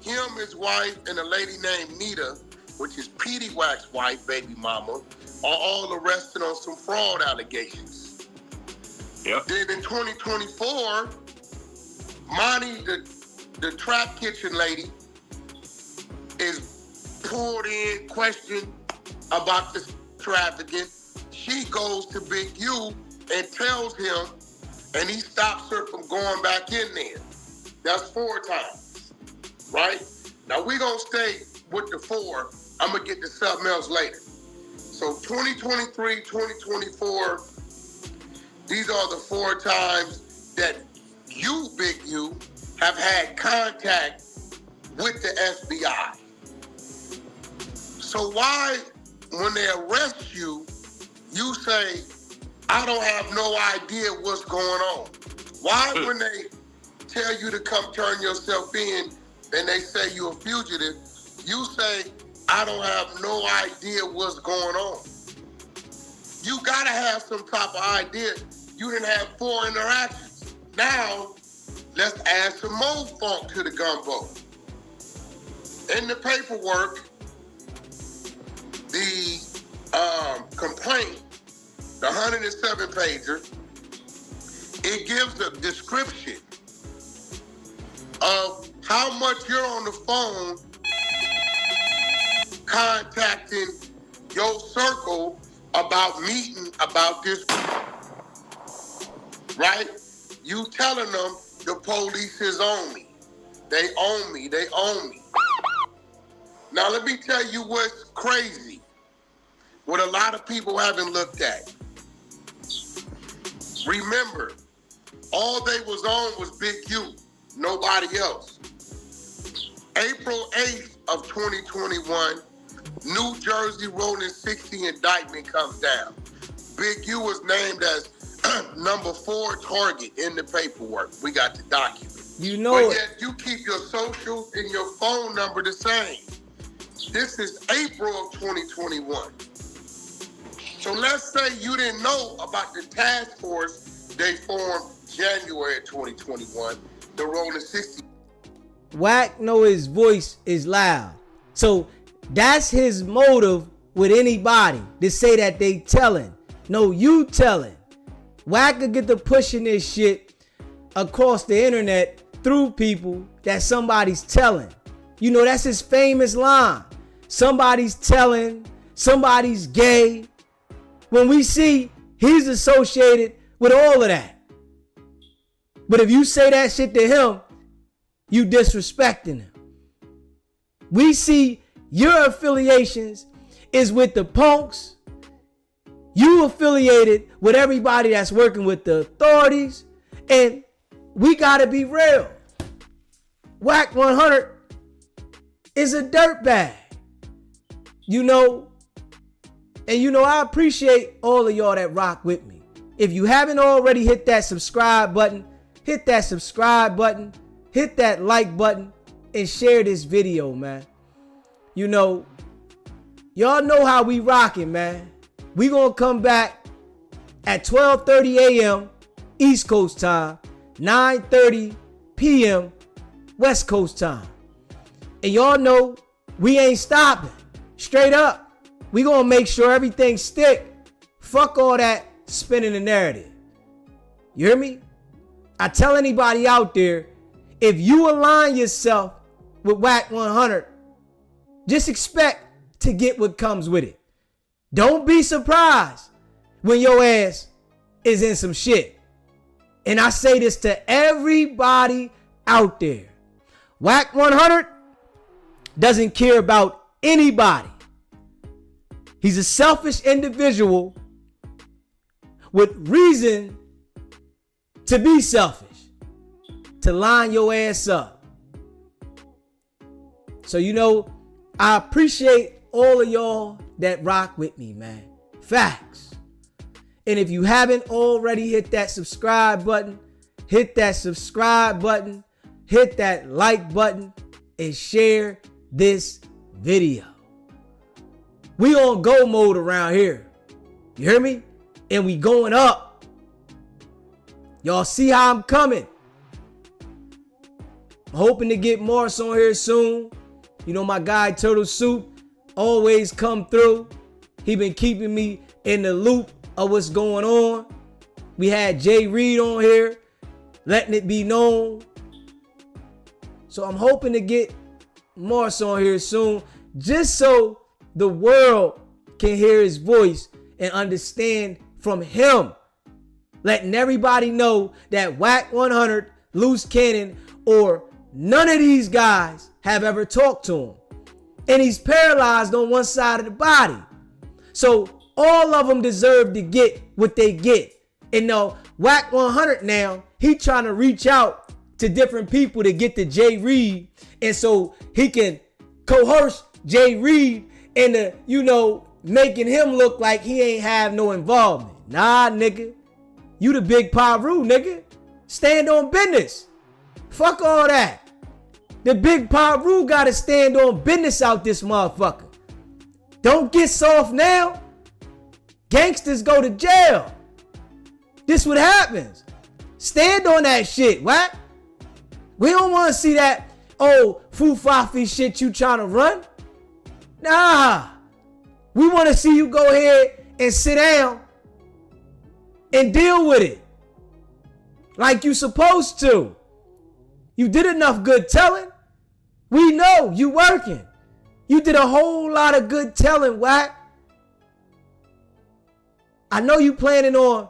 him, his wife, and a lady named Nita, which is Petey Wack's wife, baby mama, are all arrested on some fraud allegations. Yep. Then in 2024, Monty, the trap kitchen lady, is pulled in, questioned about this trafficking. She goes to Big U and tells him, and he stops her from going back in there. That's 4 times, right? Now we're gonna stay with the 4. I'm gonna get to something else later. So 2023, 2024, these are the 4 times that you, Big U, have had contact with the FBI. So why, when they arrest you, you say, I don't have no idea what's going on? Why, when they tell you to come turn yourself in and they say you're a fugitive, you say, I don't have no idea what's going on? You gotta have some type of idea. You didn't have 4 interactions. Now, let's add some more funk to the gumbo. In the paperwork, the complaint, the 107 pager, it gives a description of how much you're on the phone contacting your circle about meeting about this, right? You telling them the police is on me. They own me, they own me. Now let me tell you what's crazy, what a lot of people haven't looked at. Remember, all they was on was Big U, nobody else. April 8th of 2021, New Jersey Rolling 60 indictment comes down. Big U was named as Number 4 target in the paperwork. We got the document. You know but it. yet you keep your social and your phone number the same. This is April of 2021. So let's say you didn't know about the task force they formed January 2021, the Rolling 60. Wack know his voice is loud. So that's his motive with anybody to say that they telling. No, you telling. Wack could get to pushing this shit across the internet through people that somebody's telling. You know, that's his famous line. Somebody's telling, somebody's gay. When we see he's associated with all of that. But if you say that shit to him, you disrespecting him. We see your affiliations is with the punks. You affiliated with everybody that's working with the authorities. And we gotta be real. Wack 100 is a dirtbag. You know, and you know, I appreciate all of y'all that rock with me. If you haven't already hit that subscribe button, hit that subscribe button, hit that like button, and share this video, man. You know, y'all know how we rocking, man. We gonna come back at 12:30 a.m. East Coast time, 9:30 p.m. West Coast time. And y'all know we ain't stopping. Straight up. We gonna make sure everything stick. Fuck all that spinning the narrative. You hear me? I tell anybody out there, if you align yourself with Wack 100, just expect to get what comes with it. Don't be surprised when your ass is in some shit. And I say this to everybody out there. Wack 100 doesn't care about anybody. He's a selfish individual with reason to be selfish, to line your ass up. So, you know, I appreciate all of y'all that rock with me, man. Facts. And if you haven't already hit that subscribe button, hit that subscribe button, hit that like button, and share this video. We on go mode around here. You hear me? And we going up. Y'all see how I'm coming. I'm hoping to get Morris on here soon. You know, my guy Turtle Soup always come through. He been keeping me in the loop of what's going on. We had Jay Reed on here, letting it be known. So I'm hoping to get Morris on here soon, just so the world can hear his voice and understand from him, letting everybody know that Wack 100, Luce Cannon, or none of these guys have ever talked to him. And he's paralyzed on one side of the body. So all of them deserve to get what they get. And now Wack 100 now, he trying to reach out to different people to get to Jay Reed. And so he can coerce Jay Reed into, you know, making him look like he ain't have no involvement. Nah, nigga. You the big Paru, nigga. Stand on business. Fuck all that. The big Paru gotta stand on business out this motherfucker. Don't get soft now. Gangsters go to jail. This what happens. Stand on that shit, what? We don't want to see that foo-fafi shit you trying to run. Nah. We want to see you go ahead and sit down and deal with it like you supposed to. You did enough good telling. We know you working. You did a whole lot of good telling, Wack. I know you planning on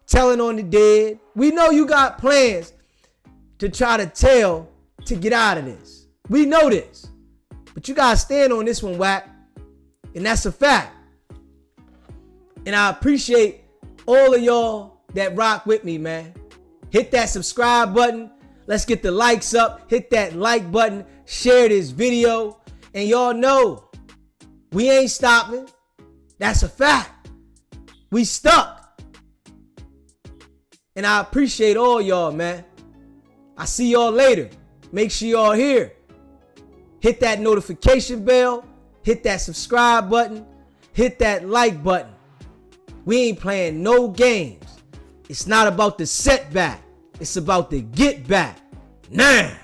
telling on the dead. We know you got plans to try to tell to get out of this. We know this. But you gotta stand on this one, Wack. And that's a fact. And I appreciate all of y'all that rock with me, man. Hit that subscribe button. Let's get the likes up. Hit that like button. Share this video. And y'all know, we ain't stopping. That's a fact. We stuck. And I appreciate all y'all, man. I see y'all later. Make sure y'all here. Hit that notification bell. Hit that subscribe button. Hit that like button. We ain't playing no games. It's not about the setback. It's about the get back. Now.